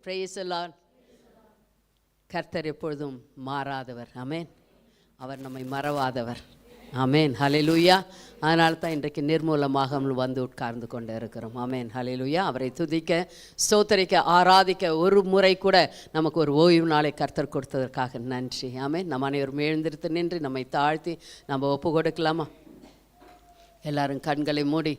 Price the Lord. கர்த்தர் எப்பொழுதும் மாறாதவர். ஆமென். அவர் நம்மை மறவாதவர். ஆமென். ஹல்லேலூயா. அதனால தான் இன்றைக்கு நிர்மூலமாக வந்து உட்கார்ந்து கொண்டு இருக்கிறோம். ஆமென். ஹல்லேலூயா. அவரை துதிக்க, ஸ்தோத்தரிக்க, ஆராதிக்க ஒரு முறை கூட நமக்கு ஒரு ஓய்வு நாளை கர்த்தர் கொடுத்ததற்காக நன்றி. ஆமென். நம்ம அனைவரும் எழுந்திருத்து நின்று நம்மை தாழ்த்தி நம்ம ஒப்பு கொடுக்கலாமா? எல்லாரும் கண்களை மூடி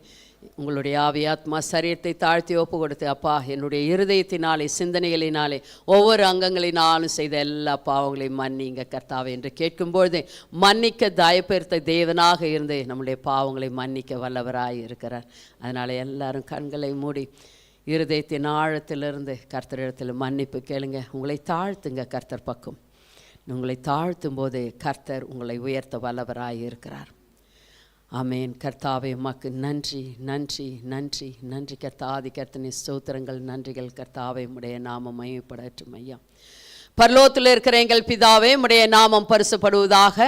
உங்களுடைய ஆவி ஆத்மா சரீரத்தை தாழ்த்தி ஒப்பு கொடுத்து, அப்பா என்னுடைய இருதயத்தினாலே சிந்தனைகளினாலே ஒவ்வொரு அங்கங்களினாலும் செய்த எல்லா பாவங்களையும் மன்னிங்க கர்த்தாவே என்று கேட்கும்பொழுது மன்னிக்க தயப்பெருத்த தேவனாக இருந்து நம்முடைய பாவங்களை மன்னிக்க வல்லவராய் இருக்கிறார். அதனால் எல்லாரும் கண்களை மூடி இருதயத்தின் ஆழத்திலிருந்து கர்த்தரிடத்தில் மன்னிப்பு கேளுங்க. உங்களை தாழ்த்துங்க கர்த்தர் பக்கம். உங்களை தாழ்த்தும் போது கர்த்தர் உங்களை உயர்த்த வல்லவராய் இருக்கிறார். ஆமேன். கர்த்தாவே உமக்கு நன்றி நன்றி நன்றி நன்றி கர்த்தாதி கர்த்தனி ஸ்தோத்திரங்கள் நன்றிகள் கர்த்தாவே. உம்முடைய நாமம் மகிமைப்படட்டும் ஐயா. பரலோகத்தில் இருக்கிற எங்கள் பிதாவே, உம்முடைய நாமம் பரிசுப்படுவதாக.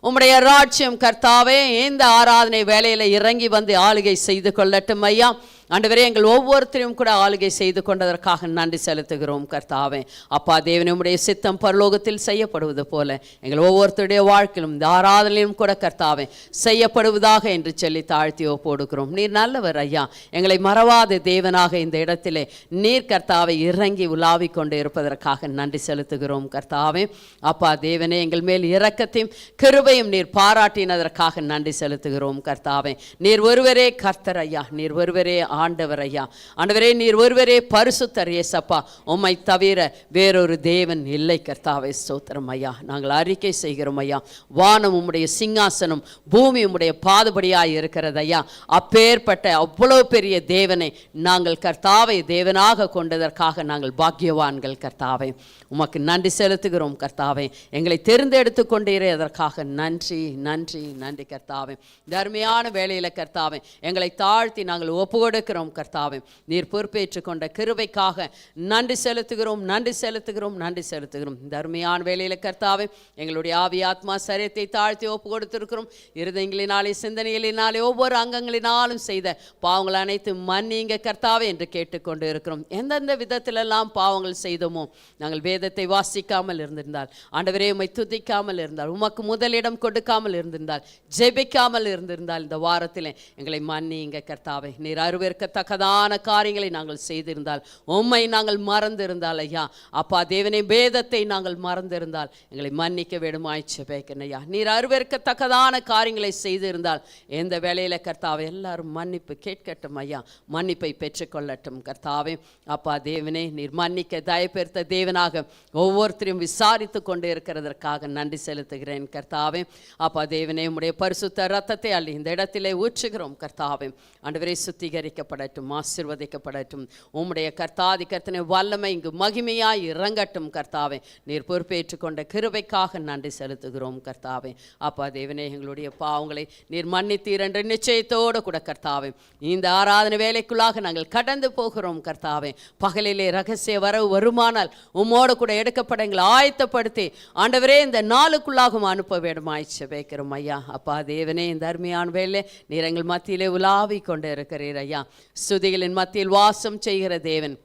உம்முடைய ராஜ்யம் கர்த்தாவே இந்த ஆராதனை வேளையில் இறங்கி வந்து ஆளுகை செய்து கொள்ளட்டும் ஐயா. ஆண்டவரே, எங்கள் ஒவ்வொருத்தரையும் கூட ஆளுகை செய்து கொண்டதற்காக நன்றி செலுத்துகிறோம் கர்த்தாவே. அப்பா தேவனே, உம்முடைய சித்தம் பரலோகத்தில் செய்யப்படுவது போல எங்கள் ஒவ்வொருத்தருடைய வாழ்க்கையிலும் இந்த ஆராதனையிலும் கூட கர்த்தாவே செய்யப்படுவதாக என்று சொல்லி தாழ்த்தி ஒப்புக்கொடுக்கிறோம். நீர் நல்லவர் ஐயா. எங்களை மறவாத தேவனாக இந்த இடத்திலே நீர் கர்த்தாவை இறங்கி உலாவி கொண்டு இருப்பதற்காக நன்றி செலுத்துகிறோம் கர்த்தாவே. அப்பா தேவனே, எங்கள் மேல் இரக்கத்தையும் கிருபையும் நீர் பாராட்டினதற்காக நன்றி செலுத்துகிறோம் கர்த்தாவே. நீர் ஒருவரே கர்த்தர் ஐயா. நீர் ஒருவரே ஆண்டவர் ஐயா. ஆண்டவரே, நீர் ஒருவரே பரிசுத்தர் இயேசப்பா. உம்மை தவிர வேறொரு தேவன் இல்லை கர்த்தாவே. ஸ்தோத்திரம் ஐயா. நாங்கள் அறிக்கை செய்கிறோம் ஐயா. வானம் உம்முடைய சிங்காசனம், பூமி உம்முடைய பாதபடியாய் இருக்கிறது ஐயா. அப்பேற்பட்ட அவ்வளோ பெரிய தேவனை நாங்கள் கர்த்தாவை தேவனாக கொண்டதற்காக நாங்கள் பாக்கியவான்கள் கர்த்தாவே. உமக்கு நன்றி செலுத்துகிறோம் கர்த்தாவே. எங்களை தேர்ந்தெடுத்து கொண்டீரே, அதற்காக நன்றி நன்றி நன்றி கர்த்தாவே. தர்மையான வேளையில் கர்த்தாவே எங்களை தாழ்த்தி நாங்கள் ஒப்பு கொடுக்கிறோம் கர்த்தாவே. நீர் பொறுப்பேற்றுக் கொண்ட கிருபைக்காக நன்றி செலுத்துகிறோம் நன்றி செலுத்துகிறோம் நன்றி செலுத்துகிறோம். தர்மையான வேளையில் கர்த்தாவே எங்களுடைய ஆவி ஆத்மா சரீரத்தை தாழ்த்தி ஒப்பு கொடுத்திருக்கிறோம். இருதயங்களினாலே சிந்தனைகளினாலே ஒவ்வொரு அங்கங்களினாலும் செய்த பாவங்கள் அனைத்து மன்னிங்க கர்த்தாவே என்று கேட்டுக்கொண்டு இருக்கிறோம். எந்தெந்த விதத்திலெல்லாம் பாவங்கள் செய்தோமோ, நாங்கள் வேதத்தை வாசிக்காமல் இருந்திருந்தால், ஆண்டவரே உம்மை துதிக்காமல் இருந்தால், உமக்கு முதலிடம் கொடுக்காமல் இருந்திருந்தால், ஜெபிக்காமல் இருந்திருந்தால், இந்த வாரத்தில் எங்களை மன்னிங்க கர்த்தாவே. நீர் அருவருக்கத்தக்கதான காரியங்களை நாங்கள் செய்திருந்தால், உம்மை நாங்கள் மறந்திருந்தால் ஐயா, அப்பா தேவனே வேதத்தை நாங்கள் மறந்திருந்தால் எங்களை மன்னிக்க வேண்டுமாய் ஜெபிக்கிறேன் ஐயா. நீர் அருவருக்கத்தக்கதான காரியங்களை செய்திருந்தால் எந்த வேளையில் கர்த்தாவே எல்லாரும் மன்னிப்பு கேட்கட்டும் ஐயா. மன்னிப்பை பெற்றுக்கொள்ளட்டும் கர்த்தாவே. அப்பா தேவனே, நீர் மன்னிக்க தயப்பெருத்த தேவனாக ஒவ்வொருத்தரையும் விசாரித்து கொண்டு இருக்கிறதற்காக நன்றி செலுத்துகிறேன் கர்த்தாவே. அப்பா தேவனே, உம்முடைய பரிசுத்த ரத்தத்தை அள்ளி இந்த இடத்திலே ஊற்றுகிறோம் கர்த்தாவே. ஆண்டவரே, சுத்திகரிக்கப்படட்டும், ஆசீர்வதிக்கப்படட்டும். உம்முடைய கர்த்தாதி கர்த்தனை வல்லமை இங்கு மகிமையாய் இறங்கட்டும் கர்த்தாவே. நீர் பொறுப்பேற்றுக் கொண்ட கிருபைக்காக நன்றி செலுத்துகிறோம் கர்த்தாவே. அப்பா தேவனே, எங்களுடைய பாவங்களை நீர் மன்னித்தீர் என்ற நிச்சயத்தோடு கூட கர்த்தாவே இந்த ஆராதனை வேலைக்குள்ளாக நாங்கள் கடந்து போகிறோம் கர்த்தாவே. பகலிலே ரகசிய வரவு வருமானால் உம்மோடு கூட எடுக்கப்பட எங்களை ஆயத்தப்படுத்தி ஆண்டவரே இந்த நாளுக்குள்ளாகவும் அனுப்ப வேண்டுமாய் ஜெபிக்கிறோம் ஐயா. அப்பா தேவனே, இந்த அருமையான வேலை நீர் எங்கள் மத்தியிலே உலாவி கொண்டு இருக்கிறீர் ஐயா. ஸ்துதிகளின் மத்தியில் வாசம் செய்கிற தேவன்,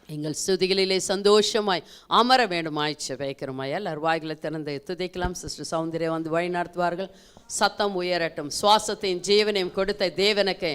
எங்கள் ஸ்துதிகளிலே சந்தோஷமாய் அமர வேண்டுமாய் ஜெபிக்கிறோம் ஐயா. எல்லாரும் வாய்களை திறந்து துதிக்கலாம். சிஸ்டர் சௌந்தர்யா வந்து வழி நடத்துவார்கள். சத்தம் உயரட்டும். சுவாசத்தையும் ஜீவனையும் கொடுத்த தேவனுக்கு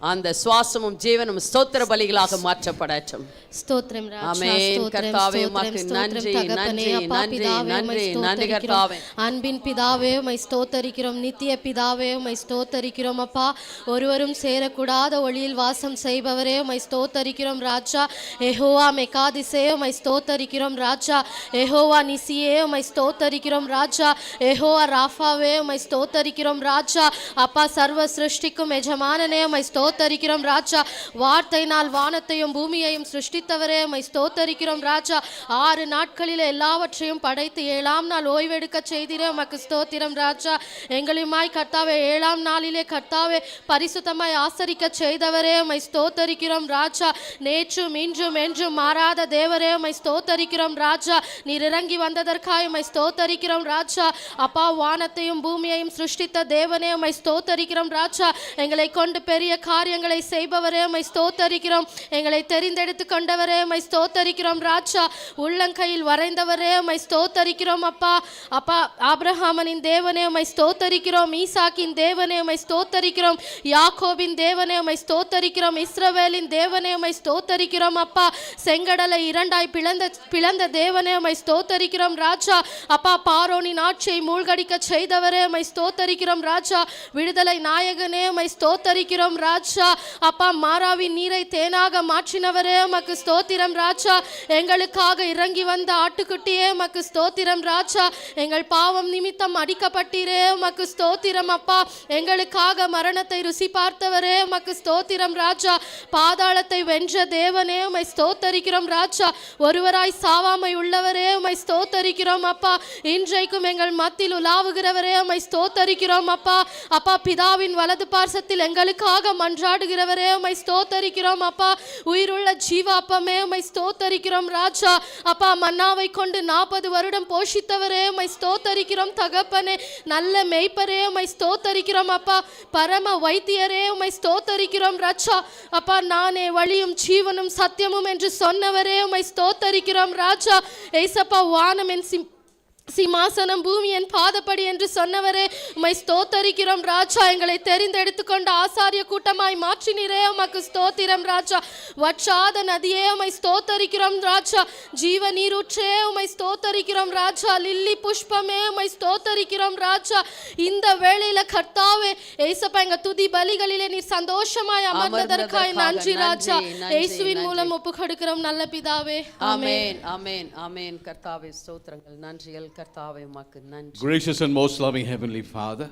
அந்த சுவாசமும் ஜீவனும் ஸ்தோத்திர பலிகளாக மாற்றப்படட்டும். ஸ்தோத்திரம் ராஜா. ஆமென். கர்த்தாவே உமக்கு நன்றி நன்றி நன்றி நன்றி நன்றி கர்த்தாவே. அன்பின் பிதாவே உம்மை ஸ்தோத்தரிக்கிறோம். நித்திய பிதாவே உம்மை ஸ்தோத்தரிக்கிறோம் அப்பா. ஒருவரும் சேரக்கூடாத ஒளியில் வாசம் செய்பவரே உம்மை ஸ்தோத்தரிக்கிறோம் ராஜா. யெகோவா மெகாதிசே உம்மை ஸ்தோத்தரிக்கிறோம் ராஜா. யெகோவா நிசியே உம்மை ஸ்தோத்தரிக்கிறோம் ராஜா. யெகோவா ராஃபாவே உம்மை ஸ்தோத்தரிக்கிறோம் ராஜா. அப்பா சர்வ சிருஷ்டிக்கும் எஜமானனே உம்மை ஸ்தோத்தரிக்கிறோம் ராஜா. வார்த்தையினால் வானத்தையும் பூமியையும் சிருஷ்டித்தவரே உம்மை ஸ்தோத்தரிக்கிறோம் ராஜா. 6 நாட்களில் எல்லாவற்றையும் படைத்து 7ஆம் நாள் ஓய்வெடுக்க செய்திரே உமக்கு ஸ்தோத்திரம் ராஜா. எங்களுமாய் கர்த்தாவே 7ஆம் நாளிலே கர்த்தாவே பரிசுத்தமாய் ஆசரிக்க செய்தவரே உம்மை ஸ்தோத்தரிக்கிறோம் ராஜா. நேற்றும் இன்றும் என்றும் மாறாத தேவரே உம்மை ஸ்தோத்தரிக்கிறோம் ராஜா. நீர் இறங்கி வந்ததற்காக உம்மை ஸ்தோத்தரிக்கிறோம் ராஜா. அப்பா வானத்தையும் பூமியையும் சிருஷ்டித்த தேவனே உம்மை ஸ்தோத்தரிக்கிறோம் ராஜா. எங்களை கொண்டு பெரிய காரியங்களை செய்பவரே உம்மை ஸ்தோத்தரிக்கிறோம். எங்களை தெரிந்தெடுத்து கொண்டவரே உம்மை ஸ்தோத்தரிக்கிறோம் ராஜா. உள்ளங்கையில் வரைந்தவரே உம்மை ஸ்தோத்தரிக்கிறோம் அப்பா. அப்பா ஆபிரகாமின் தேவனே உம்மை ஸ்தோத்தரிக்கிறோம். ஈசாக்கின் தேவனே உம்மை ஸ்தோத்தரிக்கிறோம். யாக்கோபின் தேவனே உம்மை ஸ்தோத்தரிக்கிறோம். இஸ்ரவேலின் தேவனே உம்மை ஸ்தோத்தரிக்கிறோம் அப்பா. செங்கடலை இரண்டாய் பிளந்த தேவனே உம்மை ஸ்தோத்தரிக்கிறோம் ராஜா. அப்பா பார்வோனின் ஆட்சியை மூழ்கடிக்க செய்தவரே உம்மை ஸ்தோத்தரிக்கிறோம் ராஜா. விடுதலை நாயகனே உம்மை ஸ்தோத்தரிக்கிறோம் ராஜா. அப்பா மாராவின் நீரை தேனாக மாற்றினவரே உமக்கு ஸ்தோத்திரம் ராஜா. எங்களுக்காக இறங்கி வந்த ஆட்டுக்குட்டியே உமக்கு ஸ்தோத்திரம் ராஜா. எங்கள் பாவம் நிமித்தம் அடிக்கப்பட்டீரே உமக்கு ஸ்தோத்திரம் அப்பா. எங்களுக்காக மரணத்தை ருசி பார்த்தவரே உமக்கு ஸ்தோத்திரம் ராஜா. பாதாளத்தை வென்ற தேவனே உம்மை ஸ்தோத்தரிக்கிறோம் ராஜா. ஒருவராய் சாவாமை உள்ளவரே உம்மை ஸ்தோத்தரிக்கிறோம் அப்பா. இன்றைக்கும் எங்கள் மத்தியில் உலாவுகிறவரே உம்மை ஸ்தோத்தரிக்கிறோம் அப்பா. அப்பா பிதாவின் வலது பார்சத்தில் எங்களுக்காக மன்றாடுகிறவரே உம்மை ஸ்தோத்தரிக்கிறோம் அப்பா. உயிருள்ள ஜீவாப்பமே உம்மை ஸ்தோத்தரிக்கிறோம் ராஜா. அப்பா மன்னாவை கொண்டு 40 வருடம் போஷித்தவரே உம்மை ஸ்தோத்தரிக்கிறோம் தகப்பனே. நல்ல மேய்ப்பரே உம்மை ஸ்தோத்தரிக்கிறோம் அப்பா. பரம வைத்தியரே உம்மை ஸ்தோத்தரிக்கிறோம் ராஜா. அப்பா நானே வழியும் ஜீவனும் சத்தியமும் என்று சொன்னவரே உம்மை ஸ்தோத்தரிக்கிறோம் ராஜா. ஏசப்பா வானம் என் சிம்மாசனம் பூமி என் பாதப்படி என்று சொன்னவரே உம்மை ஸ்தோத்தரிக்கிறோம் ராஜா. எங்களை தெரிந்தெடுத்து கொண்ட ஆசாரிய கூட்டமாய் மாற்றினீரே உமக்கு ஸ்தோத்திரம் ராஜா. வற்றாத நதியே உம்மை ஸ்தோத்தரிக்கிறோம் ராஜா. ஜீவ நீரூற்றே உம்மை ஸ்தோத்தரிக்கிறோம் ராஜா. லில்லி புஷ்பமே உம்மை ஸ்தோத்தரிக்கிறோம் ராஜா. இந்த வேளையில கர்த்தாவே ஏசப்பா எங்க துதி பலிகளிலே நீர் சந்தோஷமாய் அமர்ந்ததற்காய் நன்றி ராஜா. இயேசுவின் மூலம் ஒப்பு கொடுக்கிறோம் நல்ல பிதாவே. ஆமென் ஆமென் ஆமென். கர்த்தாவே ஸ்தோத்திரங்கள் நன்றிகள். Gracious and most loving Heavenly Father,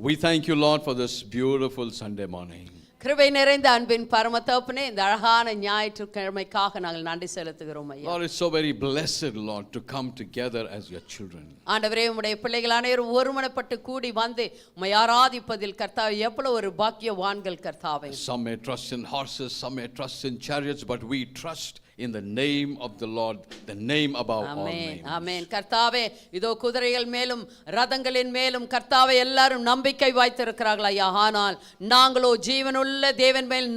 we thank you, Lord, for this beautiful Sunday morning. கிருபை நிறைந்த அன்பின் பரம தகப்பனே, இந்த அழகான ஞாயிற்றுக்கிழமைக்காக நாங்கள் நன்றி செலுத்துகிறோம் ஐயா. Lord, it's so very blessed, Lord, to come together as your children. ஆண்டவரே உம்முடைய பிள்ளைகள் அனைவரும் ஒருமனப்பட்டு கூடி வந்து உம்மை ஆராதிப்பதில் கர்த்தாவே எவ்வளவு ஒரு பாக்கியவான்கள் கர்த்தாவே. Some may trust in horses, some may trust in chariots, but we trust in the name of the Lord, the name above all names. ஆமென். கர்த்தாவே இதோ குதிரைகள் மேலும் ரதங்களின் மேலும் கர்த்தாவே எல்லாரும் நம்பிக்கை வைத்திருக்கிறார்கள் ஐயா. ஆனால் நாங்களோ ஜீவனுள்ள தேவன் மேல்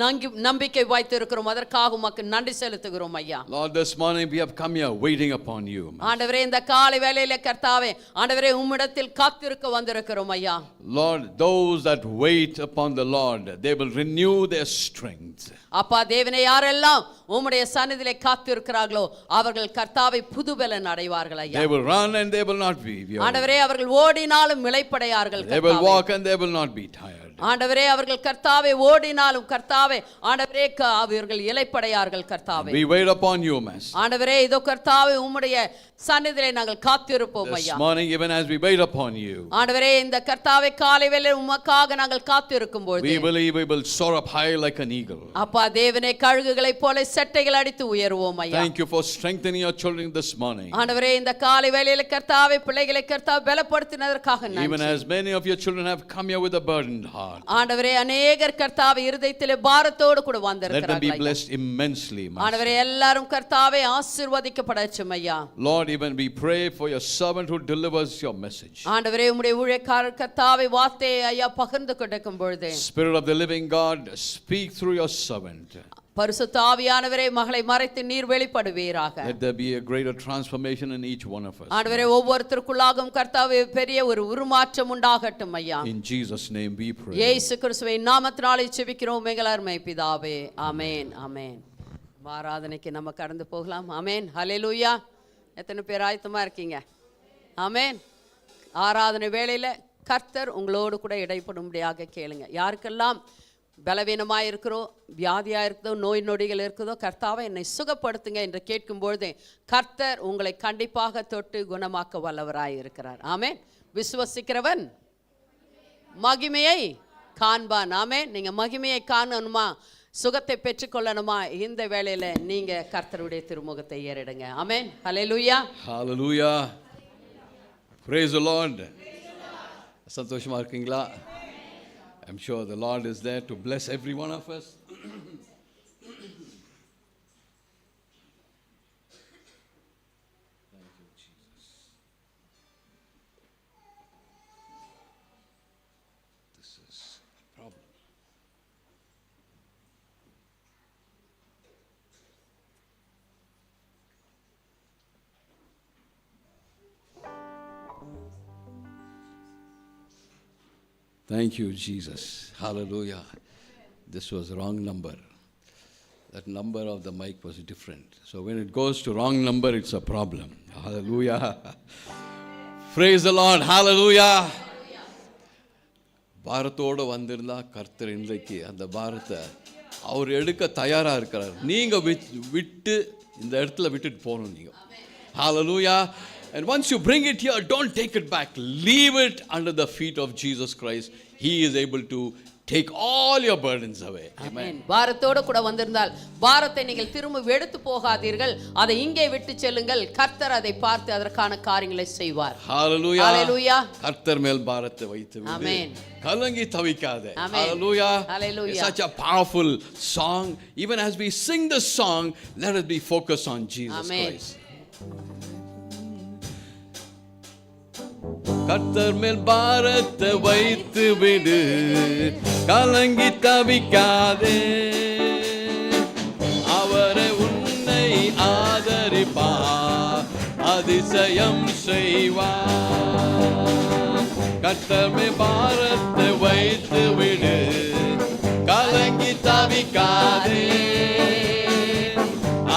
நம்பிக்கை வைத்திருக்கிறோம். அதற்காக உமக்கு நன்றி செலுத்துகிறோம் ஐயா. Lord, this morning we have come here waiting upon you. ஆண்டவரே இந்த காலை வேளையிலே கர்த்தாவே ஆண்டவரே உம்மிடத்தில் காத்திருக்க வந்திருக்கிறோம் ஐயா. Lord, those that wait upon the Lord, they will renew their strength. அப்பா தேவனே யாரெல்லாம் உம்முடைய சந்நிதியிலே காத்திருக்கிறார்களோ அவர்கள் கர்த்தாவை புதுபலன் அடைவார்கள் ஐயா. They will run and they will not be weary. ஆண்டவரே அவர்கள் ஓடினாலும் இளைப்படையார்கள். They will walk and they will not be tired. ஆண்டவரே அவர்கள் கர்த்தாவே ஓடினாலும் கர்த்தாவே ஆண்டவரே அவர்கள் இளைப்படையார்கள் கர்த்தாவே. We wait upon you, Master. ஆண்டவரே இதோ கர்த்தாவே உம்முடைய சந்நிதியிலே நாங்கள் காத்திருப்போம் ஐயா. This morning even as we wait upon you, ஆண்டவரே இந்த கர்த்தாவே காலை வேளையில் உமக்காக நாங்கள் காத்திருக்கும் பொழுது we believe we will soar up high like an eagle. அப்பா தேவனே கழுகுகளைப் போல செட்டைகள் அடித்து உயர்வோம் ஐயா. Thank you for strengthening your children this morning. ஆண்டவரே இந்த காலை வேளையில் கர்த்தாவே பிள்ளைகளை கர்த்தாவே பலப்படுத்தினதற்காக நன்றி. Even as many of your children have come here with a burdened heart, ஆண்டவரே அநேகர் கர்த்தாவே இருதயத்திலே பாரத்தோடு கூட வந்திருக்கிறார்கள். let them be blessed immensely, Master. ஆண்டவரே எல்லாரும் கர்த்தாவே ஆசீர்வதிக்கப்படட்டும் ஐயா. Lord, even we pray for your servant who delivers your message. ஆண்டவரே உம்முடைய ஊழியக்காரர் கர்த்தாவே வார்த்தையை ஐயா பகிர்ந்து கொடுக்கும் பொழுது Spirit of the living God, speak through your servant. பரிசுத்த ஆவியானவரே மகளை மறைத்து நீர் வெளிப்படுவீராக. Let there be a greater transformation in each one of us. ஆண்டவரே ஒவ்வொருத்தருக்குள்ளாகவும் கர்த்தாவே பெரிய ஒரு உருமாற்றம் உண்டாகட்டும் ஐயா. In Jesus name we pray. இயேசு கிறிஸ்துவின் நாமத்தினாலே ஜெபிக்கிறோம் எங்கள் அருமை பிதாவே. ஆமென் ஆமென். ஆராதனைக்கு நம்ம கடந்து போகலாம். ஆமென் ஹல்லேலூயா. எத்தனை பேர் ஆயத்தமா இருக்கீங்க? ஆமென். ஆராதனை வேளையில கர்த்தர் உங்களோடு கூட இடைப்படும்படியாக கேளுங்க. யாருக்கெல்லாம் பலவீனமாக இருக்கிறோ, வியாதியாக இருக்குதோ, நோய் நொடிகள் இருக்குதோ, கர்த்தாவை என்னை சுகப்படுத்துங்க என்று கேட்கும்பொழுது கர்த்தர் உங்களை கண்டிப்பாக தொட்டு குணமாக்க வல்லவராய் இருக்கிறார். ஆமென். விசுவசிக்கிறவன் மகிமையை காண்பான். ஆமென். நீங்கள் மகிமையை காணணுமா, சுகத்தை பெற்றுக்கொள்ளணுமா, இந்த வேளையில நீங்க கர்த்தருடைய திருமுகத்தை ஏறிடுங்க. ஆமென். ஹல்லேலூயா. Hallelujah. Praise the Lord. சந்தோஷமா இருக்கீங்களா? I'm sure the Lord is there to bless every one of us. Thank you, Jesus. This is a problem. Thank you, Jesus. Hallelujah. This was wrong number. That number of the mic was different. So when it goes to wrong number, it's a problem. Hallelujah. Praise the Lord. Hallelujah. பாரத்தோடு வந்திருந்தா கர்த்தர் இன்றைக்கு அந்த பாரத்தை அவர் எடுக்க தயாராக இருக்கிறார். நீங்கள் விட்டு இந்த இடத்துல விட்டுட்டு போகணும் நீங்கள். Hallelujah. And once you bring it here, don't take it back. Leave it under the feet of Jesus Christ. He is able to take all your burdens away. Amen. பாரத்தோடு கூட வந்திருந்தால் பாரத்தை நீங்கள் திரும்ப எடுத்து போகாதீர்கள். அதை இங்கே விட்டு செல்லுங்கள். கர்த்தர் அதை பார்த்து அதற்கான காரியங்களை செய்வார். Hallelujah. Hallelujah. கர்த்தர் மேல் பாரத்தை வைத்து விடு. Amen. கலங்கி தவிக்காதே. Hallelujah. Hallelujah. It's such a powerful song. Even as we sing the song, let us be focused on Jesus Christ. கர்த்தர் மேல் பாரத்தை வைத்து விடு, கலங்கி தவிக்காதே. அவரை உன்னை ஆதரிப்பார், அதிசயம் செய்வார். கர்த்தர் மேல் பாரத்தை வைத்து விடு, கலங்கி தவிக்காதே.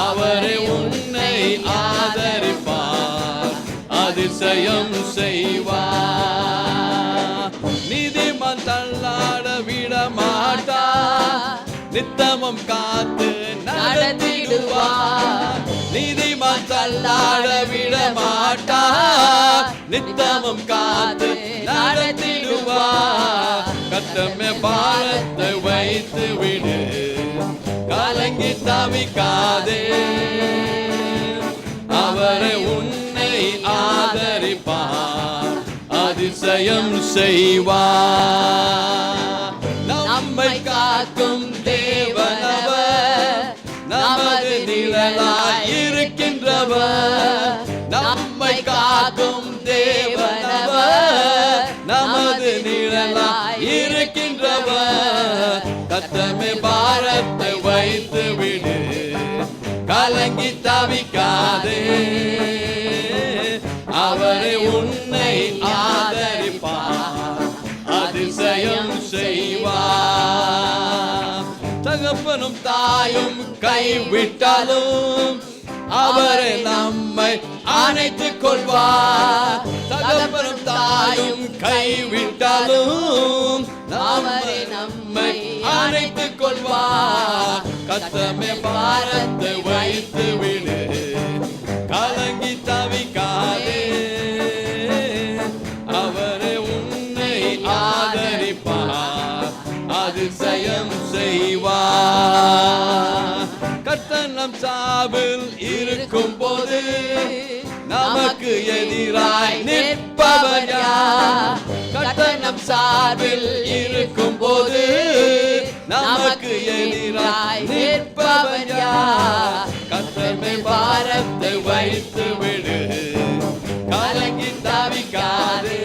அவரை உன்னை ஆதரிப்பார், அதிசயம் செய்வார். நீதிமான் தள்ளாட விட மாட்டார், நித்தமும் காத்து நடத்திடுவார். நீதிமான் தள்ளாட விட மாட்டார், நித்தமும் காத்து நடத்திடுவார். கர்த்தர் பாரத்தை வைத்து விடு, கலங்கி தவிக்காதே. அவரை உன்னை ஆதரிப்பார், அதிசயம் செய்வார். நம்மை காக்கும் தேவனவர், நமது நிழலாய் இருக்கின்றவர். நம்மை காக்கும் தேவனவர், நமது நிழலாய் இருக்கின்றவர். கர்த்தர் பாரத்தை வைத்து விடு, கலங்கி தவிக்காதே. அவரை உன்னை ஆதரிப்பார், அதிசயம் செய்வார். தகப்பனும் தாயும் கைவிட்டாலும் அவரை நம்மை அணைத்துக் கொள்வார். தகப்பனும் தாயும் கைவிட்டாலும் அவரை நம்மை அணைத்துக் கொள்வார். கர்த்தர் பாரத்தை வைத்து விடு, கலங்கி தவிக்காதே. அவரை உன்னை ஆதரிப்பார், அதிசயம் செய்வார். கர்த்தர் நம் சாவில் இருக்கும் போது நமக்கு எதிராய் நிற்பவர் யார்? கர்த்தர் நம் சார்பில் இருக்கும் போது நமக்கு எதிராய் நிற்பவர் யார்? கர்த்தர் மேல் பாரத்தை வைத்து விடு, கலங்கி தவிக்காதே.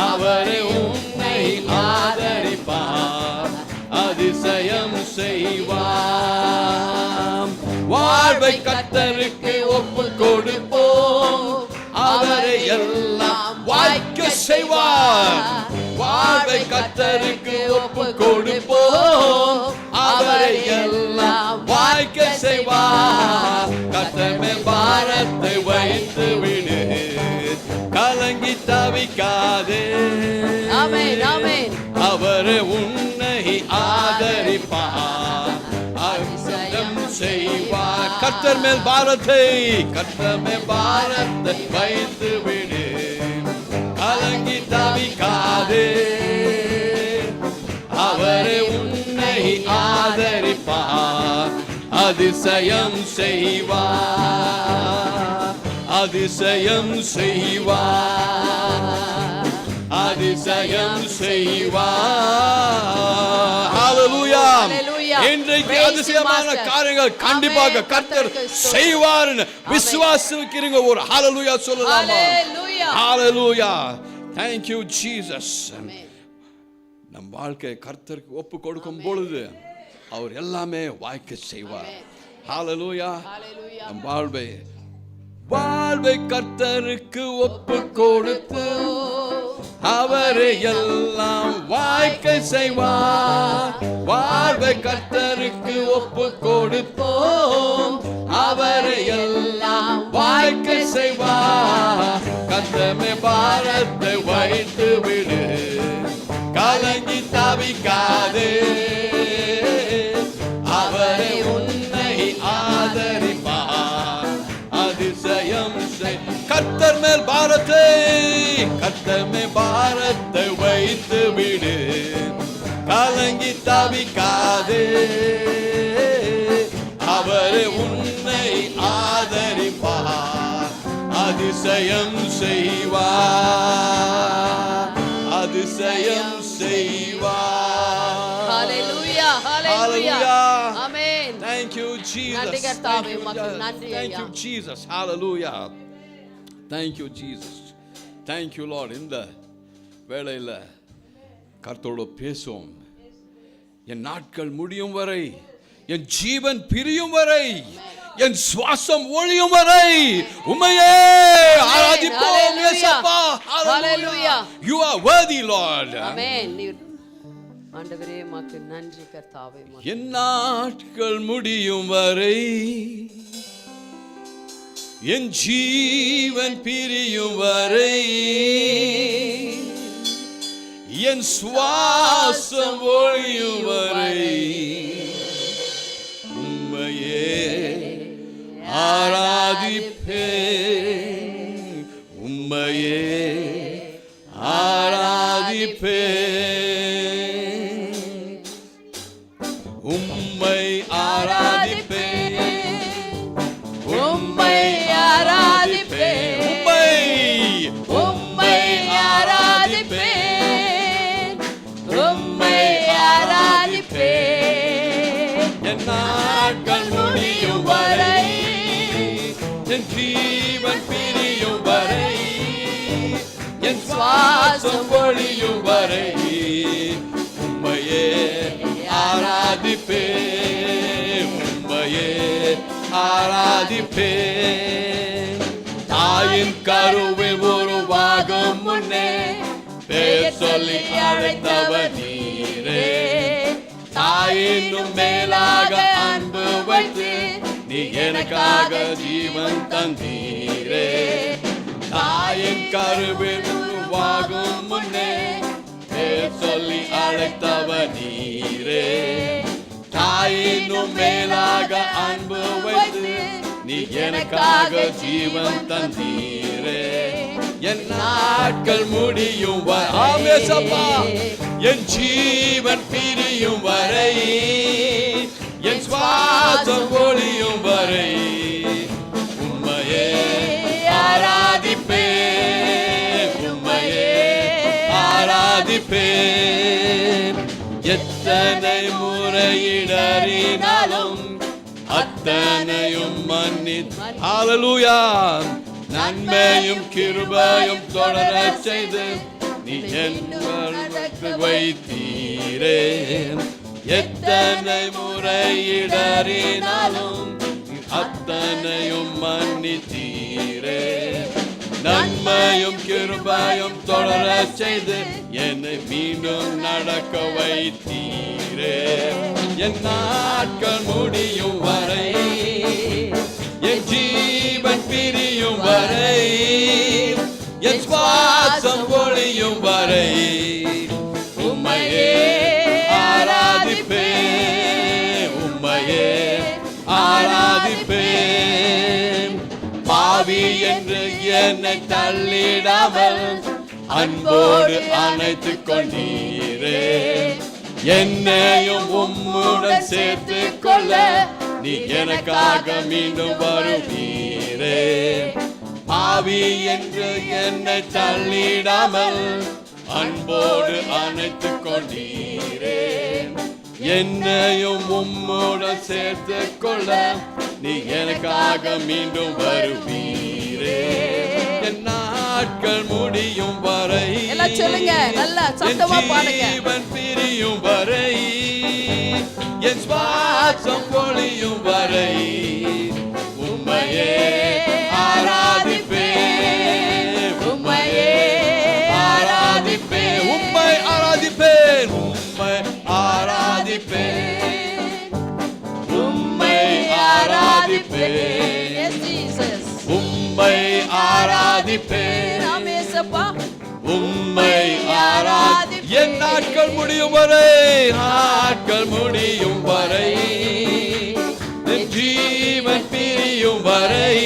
அவரை உன்னை ஆதரிப்பார், அதிசயம் செய்வார். வாழ்வை கர்த்தருக்கு ஒப்பு கொடுப்போம், அவரை எல்லாம் வாய்க்க செய்வார். வாழ்வை கர்த்தருக்கு ஒப்பு கொடுப்போம், அவரை எல்லாம் வாய்க்க செய்வார். கர்த்தர் மேல் பாரத்தை வைத்து விடு, கலங்கி தவிக்காதே. ஆமென், ஆமென். அவரை உன்னை ஆதரிப்பார், அதிசயம் செய்வார். கர்த்தர் மேல் பாரத்தை, கர்த்தர் மேல் பாரத்தை வைத்து விடு, கலங்கி தவிக்காதே. அவரை உன்னை ஆதரிப்பார், அதிசயம் செய்வார். அதிசயம் செய்வார், அதிசயம் செய்வார். ஹalleluya. இன்றைக்கு அதிசயமான காரியங்கள் கண்டிப்பாக கர்த்தர் செய்வார். விசுவாசிக்கிறீங்க? ஒரு ஹalleluya சொல்லலாமா? ஹalleluya. Thank you Jesus. நம் வாழ்க்கை கர்த்தருக்கு ஒப்பு கொடுக்கும் பொழுது அவர் எல்லாமே வாய்க்க செய்வார். ஹalleluya. நம் வாழ்வை கர்த்தருக்கு ஒப்பு கொடுத்து அவரை எல்லாம் வாய்க்க செய்வார். வாழ்வை கர்த்தருக்கு ஒப்பு கொடுப்போம். அவரை எல்லாம் வாய்க்க செய்வார். கர்த்தமே பாரத்தை வைத்து விடு, கலங்கி தவிக்காதே. அவரை உன்னை ஆதரிப்பார். அதிசயம் செய். கர்த்தர் மேல் பாரத்தை, கர்த்தர் மேல் பாரத்தை வைத்து விடு, கலங்கி தவிக்காதே. அவரை உன்னை ஆதரிப்பார். அதிசயம் செய்வார். அதிசயம் செய்வார். ஹalleluya ஹalleluya ஆமென். Thank you Jesus. நன்றி கர்த்தாவே, உமக்கு நன்றி Thank ஐயா. you Jesus. Hallelujah. Thank you Jesus. Thank you Lord. இந்த வேளையில கர்த்தரோடு பேசுவோம். என் நாட்கள் முடியும் வரை, என் ஜீவன் பிரியும் வரை, என் சுவாசம் ஒழியும் வரை உம்மையே ஆராதிப்போம் இயேசுப்பா. Hallelujah. You are worthy Lord. ஆமென். ஆண்டவரே உமக்கு நன்றி கர்த்தாவே. என் நாட்கள் முடியும் வரை, என் ஜீவன் பிரியும் வரை, என் சுவாசம் ஒழியும் வரை உம்மையே ஆராதிப்பேன். உம்மையே ஆராதிப்பேன். உம்மை ஆராதிப்பேன். உம்மை ஆராதிப்பேன். உம்மை ஆராதிப்பேன். உம்மை ஆராதிப்பேன். என் நாட்கள் முடியும் வரை, என் ஜீவன் பிரியும் வரை, என் சுவாசம் ஒழியும் வரை உம்மையே ஆராதிப்பேன். உம்மையே ஆராதிப்பேன். தாயின் கருவில் உருவாகும் முன்னே பேர் சொல்லி அழைத்தவர் நீரே. தாயினும் மேலாக அன்பு வைத்து நீ எனக்காக ஜீவன் தந்தீரே. தாயின் கருவில் உருவாகும் முன்னே பேர் சொல்லி அழைத்தவர் நீரே. தாயினும் மேலாக அன்பு வைத்து நீ எனக்காக ஜீவன் தந்தீரே. என் நாட்கள் முடியும் வரை, என் ஜீவன் பிரியும் வரை, என் சுவாசம் ஒழியும் வரை உம்மையே ஆராதிப்பேன். உம்மையே ஆராதிப்பேன். எத்தனை முறையிடறினாலும் அத்தனையும் மன்னித்து, ஹalleluya, நன்மையும் கிருபையும் தொடர செய்து நீ என் வாழ்வில் வைத்தீரே. எத்தனை முறையிடறினாலும் அத்தனையும் மன்னித்தீரே. நன்மையும் கிருபையும் தொடர செய்து என்னை மீண்டும் நடக்க வைத்தீரே. என் நாட்கள் முடியும் வரை, என் ஜீவன் பிரியும் வரை, என் சுவாசம் ஒழியும் வரை உம்மையே ஆராதிப்பேன். உம்மையே ஆராதிப்பேன். பாவி என்று என்னை தள்ளிடாமல் அன்போடு அணைத்துக் கொண்டீரே. என்னையும் உம்முடன் சேர்த்துக் கொள்ள நீ எனக்காக மீண்டும் வருவீரே. பாவி என்று என்னை தள்ளிடாமல் அன்போடு அணைத்துக் கொண்டீரே. என்னையும் உம்முடன் சேர்த்துக் கொள்ள நீ எனக்காக மீண்டும் வருவீரே. என் நாட்கள் முடியும் வரை, எல்லாம் சொல்லுங்க, நல்லா சத்தமா பாடுங்க. ஜீவன் பிரியும் வரை, என் சுவாசம் ஒழியும் வரை உம்மையே ஆராதிப்பேன். உம்மையே ஆராதிப்பேன். ஆராதிப்பேன். ஆமேசப்பா உம்மை என் நாட்கள் முடியும் வரை, நாட்கள் முடியும் வரை, என் ஜீவன் பிரியும் வரை,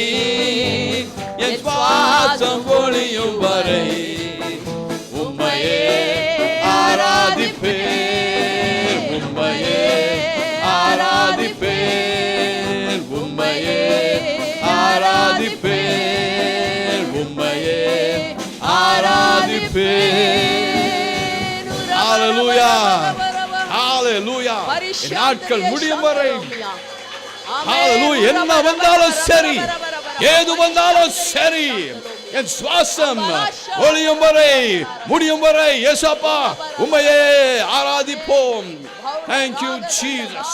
என் சுவாசம் ஒளியும் வரை உம்மையே ஆராதிப்பேன். உம்மையே ஆராதிப்பேன். உம்மையே ஆராதிப்பேன். உம்மையே ஆராதிப்பேன். ஹalleluya, ஹalleluya. நாட்கள் முடியும் வரை, ஹalleluya. என்ன வந்தாலும் சரி, ஏது வந்தாலும் சரி, என் சுவாசம் ஒளியும் வரை, முடியும் வரை இயேசப்பா உம்மையே ஆராதிப்போம். Thank you Jesus.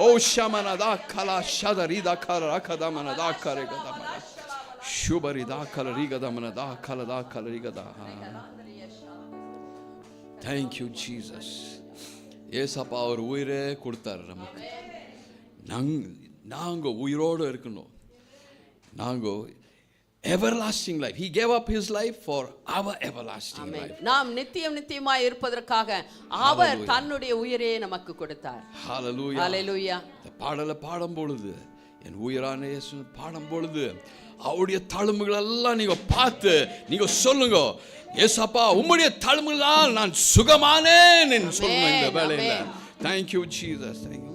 O ஷமனதா Kala ஷதரிதா கரகதமனதா கரகதமன சுபரிதா கலரிகதமனதா கலதா கலரிகதா. Thank you Jesus. இயேசப்பா அவர் உயிரே கொடுத்தார் நமக்கு. நாங்க உயிரோடு இருக்கணும். நாங்க everlasting life. He gave up his life for our everlasting life. நாம் நித்தியமாய் இருப்பதற்காக அவர் தன்னுடைய உயிரை நமக்கு கொடுத்தார். Hallelujah. Hallelujah. இந்த பாடலை பாடும் பொழுது, என் உயிரான இயேசு பாடும் பொழுது, அவருடைய தழும்புகள் எல்லாம் நீங்க பார்த்து நீங்க சொல்லுங்க, இயேசப்பா உம்முடைய தழும்புகளால் நான் சுகமானேன் என்று சொல்லுங்க இந்த வேளையில. Thank you Jesus. Thank you.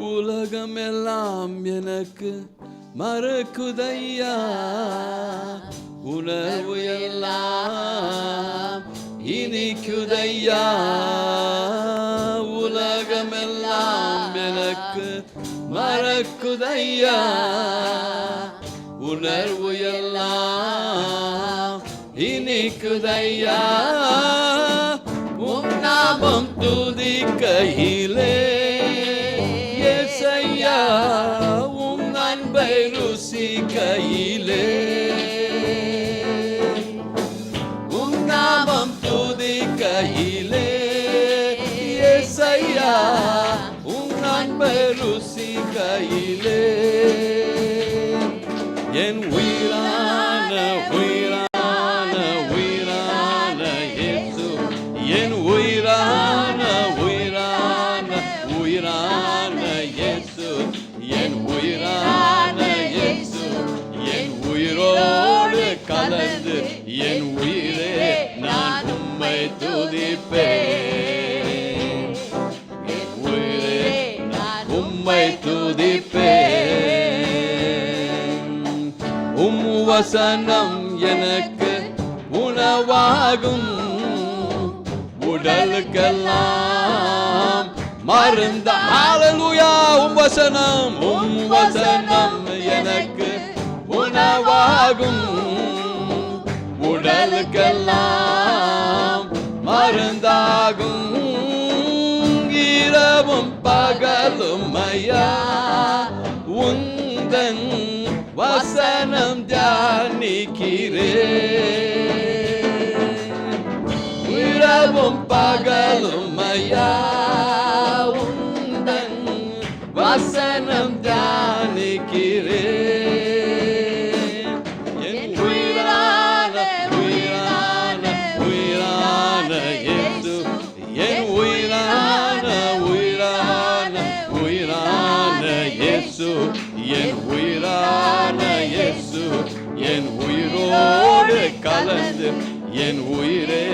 உலகம் எல்லாம் எனக்கு மறக்குதையா, உணர்வு எல்லாம் இனிக்குதையா. உலகம் எல்லாம் எனக்கு மறக்குதையா, உணர்வு எல்லாம் இனிக்குதையா. உம் நாமம் துதிக்கையிலே உம் அன்பை ருசிக்கையிலே, உம் நாமம் துதிக்கையிலே இயேசையா, உம் அன்பை ருசிக்கையிலே, என் உயிரான உயிரான உயிரான இயேசு, என் உயிரான உயிரான உயிரான இயேசு, என் உயிரான இயேசு, என் உயிரோடு கலந்து என் உயிரே நான் உம்மை துதிப்பேன். என் உயிரே நான் உம்மை துதிப்பேன். உம் வசனம் எனக்கு உணவாகும், உடலுக்கெல்லாம் மருந்த. ஹalleluya. உம் வசனம் எனக்கு உணவாகும், உடலுக்கெல்லாம் மருந்தாகும். இரவும் பகலும் ஐயா உந்தன் வசனம் தியானிக்கிறேன். இரவும் பகலும் ஐயா உந்தன் வசனம் தியானிக்கிறேன். என் உயிரான உயிரான உயிரான இயேசு, என் உயிரான உயிரான உயிரான இயேசு, என் உயிரான இயேசு, என் உயிரோடு கலந்து என் உயிரே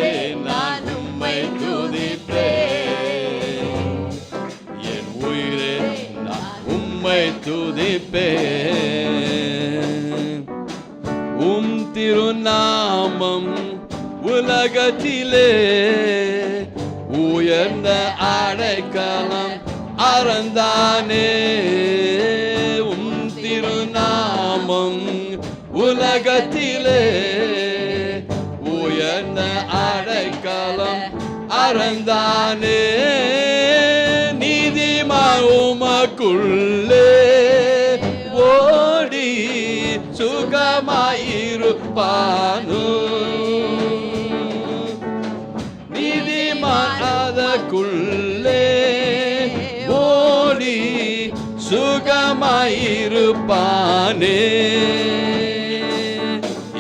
நான் உம்மை துதிப்பேன். என் உயிரே நான் உம்மை துதிப்பேன். உம் திருநாமம் உலகத்திலே உயர்ந்த அடைக்கலம் அறந்தானே. உம் திருநாமம் உலகத்திலே உயர்ந்த அடைக்கலம் அறந்தானே. நீதிமான் உமக்குள்ளே ஓடி சுகமாயிருப்பானோ. நீதிமான் அதற்குள்ளே ஓடி சுகமாயிருப்பானே.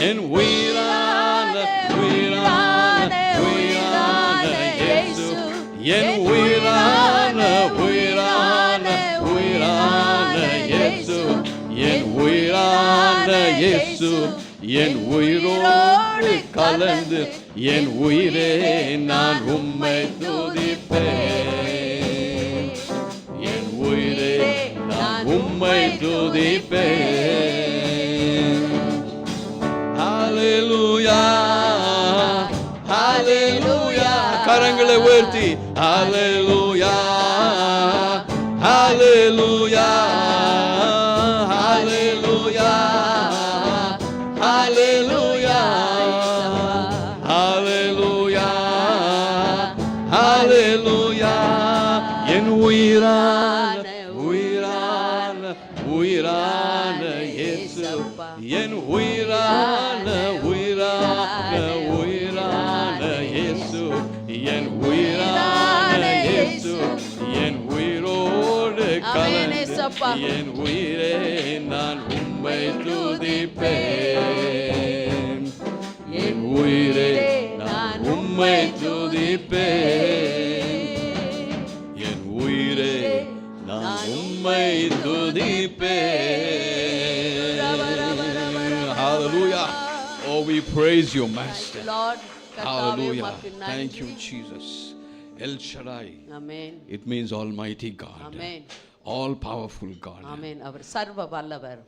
என் உயிரான உயிரான உயிரான இயேசு, என் உயிரான உயிரான உயிரான இயேசு, என் உயிரான இயேசு, என் உயிரோடு கலந்து என் உயிரே நான் உம்மை துதிப்பேன். என் உயிரே நான் உம்மை துதிப்பேன். ஹல்லேலூயா ஹல்லேலூயா. கரங்களை உயர்த்தி ஹல்லேலூயா ஹல்லேலூயா ஹல்லேலூயா ஹல்லேலூயா ஹல்லேலூயா ஹல்லேலூயா. என் உயிரான உயிரான உயிரான இயேசு, என் உயிரான உயிரான உயிரான இயேசு, என் உயிரான இயேசு, என் உயிரோடு கலந்து என் உயிரே நான் உம்மை துதிப்பேன். என் உயிரே நான் உம்மை துதிப்பேன். என் உயிரே நான் உம்மை துதிப்பேன். Hallelujah. Oh, we praise you, Master. Hallelujah. Thank you, Jesus. El Shaddai. Amen. It means Almighty God. Amen. All powerful God. Amen. அவர் சர்வ வல்லவர்.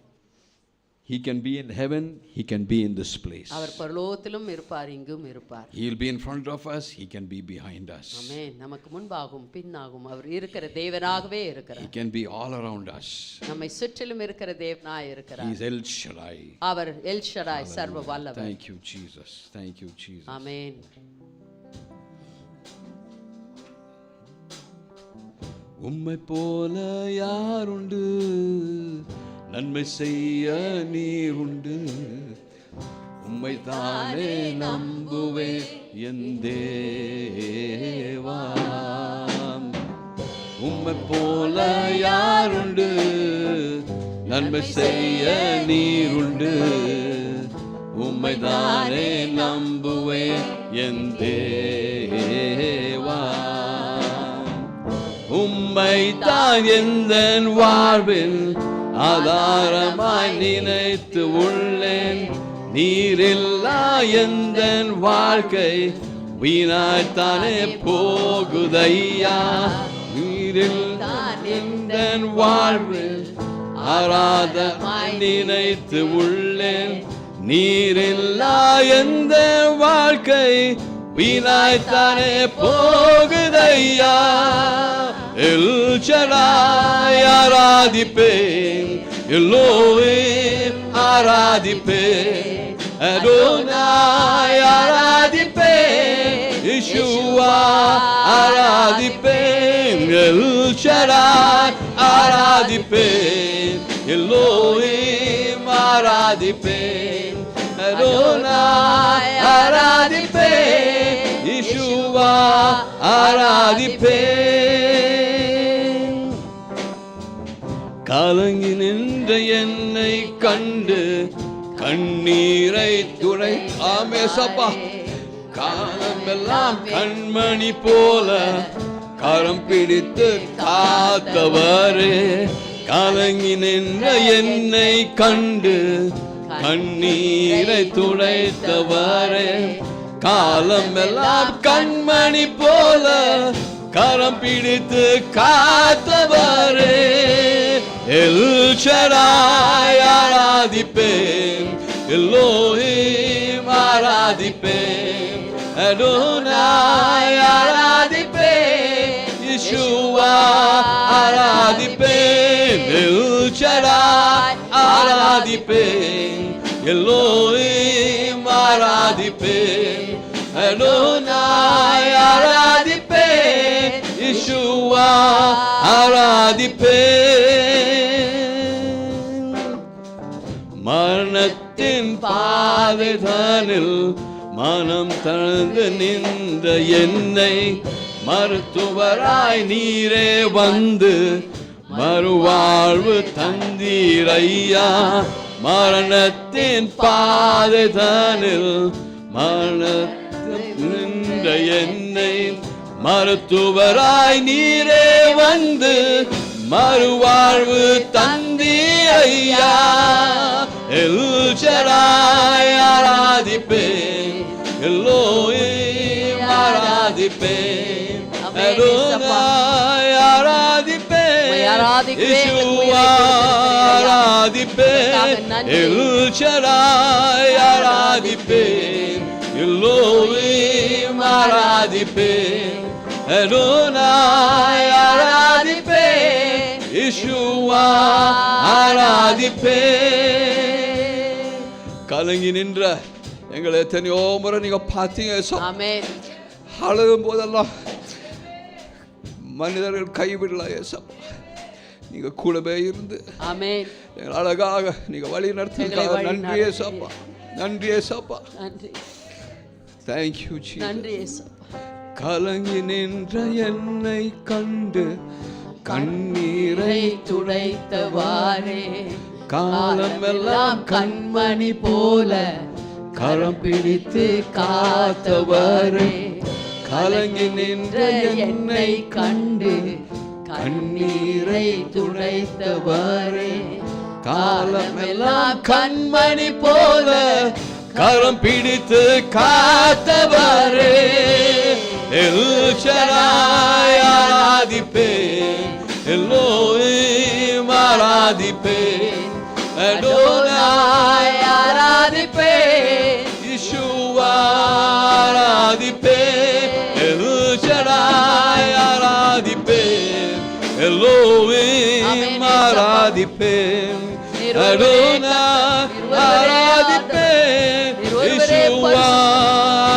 He can be in heaven, he can be in this place. அவர் பரலோகத்திலும் இருப்பார், இங்கும் இருப்பார். He will be in front of us, he can be behind us. ஆமென். நமக்கு முன்பாகவும் பின்னாகவும் அவர் இருக்கிற தேவனாகவே இருக்கிறார். He can be all around us. நம்மை சுற்றிலும் இருக்கிற தேவனாய் இருக்கிறார். He is El Shaddai. அவர் எல் ஷடாய், சர்வ வல்லவர். Thank you, Jesus. Thank you, Jesus. ஆமென். உம்மை போல யாருண்டு, நன்மை செய்ய நீர் உண்டு, உம்மை தானே நம்புவேன் என் தேவா. உம்மை போல யாருண்டு, நன்மை செய்ய நீர் உண்டு, உம்மை தானே நம்புவேன் என் தேவா. உம்மை தான் எந்தன் வாழ்வில் ஆதாரமாய் நினைத்து உள்ளேன். நீரில்லா எந்தன் வாழ்க்கை வீணாய்த்தானே போகுதையா. நீரில்லா எந்தன் வாழ்வில் ஆராதமாய் நினைத்து உள்ளேன். நீரில்லா எந்த வாழ்க்கை வீணாய்த்தானே போகுதையா. எல் ஷடாய் ஆராதிப்பேன், எல்லோரும் ஆராதிப்பேன், அடோனாய் ஆராதிப்பேன், யெஷுவா ஆராதிப்பேன், எல் ஷடாய் ஆராதிப்பேன், எல்லோரும் ஆராதிப்பேன், அடோனாய் ஆராதிப்பேன், யெஷுவா ஆராதிப்பேன். கலங்கி நின்ற என்னை கண்டு கண்ணீரை துடை. ஆமேசப்பா. காலமெல்லாம் கண்மணி போல கரம் பிடித்து காத்தவரே. கலங்கி நின்ற என்னை கண்டு கண்ணீரை துடைத்தவரே. காலமெல்லாம் கண்மணி போல கரம் பிடித்து காத்தவரே. எல் ஷடாய் ஆராதிப்பேன், எல்லோரும் ஆராதிப்பேன், அடோனாய் ஆராதிப்பேன், யெஷுவா ஆராதிப்பேன், எல் ஷடாய் ஆராதிப்பேன், எல்லோரும் ஆராதிப்பேன், அடோனாய் ஆராதிப்பேன், யெஷுவா ஆராதிப்பேன். மரணத்தின் பாதைதானில் மனம் தளர்ந்து நின்ற என்னை மருத்துவராய் நீரே வந்து மறுவாழ்வு தந்தீரையா. மரணத்தின் பாதை தனில் மரணத்தில் நின்ற என்னை மருத்துவராய் நீரே வந்து மறுவாழ்வு தந்தீரையா. எல்ஷடாய் ஆராதிப்பேன், எல்லோரும் ஆராதிப்பேன், அடோனாய் ஆராதிப்பேன், யெகோவா ஆராதிப்பேன், எல்ஷடாய் ஆராதிப்பேன், எல்லோரும் ஆராதிப்பேன், அடோனாய் ஆராதிப்பேன், யெகோவா ஆராதிப்பேன். கலங்கி நின்ற எங்களை எத்தனையோ முறை நீங்க பார்த்தீங்க. அழுகும் போதெல்லாம் மனிதர்கள் கைவிடலாம் ஏசப்பா, நீங்க கூடவே இருந்து எங்களை அழகாக நீங்க வழி நடத்துறதுக்காக நன்றி ஏசப்பா, நன்றி ஏசப்பா, தேங்க்யூ ஜீசஸ். கலங்கி நின்ற என்னை கண்டு கண்ணீரை துடைத்தவாறே, காலமெல்லாம் கண்மணி போல கரம் பிடித்து காத்தவரே. கலங்கி நின்ற என்னை கண்டு கண்ணீரை துடைத்தவரே, காலமெல்லாம் கண்மணி போல கரம் பிடித்து காத்தவரே. எல்ஷடாய் ஆராதிப்பேன், எல்லோரும் ஆராதிப்பேன், அடோனாய் ஆராதிப்பேன், யெகோவா ஆராதிப்பேன், எல்ஷடாய் ஆராதிப்பேன், எல்லோரும் ஆராதிப்பேன், அடோனாய் ஆராதிப்பேன், யெகோவா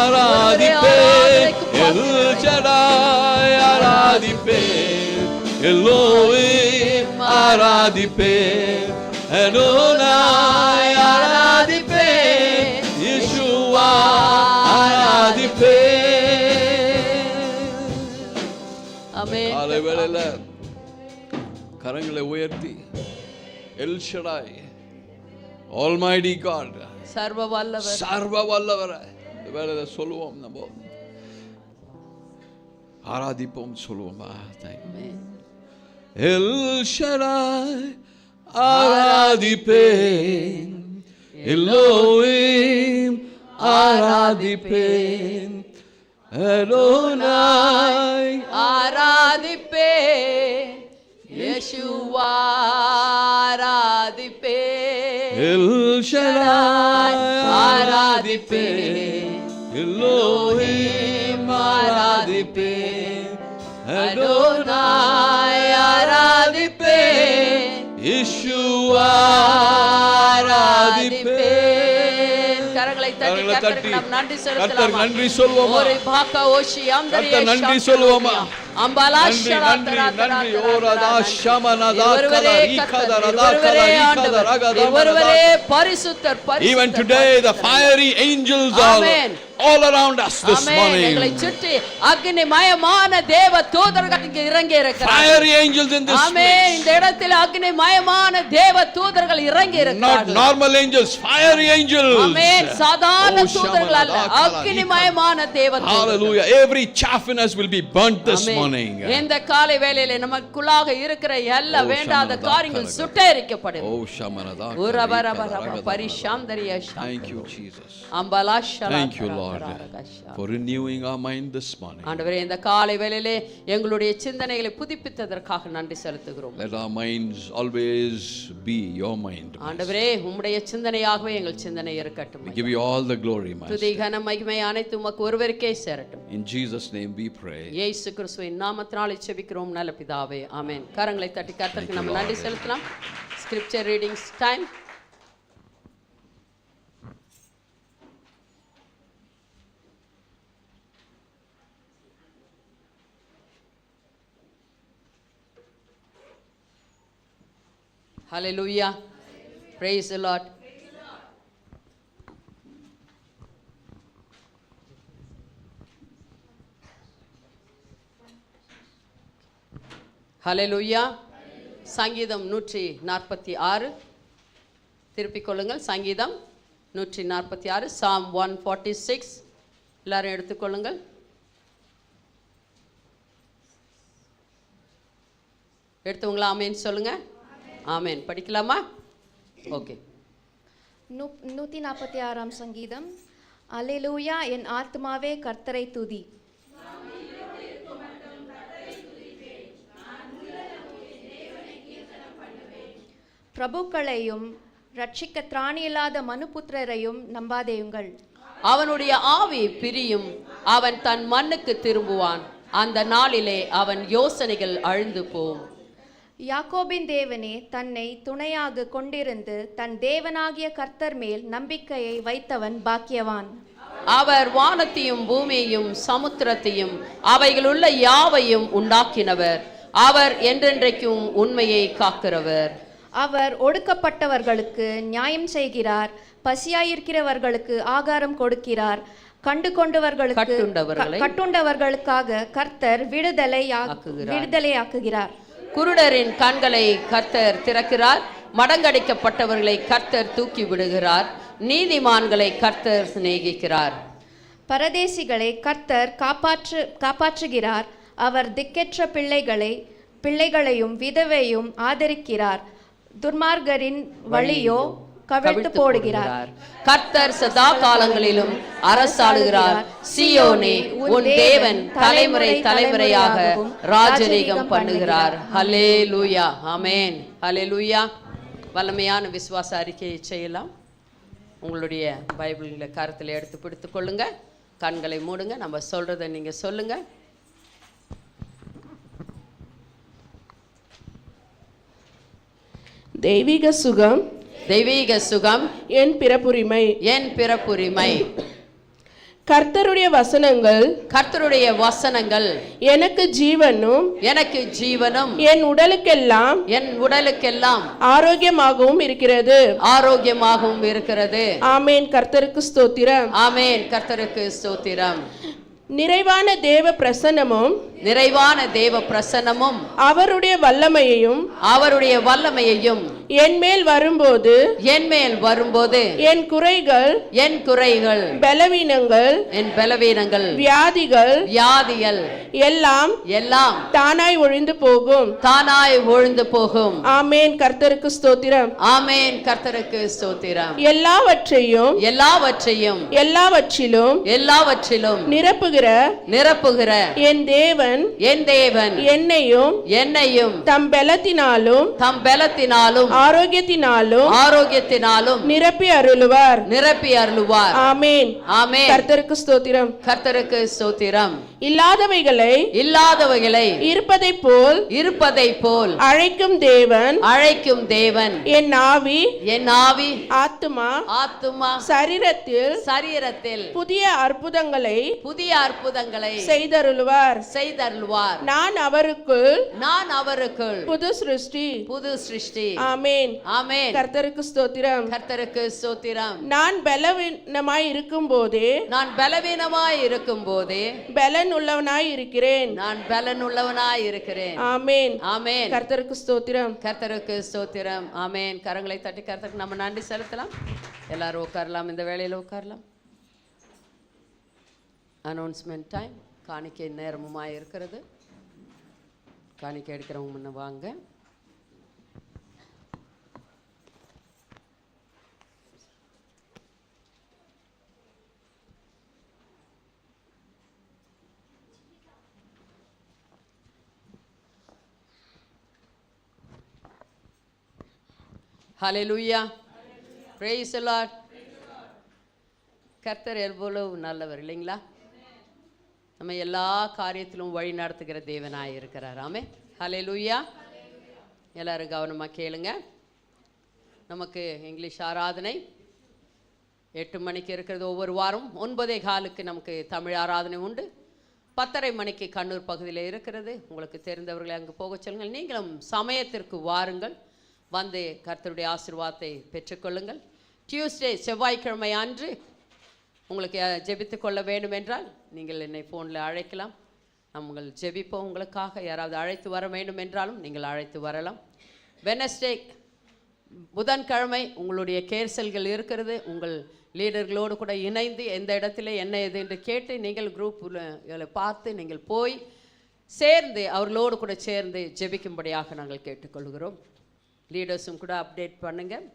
ஆராதிப்பேன், எல்ஷடாய் ஆராதிப்பேன், எல்லோரும் ஆராதிப்பேன், அடோனாய் ஆராதிப்பேன், யெகோவா ஆராதிப்பேன். ஆமென். காலைவேளையில கரங்களை உயர்த்தி எல்ஷடாய், ஆல்மைட்டி காட், சர்வ வல்லவர், சர்வ வல்லவர் இந்த வேளையில சொல்லுவோம், நம்ம ஆராதிப்போம், சொல்லுவோமா? எல்ஷடாய் ஆராதிப்பேன், எல்லோரும் ஆராதிப்பேன், அடோனாய் ஆராதிப்பேன், யெகோவா ஆராதிப்பேன், எல்ஷடாய் ஆராதிப்பேன், எல்லோரும் ஆராதிப்பேன், அடோனாய் ஆராதிப்பேன், யெகோவா ஆராதிப்பேன். கரங்களை தட்டி கர்த்தருக்கு நாம் நன்றி செலுத்தலாம். நன்றி சொல்வோமா? ஒரு பாக்கா ஓஷி அந்தரிய நன்றி சொல்வோமா? அம்பலாஷலா நன்றி ஓரதா ஷமனதா கலா இகதரதா கலா இகதரகதா ஒருவரே பரிசுத்தர் பரிசுத்தர். Even today the fiery angels are all around us this morning. எங்களை சுற்றி அக்னிமயமான தேவ தூதர்கள் இங்கே இறங்கி இருக்கிறார்கள். Fiery angels in this place. ஆமென். இந்த இடத்தில் அக்னிமயமான தேவ தூதர்கள் இறங்கி இருக்கிறார்கள். Not normal angels, fiery angels. ஆமென். சாதாரண தூதர்கள் அல்ல, அக்னிமயமான தேவ தூதர்கள். Hallelujah. Every chaff in us will be burnt this morning. இந்த காலை வேளையிலே நமக்குள்ளாக இருக்கிற எல்லா வேண்டாத காரியங்கள் சுட்டெரிக்கப்படும். ஓ ஷமனதா உரபரபரப பரிஷாந்தரிய. Thank you Jesus. அம்பலாஷலா. Thank you Lord for renewing our mind this morning. ஆண்டவரே, இந்த காலை வேளையிலே எங்களுடைய சிந்தனைகளை புதுப்பித்ததற்காக நன்றி செலுத்துகிறோம். Let our minds always be your mind. ஆண்டவரே, உம்முடைய சிந்தனையாகவே எங்கள் சிந்தனை இருக்கட்டும். We give you all the glory, Master. துதி கன மகிமை அனைத்தும் உமக்கு ஒருவருக்கே சேரட்டும். In Jesus name we pray. இயேசு கிறிஸ்துவின் நாமத்தினாலே ஜெபிக்கிறோம் நல்ல பிதாவே, ஆமென். கரங்களை தட்டி கர்த்தருக்கு நம்ம நன்றி செலுத்தலாம். Scripture readings time. Hallelujah. Praise the Lord. Hallelujah. சங்கீதம் 146 திருப்பிக் கொள்ளுங்கள். சங்கீதம் 146, Psalm 146. எல்லாரும் எடுத்துக்கொள்ளுங்கள். எடுத்தவங்களா ஆமேன் சொல்லுங்க. ஆமேன். படிக்கலாமா? ஓகே. 146 சங்கீதம். அல்லேலூயா, என் ஆத்துமாவே கர்த்தரை துதி. பிரபுக்களையும் ரட்சிக்க திராணியில்லாத மனுபுத்திரரையும் நம்பாதேயுங்கள். அவனுடைய ஆவி பிரியும், அவன் தன் மண்ணுக்கு திரும்புவான். அந்த நாளிலே அவன் யோசனைகள் அழிந்து போம். யாக்கோபின் தேவனே தன்னை துணையாக கொண்டிருந்து தன் தேவனாகிய கர்த்தர் மேல் நம்பிக்கையை வைத்தவன் பாக்கியவான். அவர் வானத்தையும் பூமியையும் சமுத்திரத்தையும் அவைகளுள்ள யாவையும் உண்டாக்கினவர். அவர் என்றென்றைக்கும் உண்மையை காக்கிறவர். அவர் ஒடுக்கப்பட்டவர்களுக்கு நியாயம் செய்கிறார், பசியாயிருக்கிறவர்களுக்கு ஆகாரம் கொடுக்கிறார். கட்டுண்டவர்களுக்காக கர்த்தர் விடுதலையாக்குகிறார். குருடரின் கண்களை கர்த்தர் திறக்கிறார், மடங்கடிக்கப்பட்டவர்களை கர்த்தர் தூக்கி விடுகிறார், நீதிமான்களை கர்த்தர் சிநேகிக்கிறார். பரதேசிகளை கர்த்தர் காப்பாற்றுகிறார். அவர் திக்கற்ற பிள்ளைகளையும் விதவையும் ஆதரிக்கிறார். துர்மார்கரின் வழியோ கவிழ்த்து போடுகிறார். கர்த்தர் சதா காலங்களிலும் அரசாளுகிறார். சீயோனே, உன் தேவன் தலைமுறை தலைமுறையாக ராஜரீகம் பண்ணுகிறார். ஹல்லேலூயா. ஆமென். ஹல்லேலூயா. வல்லமையான விசுவாச அறிக்கையை செய்யலாம். உங்களுடைய பைபிளில் கருத்தில் எடுத்து பிடித்துக் கொள்ளுங்க. கண்களை மூடுங்க. நம்ம சொல்றதை நீங்க சொல்லுங்க. தெய்வீக சுகம், தெய்வீக சுகம் என் பிறப்புரிமை, என் பிறப்புரிமை. கர்த்தருடைய வசனங்கள், கர்த்தருடைய வசனங்கள் எனக்கு ஜீவனும், எனக்கு ஜீவனும், என் உடலுக்கெல்லாம், என் உடலுக்கெல்லாம் ஆரோக்கியமாகவும் இருக்கிறது, ஆரோக்கியமாகவும் இருக்கிறது. ஆமேன். கர்த்தருக்கு ஸ்தோத்திரம். ஆமேன். கர்த்தருக்கு ஸ்தோத்திரம். நிறைவான தேவ பிரசன்னமும், நிறைவான தேவ பிரசன்னமும் அவருடைய வல்லமையையும், அவருடைய வல்லமையையும் என் மேல் வரும்போது, என் மேல் வரும்போது என் குறைகள், என் குறைகள், பலவீனங்கள், என் பலவீனங்கள், வியாதிகள் எல்லாம் எல்லாம் தானாய் ஒழிந்து போகும், தானாய் ஒழிந்து போகும். ஆமேன். கர்த்தருக்கு ஸ்தோத்திரம். ஆமேன். கர்த்தருக்கு ஸ்தோத்திரம். எல்லாவற்றையும், எல்லாவற்றிலும் நிரப்புகிற என் தேவன் என்னையும் தம் பலத்தினாலும் ஆரோக்கியத்தினாலும் நிரப்பி அருளுவார். ஆமென். ஆமென். கர்த்தருக்கு ஸ்தோத்திரம். கர்த்தருக்கு ஸ்தோத்திரம். இல்லாதவைகளை இருப்பதைப் போல் அழைக்கும் தேவன் என் ஆவி ஆத்துமா சரீரத்தில் புதிய அற்புதங்களை செய்தருளுவார். நான் அவருக்குள் புது சிருஷ்டி. ஆமென். ஆமென். கர்த்தருக்கு ஸ்தோத்திரம். கர்த்தருக்கு ஸ்தோத்திரம். நான் பலவீனமாய் இருக்கும்போதே பலன் உள்ளவனாய் இருக்கிறேன். ஆமென். ஆமென். கர்த்தருக்கு ஸ்தோத்திரம். கர்த்தருக்கு ஸ்தோத்திரம். ஆமென். கரங்களை தட்டி கர்த்தருக்கு நம்ம நன்றி செலுத்தலாம். எல்லாரும் உட்காரலாம். இந்த வேளையில் உட்காரலாம். Announcement time. காணிக்கை நேரமுமாய் இருக்கிறது. காணிக்கை எடுக்கிறவங்க முன்ன வாங்க. ஹல்லேலூயா. Praise the Lord. கர்த்தர் எவ்வளவு நல்லவர் இல்லைங்களா? நம்ம எல்லா காரியத்திலும் வழி நடத்துகிற தேவனாய் இருக்கிறார். ஆமென். ஹல்லேலூயா. எல்லாரும் கவனமாக கேளுங்க. நமக்கு இங்கிலீஷ் ஆராதனை 8 மணிக்கு இருக்கிறது ஒவ்வொரு வாரம். 9:15 நமக்கு தமிழ் ஆராதனை உண்டு. 10:30 மணிக்கு கண்ணூர் பகுதியில் இருக்கிறது. உங்களுக்கு தெரிந்தவர்களை அங்கு போக சொல்லுங்கள். நீங்களும் சமயத்திற்கு வாருங்கள். வந்து கர்த்தருடைய ஆசீர்வாதத்தை பெற்றுக்கொள்ளுங்கள். டியூஸ்டே செவ்வாய்க்கிழமை அன்று உங்களுக்கு ஜெபித்து கொள்ள வேண்டும் என்றால் நீங்கள் என்னை ஃபோனில் அழைக்கலாம். நாங்கள் ஜெபிப்போம் உங்களுக்காக. யாராவது அழைத்து வர வேண்டும் என்றாலும் நீங்கள் அழைத்து வரலாம். வெனஸ்டே புதன்கிழமை உங்களுடைய கேர்சல்கள் இருக்கிறது. உங்கள் லீடர்களோடு கூட இணைந்து எந்த இடத்துல என்ன எது என்று கேட்டு நீங்கள் குரூப்பில் பார்த்து நீங்கள் போய் சேர்ந்து அவர்களோடு கூட சேர்ந்து ஜெபிக்கும்படியாக நாங்கள் கேட்டுக்கொள்கிறோம். லீடர்ஸும் கூட அப்டேட் பண்ணுங்கள்.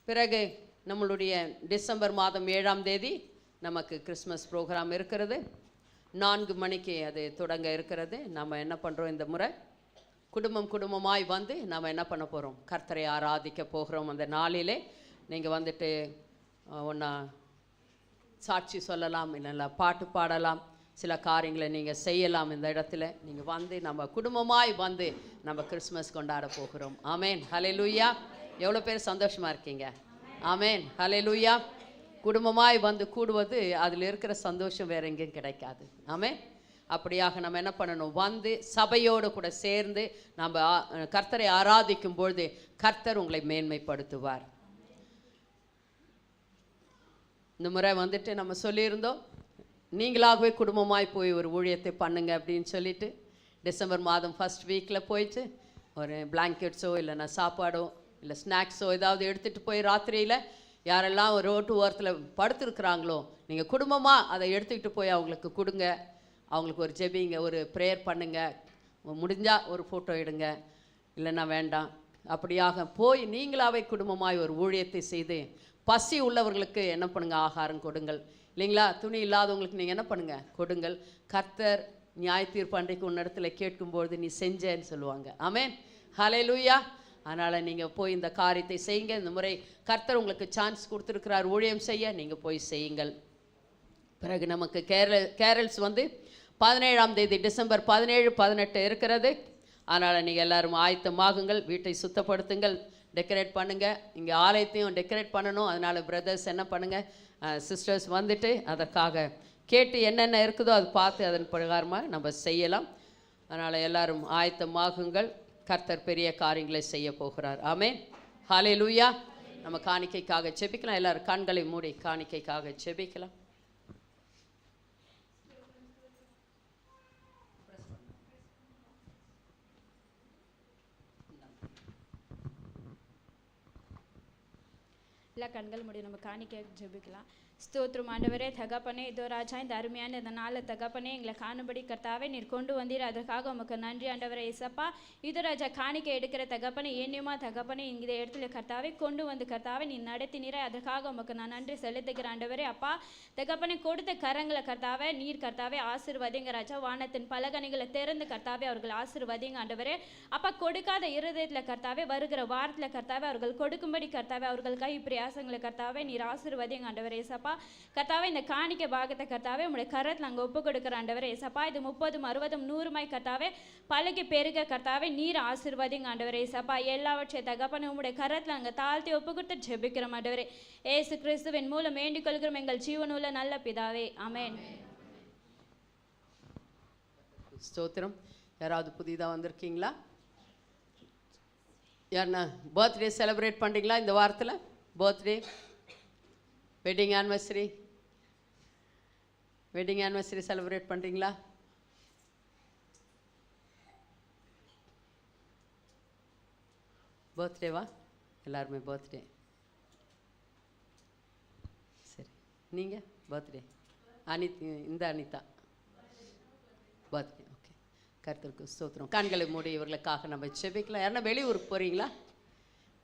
பிறகு நம்மளுடைய டிசம்பர் மாதம் 7ஆம் தேதி நமக்கு கிறிஸ்மஸ் ப்ரோக்ராம் இருக்கிறது. 4 மணிக்கு அது தொடங்க இருக்கிறது. நம்ம என்ன பண்ணுறோம், இந்த முறை குடும்பமாய் வந்து நாம் என்ன பண்ண போகிறோம், கர்த்தரை ஆராதிக்க போகிறோம். அந்த நாளிலே நீங்கள் வந்துட்டு ஒன்றா சாட்சி சொல்லலாம், இல்லைன்னா பாட்டு பாடலாம், சில காரியங்களை நீங்கள் செய்யலாம். இந்த இடத்துல நீங்கள் வந்து நம்ம குடும்பமாய் வந்து நம்ம கிறிஸ்மஸ் கொண்டாட போகிறோம். ஆமேன், ஹல்லேலூயா. எவ்வளோ பேர் சந்தோஷமாக இருக்கீங்க? ஆமேன், ஹல்லேலூயா. குடும்பமாய் வந்து கூடுவது அதில் இருக்கிற சந்தோஷம் வேற எங்கேயும் கிடைக்காது. ஆமேன். அப்படியாக நம்ம என்ன பண்ணணும், வந்து சபையோடு கூட சேர்ந்து நம்ம கர்த்தரை ஆராதிக்கும் பொழுது கர்த்தர் உங்களை மேன்மைப்படுத்துவார். இந்த முறை வந்துட்டு நம்ம சொல்லியிருந்தோம், நீங்களாகவே குடும்பமாய் போய் ஒரு ஊழியத்தை பண்ணுங்க அப்படின்னு சொல்லிட்டு டிசம்பர் மாதம் ஃபர்ஸ்ட் வீக்கில் போயிட்டு ஒரு பிளாங்கெட்ஸோ இல்லைன்னா சாப்பாடோ இல்லை ஸ்நாக்ஸோ ஏதாவது எடுத்துகிட்டு போய் ராத்திரியில் யாரெல்லாம் ஒரு ரோட்டு ஓரத்தில் படுத்துருக்குறாங்களோ நீங்கள் குடும்பமாக அதை எடுத்துக்கிட்டு போய் அவங்களுக்கு கொடுங்க. அவங்களுக்கு ஒரு ஜெபிங்க, ஒரு ப்ரேயர் பண்ணுங்க, முடிஞ்சால் ஒரு ஃபோட்டோ எடுங்க, இல்லைன்னா வேண்டாம். அப்படியாக போய் நீங்களாவே குடும்பமாய் ஒரு ஊழியத்தை செய்து பசி உள்ளவர்களுக்கு என்ன பண்ணுங்க, ஆகாரம் கொடுங்கள். இல்லைங்களா? துணி இல்லாதவங்களுக்கு நீங்கள் என்ன பண்ணுங்கள், கொடுங்கள். கர்த்தர் நியாய தீர்ப்பு அன்றைக்கு உன்னிடத்துல கேட்கும்பொழுது நீ செஞ்சேன்னு சொல்லுவாங்க. ஆமேன், ஹல்லேலூயா. அதனால் நீங்கள் போய் இந்த காரியத்தை செய்யுங்க. இந்த முறை கர்த்தர் உங்களுக்கு சான்ஸ் கொடுத்துருக்கிறார் ஊழியம் செய்ய, நீங்கள் போய் செய்யுங்கள். பிறகு நமக்கு கேரல்ஸ் வந்து 17ஆம் தேதி டிசம்பர் 17, 18 இருக்கிறது. அதனால் நீங்கள் எல்லோரும் ஆயத்தமாகுங்கள், வீட்டை சுத்தப்படுத்துங்கள், டெக்கரேட் பண்ணுங்கள். இங்கே ஆலயத்தையும் டெக்கரேட் பண்ணணும். அதனால் பிரதர்ஸ் என்ன பண்ணுங்கள், சிஸ்டர்ஸ் வந்துட்டு அதற்காக கேட்டு என்னென்ன இருக்குதோ அது பார்த்து அதன் பிரகாரமாக நம்ம செய்யலாம். அதனால் எல்லோரும் ஆயத்தமாகுங்கள். கர்த்தர் பெரிய காரியங்களை செய்ய போகிறார். ஆமென், ஹல்லேலூயா. நம்ம காணிக்கைக்காக ஜெபிக்கலாம். எல்லோரும் கண்களை மூடி காணிக்கைக்காக ஜெபிக்கலாம். எல்லா கண்கள் முடியும், நம்ம காணிக்க ஜெபிக்கலாம். ஸ்தோத்திரம் ஆண்டவரே, தகப்பனே, இதோ ராஜா, இந்த அருமையான இந்த நாளில் தகப்பனே எங்களை காணும்படி கர்த்தாவே நீர் கொண்டு வந்தீர். அதற்காக உமக்கு நன்றி ஆண்டவரே. ஏசப்பா, இதோ ராஜா காணிக்க எடுக்கிற தகப்பனே என்னையுமா தகப்பனே இந்த இடத்துல கர்த்தாவே கொண்டு வந்து கர்த்தாவே நீ நடத்தினீர. அதற்காக உமக்கு நான் நன்றி செலுத்துகிறேன் ஆண்டவரே. அப்பா தகப்பனே, கொடுத்த கரங்களை கர்த்தாவே நீர் கர்த்தாவே ஆசீர்வதிங்க ராஜா. வானத்தின் பலகணிகளை திறந்து கர்த்தாவே அவர்கள் ஆசீர்வதிங்க ஆண்டவரே. அப்பா, கொடுக்காத இருதயத்தில் கர்த்தாவே வருகிற வாரத்தில் கர்த்தாவே அவர்கள் கொடுக்கும்படி கர்த்தாவே அவர்கள் கை பிரயாசங்களை கர்த்தாவே நீர் ஆசீர்வதிங்க ஆண்டவரே. ஏசப்பா கர்த்தாவே, இந்த காணிக்கை பாகத்தை கர்த்தாவே உங்களுடைய கரத்தில் நாங்கள் ஒப்பு கொடுக்குற ஆண்டவரே. ஏசப்பா, இது 30, 60, 100 கர்த்தாவே பழகி பெருக கர்த்தாவே நீர் ஆசீர்வதிங்க ஆண்டவரே. ஏசப்பா, எல்லாவற்றையும் தகப்பனே உங்களுடைய கரத்தில் நாங்கள் தாழ்த்தி ஒப்பு கொடுத்து ஜெபிக்கிறோம் ஆண்டவரே. ஏசு கிறிஸ்துவின் மூலம் வேண்டிக் கொள்கிறோம் எங்கள் ஜீவனுள்ள நல்ல பிதாவே, ஆமென். ஸ்தோத்திரம். யாராவது புதிதாக வந்திருக்கீங்களா? யாருன்னா பர்த்டே செலிப்ரேட் பண்ணுறீங்களா இந்த வாரத்தில்? பர்த்டே, வெட்டிங் ஆனிவர்சரி செலிப்ரேட் பண்ணுறீங்களா? பர்த்டேவா? எல்லாருமே பர்த்டே. சரி, நீங்கள் பர்த்டே? இந்த அனிதா பர்த்டே. ஓகே, கர்த்தருக்கு ஸ்தோத்திரம். கண்களை மூடி இவர்களுக்காக நம்ம ஜெபிக்கலாம். யாருன்னா வெளியூருக்கு போகிறீங்களா?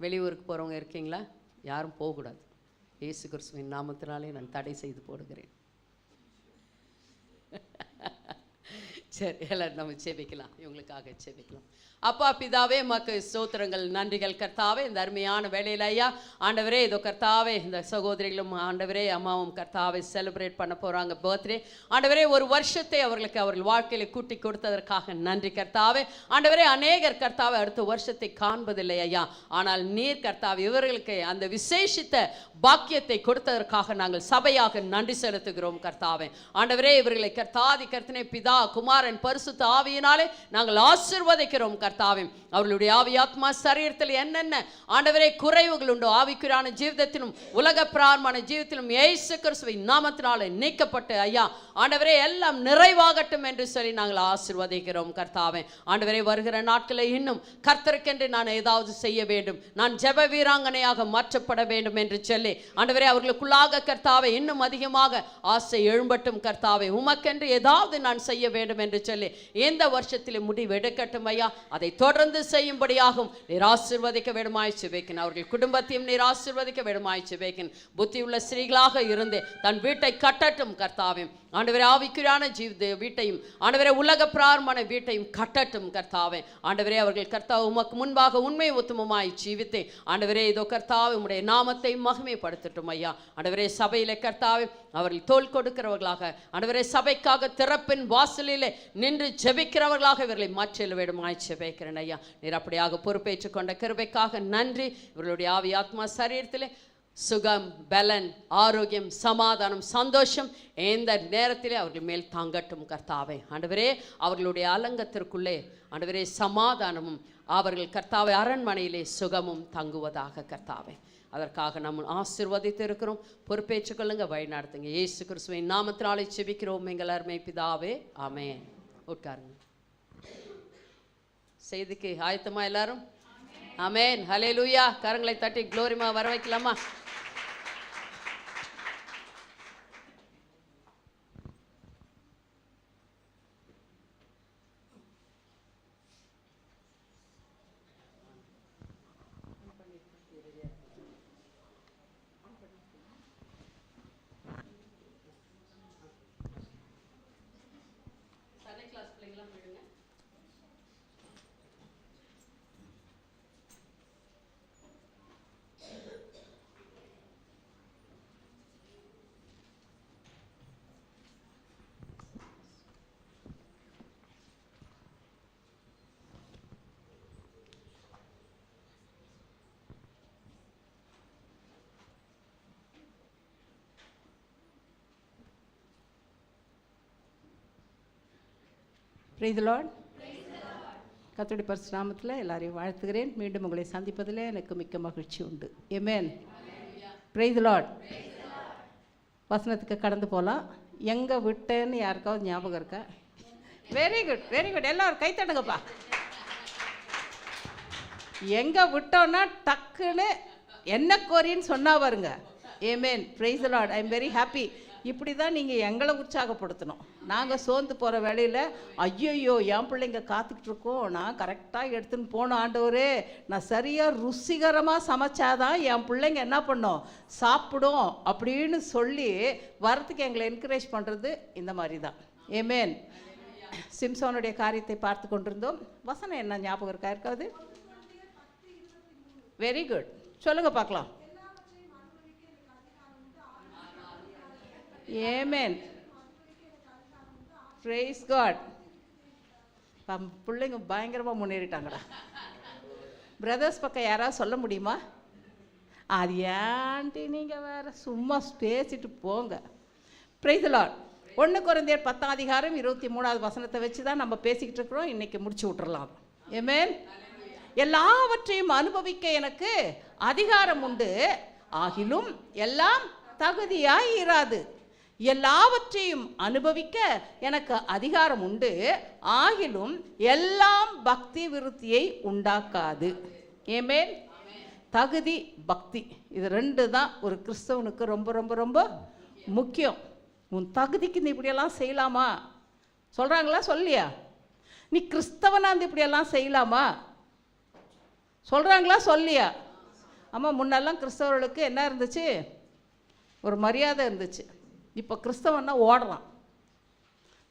வெளியூருக்கு போகிறவங்க இருக்கீங்களா? யாரும் போகக்கூடாது. இயேசு கிறிஸ்துவின் நாமத்தினாலே நான் தடை செய்து போடுகிறேன். சரி, எல்லாரும் நம்ம ஜெபிக்கலாம். இவங்களுக்காக ஜெபிக்கலாம். அப்பா பிதாவே, மக்கு ஸ்தோத்திரங்கள், நன்றிகள் கர்த்தாவே. இந்த அருமையான வேலையில் ஐயா ஆண்டவரே, இதோ கர்த்தாவே இந்த சகோதரிகளும் ஆண்டவரே அம்மாவும் கர்த்தாவை செலிப்ரேட் பண்ண போகிறாங்க பர்த்டே. ஆண்டவரே, ஒரு வருஷத்தை அவர்களுக்கு அவர்கள் வாழ்க்கையில் கூட்டி கொடுத்ததற்காக நன்றி கர்த்தாவே. ஆண்டவரே, அநேகர் கர்த்தாவை அடுத்த வருஷத்தை காண்பதில்லை ஐயா. ஆனால் நீர் கர்த்தாவே இவர்களுக்கு அந்த விசேஷித்த பாக்கியத்தை கொடுத்ததற்காக நாங்கள் சபையாக நன்றி செலுத்துகிறோம் கர்த்தாவே. ஆண்டவரே, இவர்களை கர்த்தாதி கர்த்தனே பிதா குமாரன் குமாரன் பரிசுத்த ஆவியினாலே நாங்கள் ஆசீர்வதிக்கிறோம் கர்த்தாவே. அவர்களுடைய ஆவி ஆத்மா சரீரத்தில் என்னென்ன ஆண்டவரே குறைவுகள் உண்டோ ஆவிக்குறான ஜீவிதத்திலும் உலக பிரார்மான ஜீவிதத்திலும் இயேசு கிறிஸ்துவின் நாமத்தினாலே நீக்கப்பட்டு ஐயா ஆண்டவரே எல்லாம் நிறைவாகட்டும் என்று சொல்லி நாங்கள் ஆசீர்வதிக்கிறோம் கர்த்தாவே. ஆண்டவரே வருகிற நாட்களில் இன்னும் கர்த்தருக்கென்று நான் ஏதாவது செய்ய வேண்டும், நான் ஜெப வீராங்கனையாக மாற்றப்பட வேண்டும் என்று சொல்லி ஆண்டவரே அவர்களுக்குள்ளாக கர்த்தாவே இன்னும் அதிகமாக ஆசை எழும்பட்டும் கர்த்தாவே. உமக்கென்று ஏதாவது நான் செய்ய வேண்டும் என்று சொல்லி இந்த வருஷத்தில் முடிவு எடுக்கட்டும் ஐயா. அதை தொடர்ந்து செய்யும்படியாகும் நீர் ஆசீர்வதிக்க வேண்டுமாய் ஜெபிக்கிறேன். அவர்கள் குடும்பத்தையும் நீர் ஆசீர்வதிக்க வேண்டுமாய் ஜெபிக்கிறேன். புத்தியுள்ள ஸ்திரீகளாக இருந்து தன் வீட்டை கட்டட்டும் கர்த்தாவே. ஆண்டவரே ஆவிக்குறான வீட்டையும் ஆண்டவரே உலக பிரார்மான வீட்டையும் கட்டட்டும் கர்த்தாவே. ஆண்டவரே அவர்கள் கர்த்தாவே உமக்கு முன்பாக உண்மை உத்தமமாய் ஜீவித்தே ஆண்டவரே இதோ கர்த்தாவே உம்முடைய நாமத்தை மகிமைப்படுத்தட்டும் ஐயா. ஆண்டவரே சபையிலே கர்த்தாவே அவர்கள் தோள் கொடுக்கிறவர்களாக ஆண்டவரே சபைக்காக திறப்பின் வாசலிலே நின்று ஜெபிக்கிறவர்களாக இவர்களை மாற்றிட வேண்டுமாய் ஜெபிக்கிறேன் ஐயா. நீர் அப்படியாக பொறுப்பேற்றுக் கொண்ட கிருபைக்காக நன்றி. இவர்களுடைய ஆவி ஆத்மா சரீரத்திலே சுகம், பலன், ஆரோக்கியம், சமாதானம், சந்தோஷம் எந்த நேரத்திலே அவர்கள் மேல் தாங்கட்டும் கர்த்தாவே. ஆண்டவரே அவர்களுடைய அலங்கத்திற்குள்ளே ஆண்டவரே சமாதானமும் அவர்கள் கர்த்தாவே அரண்மனையிலே சுகமும் தங்குவதாக கர்த்தாவே. அதற்காக நம்ம ஆசீர்வதித்து இருக்கிறோம். பொறுப்பேற்றுக் கொள்ளுங்க, வழி நடத்துங்க. இயேசு கிறிஸ்துவின் நாமத்தினாலே ஜெபிக்கிறோம் எங்கள் அருமை பிதாவே, ஆமென். உட்காருங்க. செய்திக்கு ஆயத்தமா எல்லாரும்? ஆமென், ஹல்லேலூயா. கரங்களை தட்டி க்ளோரிமா வர வைக்கலாமா? Price the Lord. கர்த்தருடைய பரிசுத்த நாமத்தில் எல்லாரையும் வாழ்த்துகிறேன். மீண்டும் உங்களை சந்திப்பதில் எனக்கு மிக்க மகிழ்ச்சி உண்டு. ஆமென். Praise the Lord. வசனத்துக்கு கடந்து போகலாம். எங்கே விட்டேன்னு யாருக்காவது ஞாபகம் இருக்கா? Very good, very good. எல்லாரும் கை தட்டுங்கப்பா. எங்கே விட்டோன்னா டக்குன்னு என்ன கோரின்னு சொன்னா வருங்க. Amen. Praise the Lord. I am very happy. இப்படி தான் நீங்கள் எங்களை உற்சாகப்படுத்தணும். நாங்கள் சோர்ந்து போகிற வேலையில் ஐயோ என் பிள்ளைங்க காத்துக்கிட்டு இருக்கோம், நான் கரெக்டாக எடுத்துன்னு போன ஆண்டவரே, நான் சரியாக ருசிகரமாக சமைச்சாதான் என் பிள்ளைங்க என்ன பண்ணோம் சாப்பிடும் அப்படின்னு சொல்லி வரத்துக்கு எங்களை என்கரேஜ் பண்ணுறது இந்த மாதிரி தான். ஆமென். சிம்சோனுடைய காரியத்தை பார்த்து கொண்டிருந்தோம். வசனம் என்ன ஞாபகம் இருக்கா? இருக்காது? வெரி குட், சொல்லுங்க பார்க்கலாம். ஆமென். Praise God. பிள்ளைங்க பயங்கரமாக முன்னேறிட்டாங்கடா. பிரதர்ஸ் பக்கம் யாராவது சொல்ல முடியுமா? அது ஏன்ட்டி நீங்கள் வேறு சும்மா பேசிட்டு போங்க. Price the Lord. 1 கொரிந்தியர் 10:23 வசனத்தை வச்சு தான் நம்ம பேசிக்கிட்டு இருக்கிறோம். இன்றைக்கி முடிச்சு விட்டுறலாம். ஆமென். எல்லாவற்றையும் அனுபவிக்க எனக்கு அதிகாரம் உண்டு, ஆகிலும் எல்லாம் தகுதியாய் இராது. எல்லாவற்றையும் அனுபவிக்க எனக்கு அதிகாரம் உண்டு, ஆகிலும் எல்லாம் பக்தி விருத்தியை உண்டாக்காது. ஆமென். தகுதி, பக்தி, இது 2 தான் ஒரு கிறிஸ்தவனுக்கு ரொம்ப ரொம்ப ரொம்ப முக்கியம். உன் தகுதிக்கு நீ இப்படியெல்லாம் செய்யலாமா சொல்கிறாங்களா? சொல்லியா? நீ கிறிஸ்தவனா இருந்து இப்படியெல்லாம் செய்யலாமா சொல்கிறாங்களா? சொல்லியா? ஆமாம், முன்னெல்லாம் கிறிஸ்தவர்களுக்கு என்ன இருந்துச்சு? ஒரு மரியாதை இருந்துச்சு. இப்போ கிறிஸ்தவன்னா ஓடுறான்.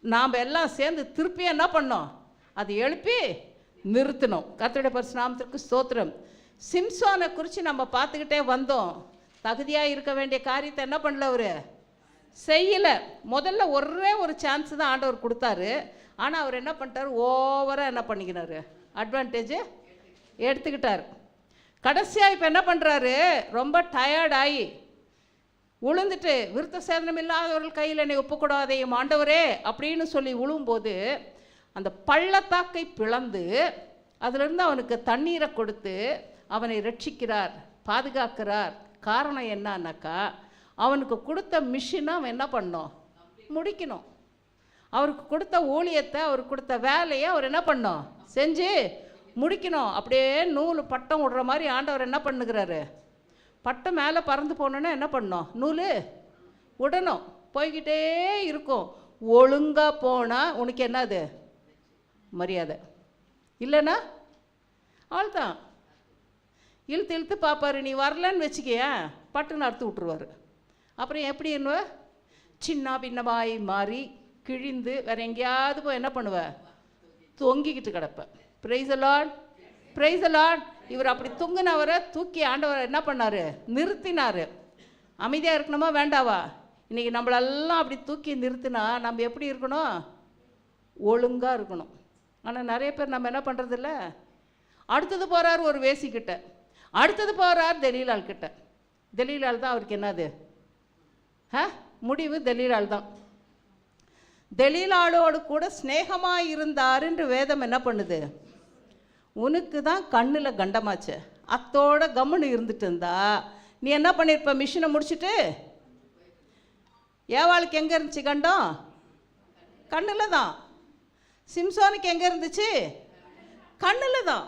நாம் எல்லாம் சேர்ந்து திருப்பி என்ன பண்ணோம்? அது எழுப்பி நிறுத்தணும். கர்த்தருடைய பரிசுத்த நாமத்திற்கு ஸ்தோத்திரம். சிம்சோனை குறித்து நம்ம பார்த்துக்கிட்டே வந்தோம். தகுதியாக இருக்க வேண்டிய காரியத்தை என்ன பண்ணல, அவர் செய்யலை. முதல்ல ஒரே ஒரு சான்ஸ் தான் ஆண்டவர் கொடுத்தாரு. ஆனால் அவர் என்ன பண்ணிட்டார்? ஓவராக என்ன பண்ணிக்கினார்? அட்வான்டேஜ் எடுத்துக்கிட்டார். கடைசியாக இப்போ என்ன பண்ணுறாரு? ரொம்ப டயர்டாகி உளுந்துட்டு, விருத்த சேதனம் இல்லாதவர்கள் கையில் என்னை ஒப்புக்கூடாதையும் ஆண்டவரே அப்படின்னு சொல்லி உழும்போது அந்த பள்ளத்தாக்கை பிளந்து அதிலிருந்து அவனுக்கு தண்ணீரை கொடுத்து அவனை ரட்சிக்கிறார், பாதுகாக்கிறார். காரணம் என்னன்னாக்கா, அவனுக்கு கொடுத்த மிஷினை அவன் என்ன பண்ணணும்? முடிக்கணும். அவருக்கு கொடுத்த ஊழியத்தை, அவருக்கு கொடுத்த வேலையை அவர் என்ன பண்ணணும்? செஞ்சு முடிக்கணும். அப்படியே நூல் பட்டம் விடுற மாதிரி ஆண்டவர் என்ன பண்ணுகிறாரு? பட்டம் மேலே பறந்து போனோன்னா என்ன பண்ணணும்? நூல் விடணும். போய்கிட்டே இருக்கும். ஒழுங்காக போனால் உனக்கு என்னது? மரியாதை. இல்லைன்னா அவ்வளோதான். இழுத்து இழுத்து பார்ப்பாரு. நீ வரலன்னு வச்சுக்கிய பட்டுன்னு அறுத்து விட்ருவார். அப்புறம் எப்படி என்ன சின்ன பின்னமாய் மாறி கிழிந்து வேறு எங்கேயாவது போய் என்ன பண்ணுவ? தொங்கிக்கிட்டு கிடப்ப. Praise the Lord, praise the Lord. இவர் அப்படி தொங்குனவரை தூக்கி ஆண்டவர் என்ன பண்ணார்? நிறுத்தினார். அமைதியாக இருக்கணுமா வேண்டாவா? இன்றைக்கி நம்மளெல்லாம் அப்படி தூக்கி நிறுத்தினா நம்ம எப்படி இருக்கணும்? ஒழுங்காக இருக்கணும். ஆனால் நிறைய பேர் நம்ம என்ன பண்ணுறதில்ல. அடுத்தது போகிறார் ஒரு வேசிக்கிட்ட, அடுத்தது போகிறார் தெலீலாள் கிட்ட. தெலீலாள் தான் அவருக்கு என்னது? முடிவு தெலீலாள் தான். தெலீலாளோடு கூட ஸ்நேகமாக இருந்தார் என்று வேதம் என்ன பண்ணுது? உனக்கு தான் கண்ணில் கண்டமாச்சு. அத்தோட கம்முன்னு இருந்துட்டு இருந்தா நீ என்ன பண்ணியிருப்ப? மிஷினை முடிச்சுட்டு. ஏவாளுக்கு எங்கே இருந்துச்சு கண்டம்? கண்ணில் தான். சிம்சோனுக்கு எங்கே இருந்துச்சு? கண்ணில் தான்.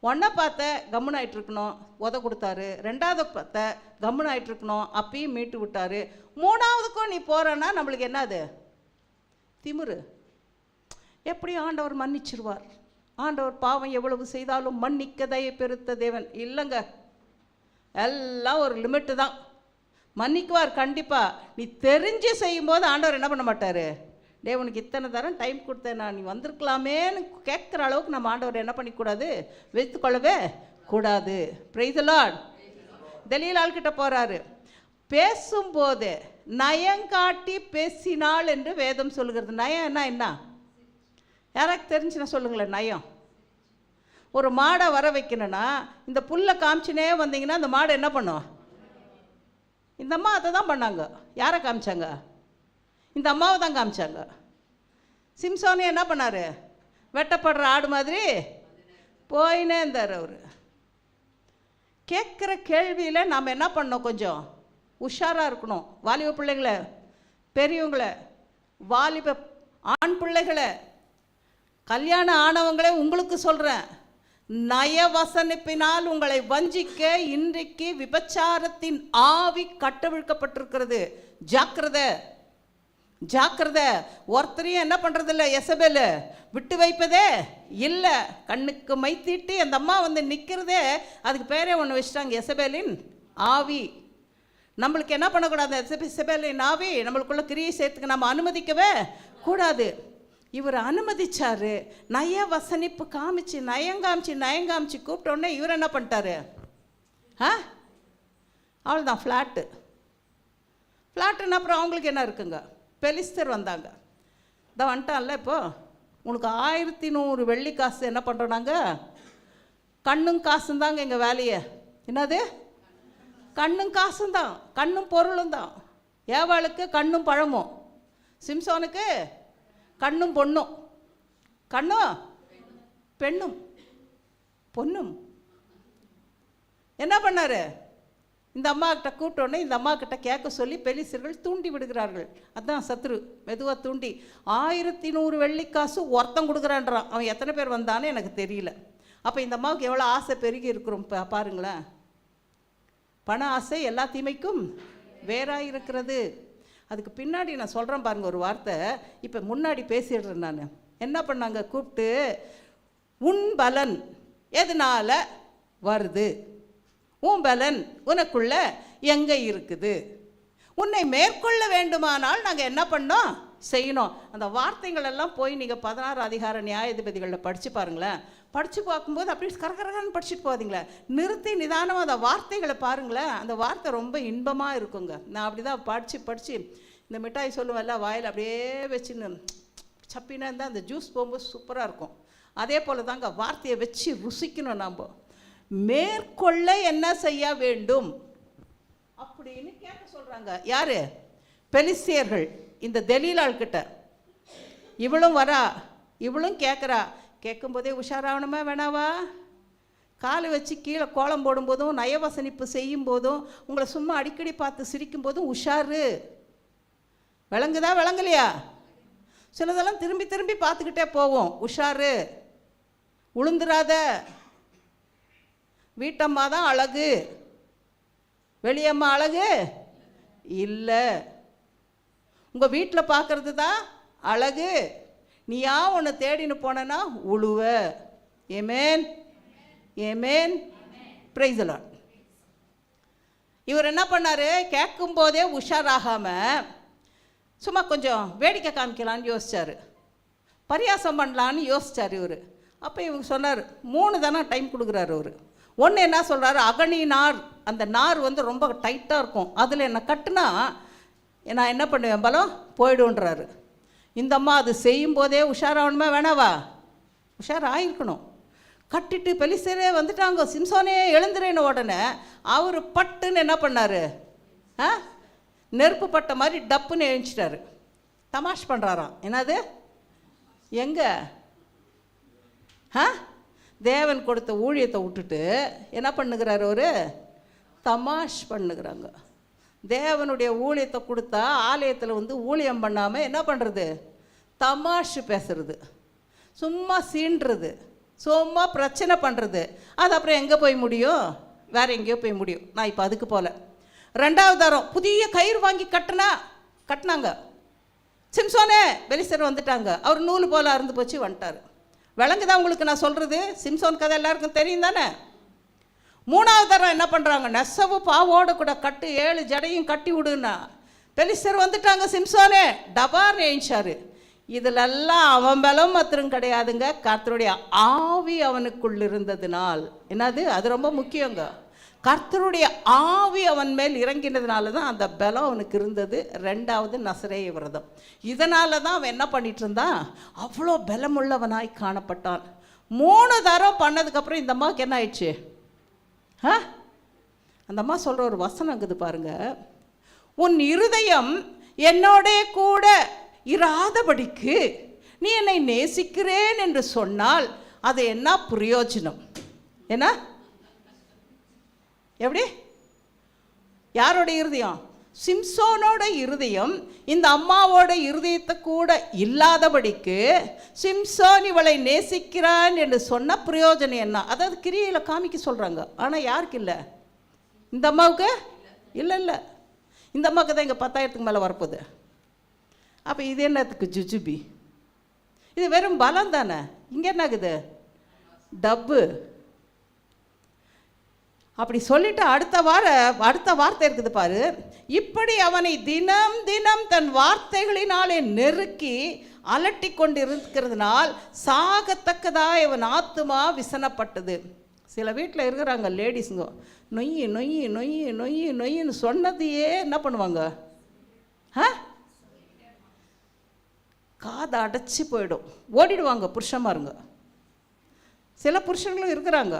ஒன்றை பார்த்த கம்முன்னு ஆகிட்டுருக்கணும், உத கொடுத்தாரு. ரெண்டாவது பார்த்த கம்முன்னு ஆகிட்டுருக்கணும், அப்பயும் மீட்டு விட்டார். மூணாவதுக்கும் நீ போகிறன்னா நம்மளுக்கு என்னது? திமிரு. எப்படி ஆண்டவர் மன்னிச்சிருவார்? ஆண்டவர் பாவம் எவ்வளவு செய்தாலும் மன்னிக்க தயை பெருத்த தேவன் இல்லைங்க. எல்லாம் ஒரு லிமிட்டு தான். மன்னிக்குவார் கண்டிப்பாக. நீ தெரிஞ்சு செய்யும்போது ஆண்டவர் என்ன பண்ண மாட்டார்? தேவனுக்கு இத்தனை தரம் டைம் கொடுத்தேன், நான் நீ வந்திருக்கலாமேன்னு கேட்குற அளவுக்கு நம்ம ஆண்டவர் என்ன பண்ணிக்கூடாது? வைத்துக்கொள்ளவே கூடாது. Price the Lord. தெலீலாள் கிட்ட போகிறாரு. பேசும்போது நயங்காட்டி பேசினாள் என்று வேதம் சொல்லுகிறது. நயம் என்ன? யாராக்கு தெரிஞ்சுன்னா சொல்லுங்களேன். நயம். ஒரு மாடை வர வைக்கணும்னா இந்த புல்லை காமிச்சினே வந்தீங்கன்னா அந்த மாடை என்ன பண்ணும்? இந்த அம்மா அதை தான் பண்ணாங்க. யாரை காமிச்சாங்க? இந்த அம்மாவை தான் காமிச்சாங்க. சிம்சோனே என்ன பண்ணார்? வெட்டப்படுற ஆடு மாதிரி போயினே இருந்தார். அவர் கேட்குற கேள்வியில் நாம் என்ன பண்ணோம்? கொஞ்சம் உஷாராக இருக்கணும். வாலிப பிள்ளைங்களை, பெரியவங்களை, வாலிப ஆண் பிள்ளைகளை, கல்யாணம் ஆனவங்களே உங்களுக்கு சொல்கிறேன், நயவசனிப்பினால் உங்களை வஞ்சிக்க இன்றைக்கு விபச்சாரத்தின் ஆவி கட்டவிழ்க்கப்பட்டிருக்கிறது. ஜாக்கிரதை, ஜாக்கிரதை. ஒருத்தரையும் என்ன பண்ணுறதில்ல எசபேல் விட்டு வைப்பதே இல்லை. கண்ணுக்கு மைத்தீட்டி அந்த அம்மா வந்து நிற்கிறதே, அதுக்கு பேரே ஒன்று வச்சுட்டாங்க, எசபேலின் ஆவி. நம்மளுக்கு என்ன பண்ணக்கூடாது? எசபேலின் ஆவி நம்மளுக்குள்ள கிரியை சேர்த்துக்கு நம்ம அனுமதிக்கவே கூடாது. இவர் அனுமதிச்சார். நய வசனிப்பு காமிச்சு நயங்காமிச்சு கூப்பிட்டோடனே இவர் என்ன பண்ணிட்டாரு? அவ்வளோதான், ஃப்ளாட்டுன்னு. அப்புறம் அவங்களுக்கு என்ன இருக்குங்க? பெலிஸ்தர் வந்தாங்க. இதை வந்துட்டான்ல. இப்போ உனக்கு 1100 வெள்ளி காசு என்ன பண்ணுறோம் நாங்கள்? கண்ணும் காசும் தாங்க எங்கள் வேலையை. என்னது? கண்ணும் காசும் தான், கண்ணும் பொருளும் தான். ஏவாளுக்கு கண்ணும் பழமும், சிம்சோனுக்கு கண்ணும் பொண்ணும். கண்ணும் பெண்ணும் பொண்ணும். என்ன பண்ணார்? இந்த அம்மா கிட்ட கூப்பிட்டோன்னே இந்த அம்மா கிட்ட கேட்க சொல்லி பெலிஸ்தர்கள் தூண்டி விடுகிறார்கள். அதுதான் சத்ரு மெதுவாக தூண்டி 1100 வெள்ளிக்காசு ஒருத்தன் கொடுக்குறான்றான். அவன் எத்தனை பேர் வந்தானே எனக்கு தெரியல. அப்போ இந்த அம்மாவுக்கு எவ்வளோ ஆசை பெருகி இருக்கிறோம் பாருங்களேன். பண ஆசை எல்லா தீமைக்கும் வேறாக இருக்கிறது. அதுக்கு பின்னாடி நான் சொல்கிறேன் பாருங்கள் ஒரு வார்த்தை. இப்போ முன்னாடி பேசிடுறேன் நான். என்ன பண்ணாங்க? கூப்பிட்டு உன் பலன் எதனால் வருது? உன் பலன் உனக்குள்ள எங்கே இருக்குது? உன்னை மேற்கொள்ள வேண்டுமானால் நாங்கள் என்ன பண்ணோம்? செய்யணும். அந்த வார்த்தைகள் எல்லாம் போய் நீங்கள் 16 அதிகார நியாயாதிபதிகளில் படித்து பாருங்களேன். படித்து பார்க்கும்போது அப்படி கரகரகான்னு படிச்சுட்டு போதீங்களே, நிறுத்தி நிதானமாக அந்த வார்த்தைகளை பாருங்களேன். அந்த வார்த்தை ரொம்ப இன்பமாக இருக்குங்க. நான் அப்படி தான் படித்து இந்த மிட்டாய் சொல்லுவேன்ல, வாயில் அப்படியே வச்சுன்னு சப்பினா இருந்தால் அந்த ஜூஸ் போகும்போது சூப்பராக இருக்கும். அதே போல் தாங்க வார்த்தையை வச்சு ருசிக்கணும். நம்ம மேற்கொள்ள என்ன செய்ய வேண்டும் அப்படின்னு கேட்க சொல்கிறாங்க. யார்? பெலிஸ்தியர்கள் இந்த தெலீலாள் கிட்ட. இவளும் வரா, இவளும் கேட்குறா. கேட்கும்போதே உஷாராகணுமா வேணாவா? காலை வச்சு கீழே கோலம் போடும்போதும் நயவசனிப்பு செய்யும் போதும் உங்களை சும்மா அடிக்கடி பார்த்து சிரிக்கும் போதும் உஷாரு. விளங்குதா விளங்கலையா? சிலதெல்லாம் திரும்பி திரும்பி பார்த்துக்கிட்டே போவோம். உஷாரு, உளுந்துராத. வீட்டம்மா தான் அழகு, வெளியம்மா அழகு இல்லை. உங்கள் வீட்டில் பார்க்கறது தான் அழகு. நீயா ஒன்று தேடின்னு போனேன்னா உழுவ. ஏமேன், ஏமேன், பிரைஸ் தி லார்ட். இவர் என்ன பண்ணார்? கேட்கும்போதே உஷாராகாமல் சும்மா கொஞ்சம் வேடிக்கை காமிக்கலான்னு யோசித்தார், பரியாசம் பண்ணலான்னு யோசித்தார் இவர். அப்போ இவங்க சொன்னார், 3 தானே டைம் கொடுக்குறாரு அவர். ஒன்று என்ன சொல்கிறாரு, அகனி நார், அந்த நார் வந்து ரொம்ப டைட்டாக இருக்கும், அதில் என்னை கட்டுனா நான் என்ன பண்ணுவேன், பலம் போய்டுன்றாரு. இந்த அம்மா அது செய்யும்போதே உஷாராகணுமா வேணாவா? உஷாராகிருக்கணும். கட்டிட்டு பெலிஸ்தரே வந்துட்டாங்க, சிம்சோனே எழுந்துறேன்னு உடனே அவர் பட்டுன்னு என்ன பண்ணார், நெருப்பு பட்ட மாதிரி டப்புன்னு எழுச்சிட்டாரு. தமாஷ் பண்ணுறாராம். என்னது? எங்கே தேவன் கொடுத்த ஊழியத்தை விட்டுட்டு என்ன பண்ணுகிறார் அவர்? தமாஷ் பண்ணுகிறாங்க. தேவனுடைய ஊழியத்தை கொடுத்தா ஆலயத்தில் வந்து ஊழியம் பண்ணாமல் என்ன பண்ணுறது? தமாஷ் பேசுறது, சும்மா சீண்டுறது, சும்மா பிரச்சனை பண்ணுறது. அது அப்புறம் எங்கே போய் முடியும்? வேறு எங்கேயோ போய் முடியும். நான் இப்போ அதுக்கு போகல. 2வது தரம் புதிய கயிறு வாங்கி கட்டினாங்க. சிம்சோனே பெலிஸ்தர் வந்துட்டாங்க, அவர் நூல் போல் அறுந்து போச்சு வந்துட்டார். விளங்குதா உங்களுக்கு நான் சொல்கிறது? சிம்சோன் கதை எல்லாருக்கும் தெரியும் தானே? 3வது தரம் என்ன பண்ணுறாங்க? நெசவு பாவோடு கூட கட்டு 7 ஜடையும் கட்டி விடுன்னா பெலிஸ்தர் வந்துட்டாங்க. சிம்சோனே டபார்னு எழுந்தார். இதிலெல்லாம் அவன் பலம் மாத்திரம் கிடையாதுங்க, கர்த்தருடைய ஆவி அவனுக்குள் இருந்ததுனால். என்னது? அது ரொம்ப முக்கியங்க. கர்த்தருடைய ஆவி அவன் மேல் இறங்கினதுனால தான் அந்த பலம் அவனுக்கு இருந்தது. 2வது நசரேய விரதம். இதனால தான் அவன் என்ன பண்ணிட்டு இருந்தான்? அவ்வளோ பலமுள்ளவனாய் காணப்பட்டான். 3 தரம் பண்ணதுக்கப்புறம் இந்த அம்மாவுக்கு என்ன ஆயிடுச்சு? அந்த அம்மா சொல்கிற ஒரு வசனம் இருக்குது பாருங்க, உன் இருதயம் என்னோட கூட இராதபடிக்கு நீ என்னை நேசிக்கிறேன் என்று சொன்னால் அது என்ன பிரயோஜனம்? என்ன? எப்படி? யாரோட இருதயம்? சிம்சோனோட இருதயம் இந்த அம்மாவோட இருதயத்தை கூட இல்லாதபடிக்கு சிம்சோன் இவளை நேசிக்கிறான் என்று சொன்ன பிரயோஜனம் என்ன? அதாவது கிரியையில் காமிக்க சொல்கிறாங்க. ஆனால் யாருக்கு இல்லை? இந்த அம்மாவுக்கு இல்லை. இல்லை, இந்த அம்மாவுக்கு தான் இங்கே 10,000க்கு மேலே வரப்போகுது. அப்போ இது என்னத்துக்கு ஜுஜுபி? இது வெறும் பலம் தானே. இங்கே என்ன ஆகுது? டப்பு. அப்படி சொல்லிட்டு அடுத்த வார்த்தை இருக்குது பாரு, இப்படி அவனை தினம் தினம் தன் வார்த்தைகளினாலே நெருக்கி அலட்டி கொண்டு இருக்கிறதுனால் சாகத்தக்கதாக இவன் ஆத்துமா விசனப்பட்டது. சில வீட்டில் இருக்கிறாங்க லேடிஸுங்க, நொய்யு நொய்யு நொய்யு நொய்யு நொய்யுன்னு சொன்னதையே என்ன பண்ணுவாங்க? காதை அடைச்சி போயிடும், ஓடிடுவாங்க புருஷமாருங்க. சில புருஷங்களும் இருக்கிறாங்க,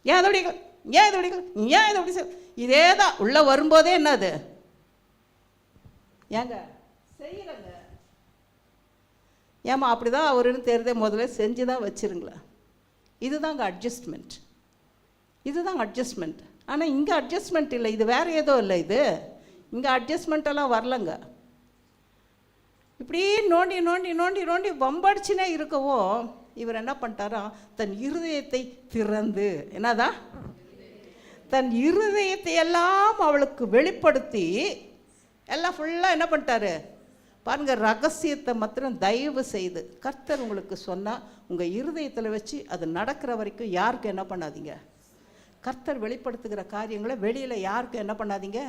ஏன் அதோடைய ஏன் இது அப்படி, ஏன் இது அப்படி, இதே தான் உள்ளே வரும்போதே என்னது? ஏங்க செய்யலைங்க, ஏமா அப்படி தான் அவருன்னு தெரிதே, முதல்ல செஞ்சு தான் வச்சுருங்களேன். இதுதாங்க அட்ஜஸ்ட்மெண்ட், இதுதாங்க அட்ஜஸ்ட்மெண்ட். ஆனால் இங்கே அட்ஜஸ்ட்மெண்ட் இல்லை, இது வேறு ஏதோ இல்லை. இது இங்கே அட்ஜஸ்ட்மெண்ட்டெல்லாம் வரலங்க. இப்படி நோண்டி நோண்டி நோண்டி நோண்டி வம்படிச்சுனே இருக்கவோ இவர் என்ன பண்ணிட்டாரா, தன் இருதயத்தை திறந்து, என்னதான், தன் இருதயத்தை எல்லாம் அவளுக்கு வெளிப்படுத்தி எல்லாம் ஃபுல்லாக என்ன பண்ணிட்டாரு பாருங்கள். ரகசியத்தை மாத்திரம் தயவு செய்து கர்த்தர் உங்களுக்கு சொன்னால் உங்கள் இருதயத்தில் வச்சு அது நடக்கிற வரைக்கும் யாருக்கும் என்ன பண்ணாதீங்க. கர்த்தர் வெளிப்படுத்துகிற காரியங்களை வெளியில் யாருக்கும் என்ன பண்ணாதீங்க,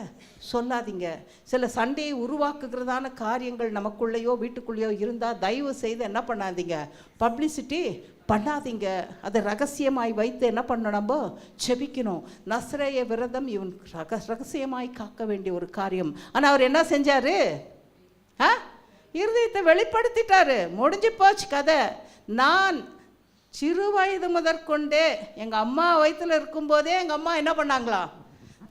சொல்லாதீங்க. சில சண்டையை உருவாக்குகிறதான காரியங்கள் நமக்குள்ளேயோ வீட்டுக்குள்ளேயோ இருந்தால் தயவு செய்து என்ன பண்ணாதீங்க, பப்ளிசிட்டி பண்ணாதீங்க. அதை ரகசியமாய் வைத்து என்ன பண்ணணும், நம்ம செபிக்கணும். நசரேய விரதம் இவன் ரகசியமாய் காக்க வேண்டிய ஒரு காரியம். ஆனால் அவர் என்ன செஞ்சார்? இருதயத்தை வெளிப்படுத்திட்டாரு, முடிஞ்சு போச்சு கதை. நான் சிறு வயது முதற்கொண்டே எங்கள் அம்மா வயிற்றில் இருக்கும்போதே எங்கள் அம்மா என்ன பண்ணாங்களா,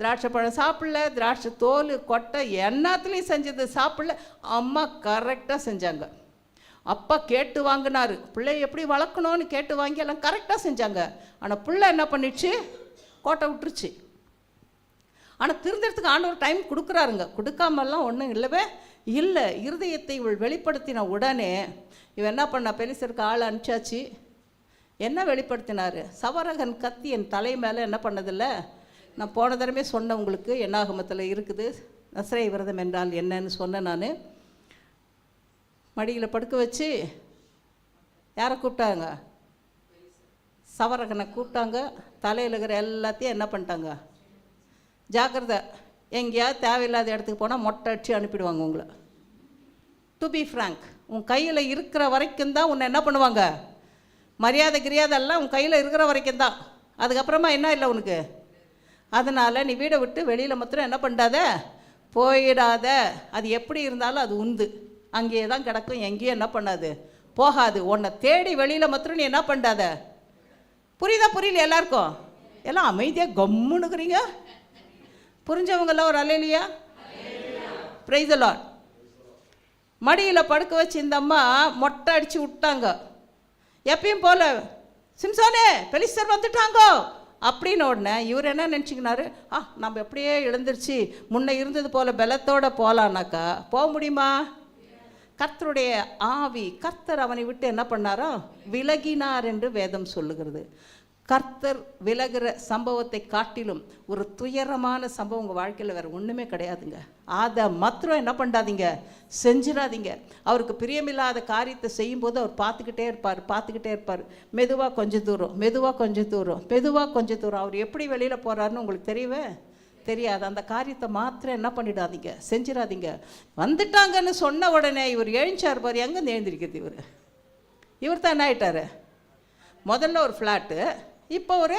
திராட்சை பழம் சாப்பிடல, திராட்சை தோல் கொட்டை எல்லாத்துலேயும் செஞ்சது சாப்பிடல. அம்மா கரெக்டாக செஞ்சாங்க. அப்பா கேட்டு வாங்கினாரு, பிள்ளைய எப்படி வளர்க்கணும்னு கேட்டு வாங்கி எல்லாம் கரெக்டாக செஞ்சாங்க. ஆனால் பிள்ளை என்ன பண்ணிடுச்சு, கோட்டை விட்டுருச்சு. ஆனால் திருந்தறதுக்கு ஆண்டவர் டைம் கொடுக்குறாருங்க, கொடுக்காமல்லாம் ஒன்றும் இல்லவே இல்லை. இருதயத்தை இவள் வெளிப்படுத்தின உடனே இவன் என்ன பண்ணா, பெலிஸ்தருக்கு ஆள் அனுப்பிச்சாச்சு. என்ன வெளிப்படுத்தினார்? சவரகன் கத்தி என் தலை மேலே என்ன பண்ணதில்லை. நான் போன தடவை சொன்னேன் உங்களுக்கு, என்னாகமத்தில் இருக்குது, நசரேய விரதம் என்றால் என்னன்னு சொன்னேன். நான் மடியில் படுக்க வச்சு யாரை கூப்பிட்டாங்க? சவரகனை கூப்பிட்டாங்க. தலையில் இருக்கிற எல்லாத்தையும் என்ன பண்ணிட்டாங்க, ஜாக்கிரதை, எங்கேயாவது தேவையில்லாத இடத்துக்கு போனால் மொட்டை அடிச்சு அனுப்பிடுவாங்க உங்களை. டு பி ஃப்ராங்க், உன் கையில் இருக்கிற வரைக்கும் தான் உன்னை என்ன பண்ணுவாங்க, மரியாதை கிரியாதெல்லாம் உன் கையில் இருக்கிற வரைக்கும் தான். அதுக்கப்புறமா என்ன இல்லை உனக்கு. அதனால் நீ வீடை விட்டு வெளியில் மாத்திரம் என்ன பண்ணாத, போயிடாத. அது எப்படி இருந்தாலும் அது உந்து, அங்கேயே தான் கிடக்கும், எங்கேயும் என்ன பண்ணாது, போகாது. உன்னை தேடி வெளியில் மாத்திரம் நீ என்ன பண்ணாத. புரியுதா? புரியல எல்லாருக்கும்? எல்லாம் அமைதியாக கம்முன்னுக்குறீங்க. புரிஞ்சவங்கெல்லாம் ஒரு அல்லேலூயா. Price the Lord. மடியில் படுக்க வச்சு இந்த அம்மா மொட்டை அடித்து விட்டாங்க. எப்பயும் போல் சிம்சோனே பெலிஸ்தர் வந்துட்டாங்கோ அப்படின்னு உடனே இவர் என்ன நினச்சிக்கினாரு, நம்ம எப்படியே எழுந்திருச்சு முன்ன இருந்தது போல் பலத்தோடு போகலான்னாக்கா போக முடியுமா? கர்த்தருடைய ஆவி, கர்த்தர் அவனை விட்டு என்ன பண்ணாரோ விலகினார் என்று வேதம் சொல்லுகிறது. கர்த்தர் விலகிற சம்பவத்தை காட்டிலும் ஒரு துயரமான சம்பவம் உங்கள் வாழ்க்கையில் வேறு ஒன்றுமே கிடையாதுங்க. அதை மாத்திரம் என்ன பண்ணாதீங்க, செஞ்சிடாதீங்க. அவருக்கு பிரியமில்லாத காரியத்தை செய்யும்போது அவர் பார்த்துக்கிட்டே இருப்பார். மெதுவாக கொஞ்சம் தூரம், மெதுவாக கொஞ்சம் தூரம், மெதுவாக கொஞ்சம் தூரம். அவர் எப்படி வெளியில் போகிறாருன்னு உங்களுக்கு தெரியவே தெரியாது. அந்த காரியத்தை மாத்திரம் என்ன பண்ணிடாதீங்க, செஞ்சிடாதீங்க. வந்துட்டாங்கன்னு சொன்ன உடனே இவர் எழுந்தார் பாரு. எங்கே எழுந்திருக்கிறது இவர் தான் என்ன ஆகிட்டார். முதல்ல ஒரு ஃப்ளாட்டு, இப்போ ஒரு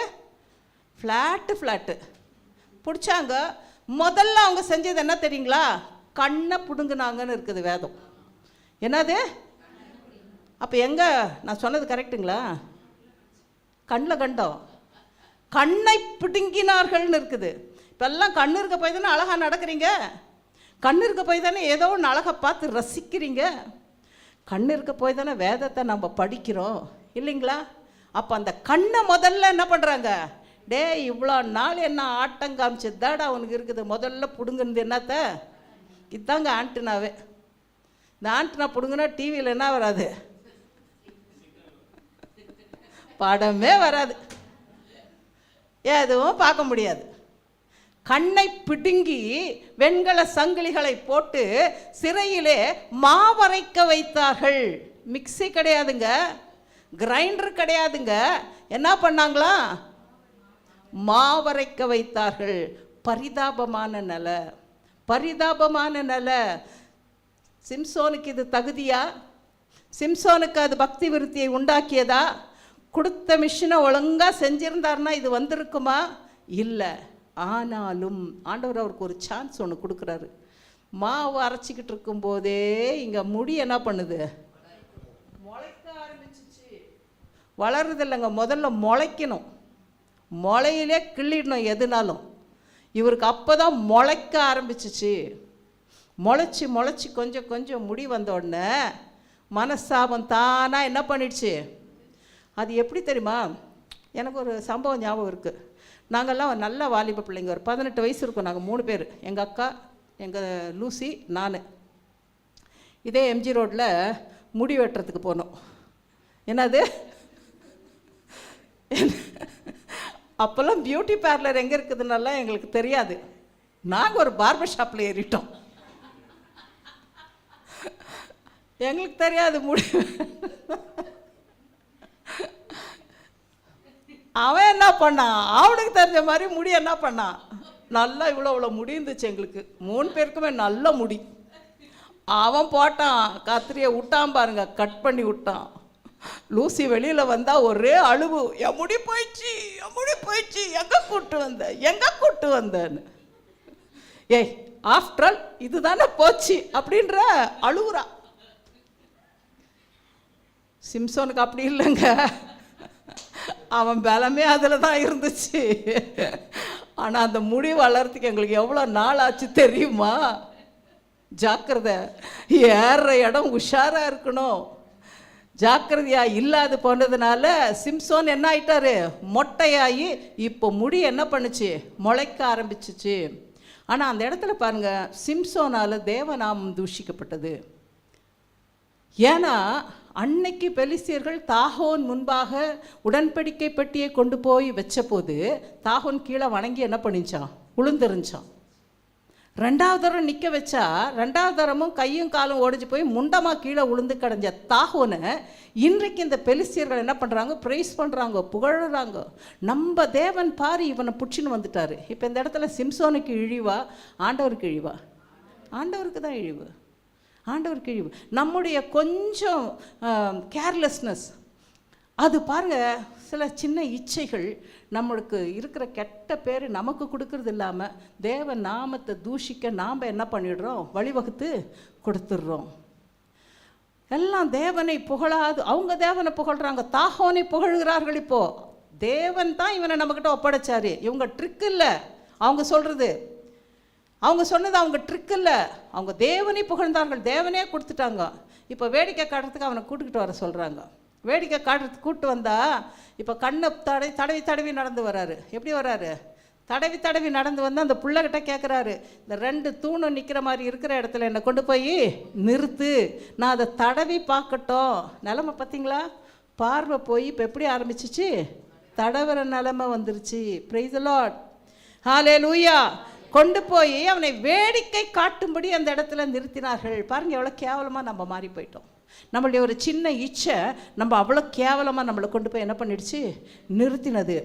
ஃப்ளாட்டு பிடிச்சாங்க. முதல்ல அவங்க செஞ்சது என்ன தெரியுங்களா, கண்ணை பிடுங்குனாங்கன்னு இருக்குது வேதம். என்னது? அப்போ எங்கே நான் சொன்னது கரெக்டுங்களா? கண்ணில் கண்டோம், கண்ணை பிடுங்கினார்கள்னு இருக்குது. இப்போல்லாம் கண்ணு இருக்க போய் தானே அழகாக நடக்கிறீங்க, கண்ணு இருக்க போய் தானே ஏதோ ஒன்று அழகாக பார்த்து ரசிக்கிறீங்க, கண்ணு இருக்க போய் தானே வேதத்தை நம்ம படிக்கிறோம் இல்லைங்களா? அப்போ அந்த கண்ணை முதல்ல என்ன பண்ணுறாங்க, டே இவ்வளோ நாள் என்ன ஆட்டம் காமிச்சதாடா அவனுக்கு இருக்குது, முதல்ல பிடுங்குனது என்னத்த, இதுதாங்க ஆண்டனாவே. இந்த ஆண்டனா பிடுங்குனா டிவியில் என்ன வராது, படமே வராது, எதுவும் பார்க்க முடியாது. கண்ணை பிடுங்கி வெண்கல சங்கிலிகளை போட்டு சிறையிலே மாவரைக்க வைத்தார்கள். மிக்ஸி கிடையாதுங்க, கிரைண்டர் கிடையாதுங்க, என்ன பண்ணாங்களா, மாவரைக்க வைத்தார்கள். பரிதாபமான நிலை. சிம்சோனுக்கு இது தகுதியா? சிம்சோனுக்கு அது பக்தி விருத்தியை உண்டாக்கியதா? கொடுத்த மிஷினை ஒழுங்காக செஞ்சிருந்தாருன்னா இது வந்திருக்குமா? இல்லை. ஆனாலும் ஆண்டவர் அவருக்கு ஒரு சான்ஸ் ஒன்று கொடுக்குறாரு. மாவு அரைச்சிக்கிட்டு இருக்கும்போதே இங்கே முடி என்ன பண்ணுது, முளைக்க ஆரம்பிச்சிச்சு. வளருதில்லைங்க, முதல்ல முளைக்கணும், முளையிலே கிள்ளிடணும் எதுனாலும். இவருக்கு அப்போ தான் முளைக்க ஆரம்பிச்சிச்சு. முளைச்சி கொஞ்சம் கொஞ்சம் முடி வந்த உடனே மனஸ்தாபம் தானாக என்ன பண்ணிடுச்சு. அது எப்படி தெரியுமா, எனக்கு ஒரு சம்பவம் ஞாபகம் இருக்குது. நாங்கள்லாம் நல்ல வாலிப பிள்ளைங்க, ஒரு 18 வயசு இருக்கும். நாங்கள் 3 பேர், எங்கள் அக்கா, எங்கள் லூசி, நான். இதே எம்ஜி ரோட்டில் முடி வெட்டுறதுக்கு போனோம். என்னது, அப்போல்லாம் பியூட்டி பார்லர் எங்கே இருக்குதுன்னெல்லாம் எங்களுக்கு தெரியாது. நாங்கள் ஒரு பார்பர் ஷாப்பில் ஏறிட்டோம், எங்களுக்கு தெரியாது முடி. அவன் என்ன பண்ணான், அவனுக்கு தெரிஞ்ச மாதிரி முடி என்ன பண்ணான், நல்லா இவ்வளோ முடி இருந்துச்சு எங்களுக்கு 3 பேருக்குமே நல்ல முடி. அவன் போட்டான், கத்திரியை விட்டான் பாருங்க, கட் பண்ணி விட்டான். லூசி வெளியில் வந்தால் ஒரே அழுவு, என் முடி போயிடுச்சு, எங்கே கூட்டு வந்தேன்னு. ஏய் ஆஃப்டர் ஆல் இது தானே போச்சு அப்படின்ற அழுகுறா. சிம்சோனுக்கு அப்படி இல்லைங்க, அவன் பலமே அதில் தான் இருந்துச்சு. ஆனால் அந்த முடி வளர்றதுக்கு எங்களுக்கு எவ்வளோ நாள் ஆச்சு தெரியுமா? ஜாக்கிரதை, ஏறுற இடம் உஷாராக இருக்கணும். ஜாக்கிரதையாக இல்லாது போனதுனால சிம்சோன் என்ன ஆயிட்டாரு, மொட்டையாகி இப்போ முடி என்ன பண்ணுச்சு, முளைக்க ஆரம்பிச்சிச்சு. ஆனால் அந்த இடத்துல பாருங்க, சிம்சோனால் தேவநாமம் தூஷிக்கப்பட்டது. ஏன்னா அன்னைக்கு பெலிஸ்தியர்கள் தாகோன் முன்பாக உடன்படிக்கை பெட்டியை கொண்டு போய் வச்ச போது தாகோன் கீழே வணங்கி என்ன பண்ணிச்சான், உளுந்தெறிஞ்சான். ரெண்டாவது தரம் நிற்க வச்சா ரெண்டாவது தரமும் கையும் காலும் ஓடிச்சு போய் முண்டமாக கீழே உளுந்து கிடஞ்ச தாகோனை இன்றைக்கு இந்த பெலிஸ்தியர்கள் என்ன பண்ணுறாங்க, ப்ரைஸ் பண்ணுறாங்க, புகழறாங்க. நம்ம தேவன் பாரு இவனை பிடிச்சின்னு வந்துட்டாரு. இப்போ இந்த இடத்துல சிம்சோனுக்கு இழிவா, ஆண்டவருக்கு இழிவா? ஆண்டவருக்கு தான் இழிவு, ஆண்டவருக்கு இழிவு. நம்முடைய கொஞ்சம் கேர்லெஸ்னஸ், அது பாருங்க, சில சின்ன இச்சைகள் நம்மளுக்கு இருக்கிற கெட்ட பேர் நமக்கு கொடுக்கறது இல்லாமல் தேவ நாமத்தை தூஷிக்க நாம் என்ன பண்ணிடுறோம், வழிவகுத்து கொடுத்துட்றோம். எல்லாம் தேவனை புகழாது, அவங்க தேவனை புகழ்கிறாங்க, தாகோனை புகழ்கிறார்கள். இப்போது தேவன் தான் இவனை நம்மக்கிட்ட ஒப்படைச்சாரு. இவங்க ட்ரிக் இல்லை, அவங்க சொல்கிறது, அவங்க சொன்னது அவங்க ட்ரிக் இல்லை, அவங்க தேவனை புகழ்ந்தார்கள், தேவனே கொடுத்துட்டாங்க. இப்போ வேடிக்கை காட்டுறதுக்கு அவனை கூட்டுக்கிட்டு வர சொல்கிறாங்க. வேடிக்கை காட்டுறதுக்கு கூப்பிட்டு வந்தால் இப்போ கண்ணை தடவி தடவி நடந்து வராரு. எப்படி வராரு, தடவி தடவி நடந்து வந்து அந்த பிள்ளைகிட்ட கேட்குறாரு, இந்த 2 தூணும் நிற்கிற மாதிரி இருக்கிற இடத்துல என்னை கொண்டு போய் நிறுத்து, நான் அதை தடவி பார்க்கட்டும். நிலமை பார்த்தீங்களா, பார்வை போய் இப்போ எப்படி ஆரம்பிச்சிச்சு, தடவுற நிலமை வந்துருச்சு. பிரைஸ் தி லார்ட், ஹல்லேலூயா. கொண்டு போய் அவனை வேடிக்கை காட்டும்படி அந்த இடத்துல நிறுத்தினார்கள். பாருங்கள் எவ்வளோ கேவலமாக நம்ம மாறி போயிட்டோம். நம்மளுடைய ஒரு சின்ன இச்சை நம்ம அவ்வளோ கேவலமாக நம்மளை கொண்டு போய் என்ன பண்ணிடுச்சு, நிறுத்தினது.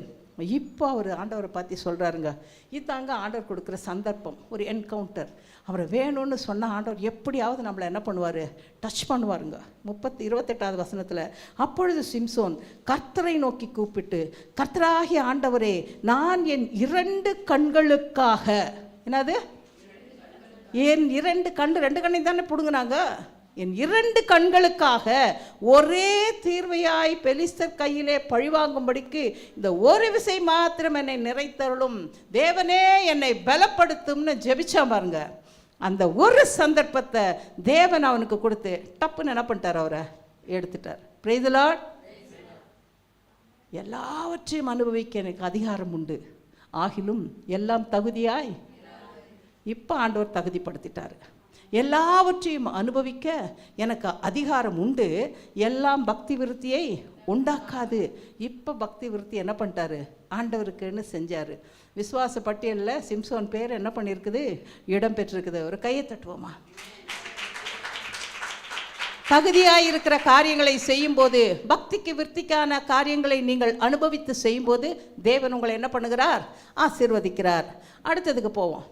இப்போ அவர் ஆண்டவரை பார்த்து சொல்கிறாருங்க, இதாங்க ஆண்டவர் கொடுக்குற சந்தர்ப்பம், ஒரு என்கவுண்டர். அவரை வேணும்னு சொன்னால் ஆண்டவர் எப்படியாவது நம்மளை என்ன பண்ணுவார், டச் பண்ணுவாருங்க. 28வது வசனத்தில், அப்பொழுது சிம்சோன் கர்த்தரை நோக்கி கூப்பிட்டு, கர்த்தராகிய ஆண்டவரே, நான் என் 2 கண்களுக்காக, என்னது, என் 2 கண்ணையும் தானே பிடுங்கினாங்க, என் 2 கண்களுக்காக ஒரே தீர்வையாய் பெலிஸ்தர் கையிலே பழிவாங்கும்படிக்கு இந்த ஒரு விசை மாத்திரம் என்னை நிறைத்தருளும், தேவனே என்னை பலப்படுத்தும்னு ஜெபிச்சா பாருங்க. அந்த ஒரு சந்தர்ப்பத்தை தேவன் அவனுக்கு கொடுத்து டப்புன்னு என்ன பண்ணிட்டார், அவரை எடுத்துட்டார். Praise the Lord. எல்லாவற்றையும் அனுபவிக்க எனக்கு அதிகாரம் உண்டு, ஆகிலும் எல்லாம் தகுதியாய், இப்போ ஆண்டவர் தகுதிப்படுத்திட்டார். எல்லாவற்றையும் அனுபவிக்க எனக்கு அதிகாரம் உண்டு, எல்லாம் பக்தி விருத்தியை உண்டாக்காது. இப்போ பக்தி விருத்தி என்ன பண்ணிட்டாரு, ஆண்டவருக்குன்னு செஞ்சார். விசுவாச பட்டியலில் சிம்சோன் பேர் என்ன பண்ணியிருக்குது, இடம் பெற்றிருக்குது. ஒரு கையை தட்டுவோமா. தகுதியாக இருக்கிற காரியங்களை செய்யும்போது, பக்திக்கு விருத்திக்கான காரியங்களை நீங்கள் அனுபவித்து செய்யும்போது தேவன் உங்களை என்ன பண்ணுகிறார், ஆசீர்வதிக்கிறார். அடுத்ததுக்கு போவோம்.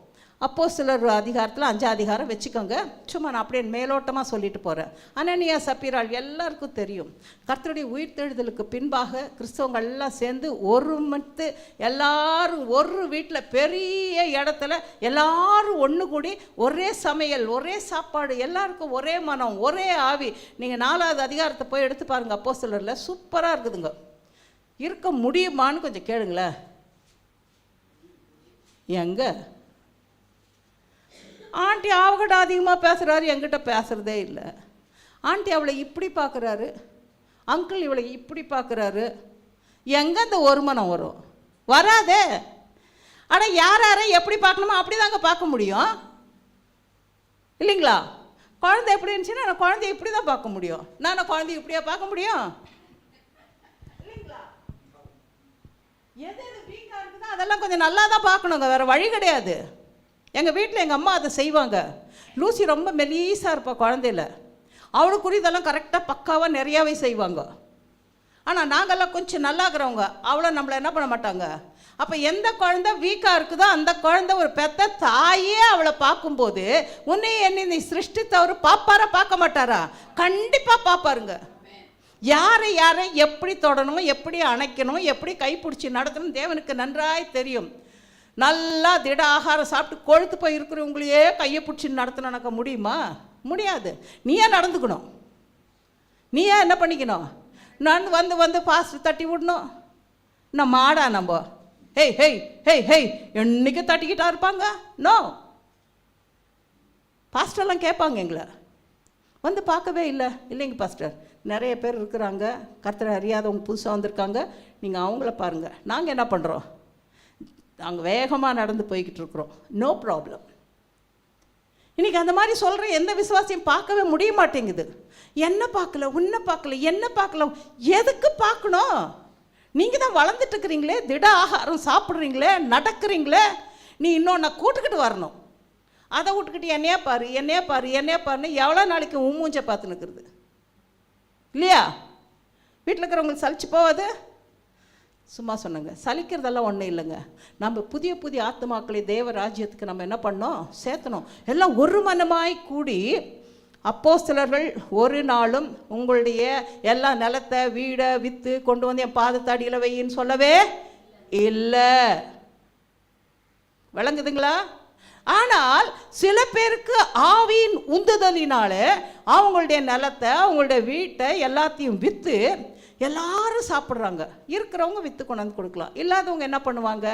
அப்போஸ்தலர் அதிகாரத்தில் 5 அதிகாரம் வச்சுக்கோங்க. சும்மா நான் அப்படியே மேலோட்டமாக சொல்லிட்டு போகிறேன். அனனியா சப்பீராள் எல்லாருக்கும் தெரியும். கர்த்தருடைய உயிர்த்தெழுதலுக்கு பின்பாக கிறிஸ்தவங்க எல்லாம் சேர்ந்து ஒருமித்து எல்லாரும் ஒரு வீட்டில் பெரிய இடத்துல எல்லாரும் ஒன்று கூடி ஒரே சமையல், ஒரே சாப்பாடு, எல்லாருக்கும் ஒரே மனம், ஒரே ஆவி. நீங்கள் 4வது அதிகாரத்தை போய் எடுத்து பாருங்கள். அப்போஸ்தலரில் சூப்பராக இருக்குதுங்க. இருக்க முடியுமான்னு கொஞ்சம் கேளுங்களேன். எங்கே ஆண்டி அவகிட்ட அதிகமாக பேசுகிறாரு, என்கிட்ட பேசுகிறதே இல்லை. ஆண்டி அவளை இப்படி பார்க்குறாரு, அங்கிள் இவளை இப்படி பார்க்குறாரு. எங்கே இந்த ஒரு மனம் வரும், வராதே. ஆனால் யாரை எப்படி பார்க்கணுமோ அப்படி தாங்க பார்க்க முடியும், இல்லைங்களா? குழந்தை எப்படி இருந்துச்சுன்னா நான் குழந்தைய இப்படி தான் பார்க்க முடியும். நான் குழந்தைய இப்படியா பார்க்க முடியும், இல்லைங்களா? எது எது வீக்காக இருக்குதோ அதெல்லாம் கொஞ்சம் நல்லா தான் பார்க்கணுங்க, வேறு வழி கிடையாது. எங்கள் வீட்டில் எங்கள் அம்மா அதை செய்வாங்க. லூசி ரொம்ப மெலீஸாக இருப்பாள் குழந்தையில, அவளுக்குரிய இதெல்லாம் கரெக்டாக பக்காவாக நிறையாவே செய்வாங்க. ஆனால் நாங்கள்லாம் கொஞ்சம் நல்லாக்கிறவங்க, அவளை நம்மளை என்ன பண்ண மாட்டாங்க. அப்போ எந்த குழந்தை வீக்காக இருக்குதோ அந்த குழந்தை ஒரு பெத்த தாயே அவளை பார்க்கும்போது உன்னையே என்னை சிருஷ்டித்தவர் பார்ப்பாரா பார்க்க மாட்டாரா? கண்டிப்பாக பார்ப்பாருங்க. யாரை எப்படி தொடணும், எப்படி அணைக்கணும், எப்படி கைப்பிடிச்சி நடத்தணும் தேவனுக்கு நன்றாய் தெரியும். நல்லா திட ஆகாரம் சாப்பிட்டு கொழுத்து போய் இருக்கிறவங்களையே கையை பிடிச்சி நடத்தினாக்க முடியுமா? முடியாது. நீயே நடந்துக்கணும், நீயே என்ன பண்ணிக்கணும், நான் வந்து பாஸ்ட் தட்டி விடணும். நம்ம மாடா நம்ம ஹேய் ஹேய் ஹேய் ஹேய் என்னைக்கு தட்டிக்கிட்டா இருப்பாங்க? நோ. பாஸ்டர்லாம் கேட்பாங்க எங்களை வந்து பார்க்கவே இல்லை, இல்லைங்க பாஸ்டர் நிறைய பேர் இருக்கிறாங்க, கர்த்தரை அறியாதவங்க புதுசாக வந்திருக்காங்க. நீங்கள் அவங்கள பாருங்கள். நாங்கள் என்ன பண்ணுறோம்? நாங்கள் வேகமாக நடந்து போய்கிட்டு இருக்கிறோம். No problem. இன்றைக்கி அந்த மாதிரி சொல்கிற எந்த விசுவாசியும் பார்க்கவே முடிய மாட்டேங்குது. என்ன பார்க்கல, உன்னை பார்க்கல, என்ன பார்க்கல, எதுக்கு பார்க்கணும்? நீங்கள் தான் வளர்ந்துட்டு இருக்கிறீங்களே, திட ஆகாரம் சாப்பிட்றீங்களே, நடக்கிறீங்களே, நீ இன்னும் நான் கூட்டுக்கிட்டு வரணும். அதை விட்டுக்கிட்டு என்னையா பாரு, என்னையா பாரு, என்னையா பாருன்னு எவ்வளோ நாளைக்கு மூஞ்சை பார்த்து நிற்கிறது இல்லையா? வீட்டில் இருக்கிறவங்களுக்கு சலிச்சு போவாது? சும்மா சொன்னங்க. சலிக்கிறதெல்லாம் ஒன்றும் இல்லைங்க. நம்ம புதிய புதிய ஆத்மாக்களை தேவ ராஜ்யத்துக்கு நம்ம என்ன பண்ணோம்? சேர்த்தணும். எல்லாம் ஒரு மனமாய் கூடி அப்போஸ்தலர்கள் ஒரு நாளும் உங்களுடைய எல்லா நிலத்தை வீடை விற்று கொண்டு வந்து என் பாதத்தடியில் வையின்னு சொல்லவே இல்லை. விளங்குதுங்களா? ஆனால் சில பேருக்கு ஆவியின் உந்துதலினால அவங்களுடைய நிலத்தை, அவங்களுடைய வீட்டை எல்லாத்தையும் விற்று எல்லாரும் சாப்பிட்றாங்க. இருக்கிறவங்க விற்று கொண்டாந்து கொடுக்கலாம், இல்லாதவங்க என்ன பண்ணுவாங்க?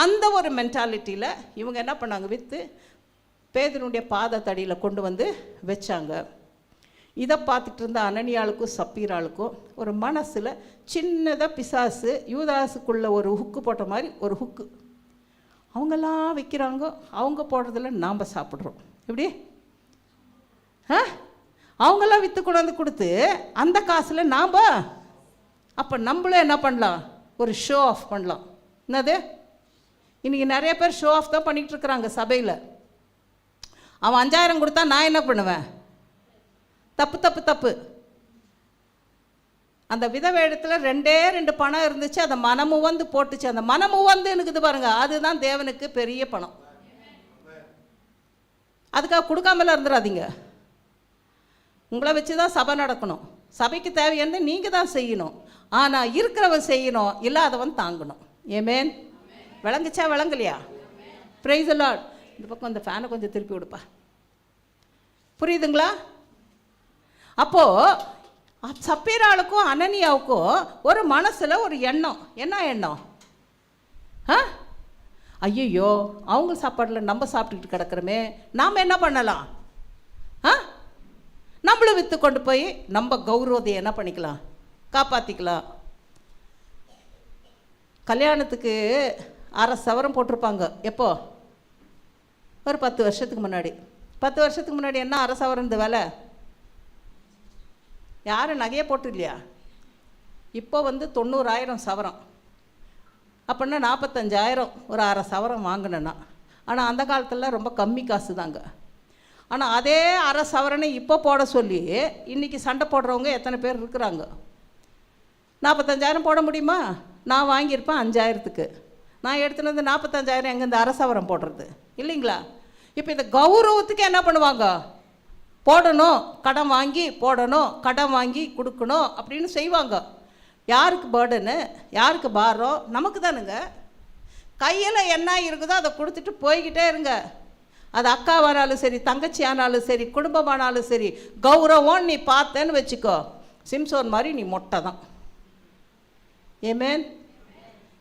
அந்த ஒரு மென்டாலிட்டியில் இவங்க என்ன பண்ணாங்க? விற்று பேதுருடைய பாதத்தடியில் கொண்டு வந்து வச்சாங்க. இதை பார்த்துட்டு இருந்த அனனியாளுக்கும் சப்பீராளுக்கும் ஒரு மனசில் சின்னதாக பிசாசு யூதாசுக்குள்ளே ஒரு ஹுக்கு போட்ட மாதிரி ஒரு ஹுக்கு. அவங்கெல்லாம் விற்கிறாங்க, அவங்க போடுறதில்ல, நாம் சாப்பிட்றோம். எப்படி? அவங்கெல்லாம் விற்று கொண்டாந்து கொடுத்து அந்த காசில் நாம் அப்போ நம்மளும் என்ன பண்ணலாம்? ஒரு ஷோ ஆஃப் பண்ணலாம். என்னது? இன்றைக்கி நிறைய பேர் ஷோ ஆஃப் தான் பண்ணிகிட்டு இருக்கிறாங்க சபையில். அவன் 5000 கொடுத்தா நான் என்ன பண்ணுவேன்? தப்பு தப்பு தப்பு. அந்த விதவை இடத்துல 2 பணம் இருந்துச்சு, அதை மனமு வந்து போட்டுச்சு. அந்த மனமு வந்து எனக்கு இது பாருங்க, அதுதான் தேவனுக்கு பெரிய பணம். அதுக்காக கொடுக்காமல இருந்துடாதீங்க. உங்களை வச்சு தான் சபை நடக்கணும். சபைக்கு தேவையானது நீங்கள் தான் செய்யணும். ஆனால் இருக்கிறவன் செய்யணும், இல்லாதவன் தாங்கணும். ஏமேன்? விளங்குச்சா விளங்கலையா? Praise the Lord. இந்த பக்கம் அந்த ஃபேனை கொஞ்சம் திருப்பி விடுப்பா. புரியுதுங்களா? அப்போது சப்பீராளுக்கும் அனனியாவுக்கும் ஒரு மனசில் ஒரு எண்ணம். என்ன எண்ணம்? ஐயோ, அவங்க சாப்பாடில் நம்ம சாப்பிட்டுக்கிட்டு கிடக்கிறோமே, நாம் என்ன பண்ணலாம்? நம்மளும் விற்று கொண்டு போய் நம்ம கௌரவத்தை என்ன பண்ணிக்கலாம்? காப்பாற்றிக்கலாம். கல்யாணத்துக்கு 1/2 சவரம் போட்டிருப்பாங்க. எப்போ? ஒரு 10 வருஷத்துக்கு முன்னாடி. 10 வருஷத்துக்கு முன்னாடி என்ன 1/2 சவரம் இந்த விலை? யாரும் நகையே போட்டு இல்லையா? இப்போ வந்து 90,000 சவரம். அப்படின்னா 45,000 ஒரு 1/2 சவரம் வாங்கினேன்னா. ஆனால் அந்த காலத்தில் ரொம்ப கம்மி காசு தாங்க. ஆனால் அதே 1/2 சவரனை இப்போ போட சொல்லி இன்றைக்கி சண்டை போடுறவங்க எத்தனை பேர் இருக்கிறாங்க? 45,000 போட முடியுமா? நான் வாங்கியிருப்பேன் 5,000க்கு. நான் எடுத்துன்னு வந்து 45,000 எங்கே இந்த 1/2 சவரம் போடுறது இல்லைங்களா? இப்போ இந்த கௌரவத்துக்கு என்ன பண்ணுவாங்க? போடணும், கடன் வாங்கி போடணும், கடன் வாங்கி கொடுக்கணும் அப்படின்னு செய்வாங்க. யாருக்கு பேர்டனு? யாருக்கு பாரம்? நமக்கு தானுங்க. கையில் என்ன இருக்குதோ அதை கொடுத்துட்டு போய்கிட்டே இருங்க. அது அக்காவானாலும் சரி, தங்கச்சி ஆனாலும் சரி, குடும்பமானாலும் சரி, கௌரவம் நீ பார்த்தேன்னு வச்சுக்கோ, சிம்சோன் மாதிரி நீ மொட்டை தான். ஏமேன்?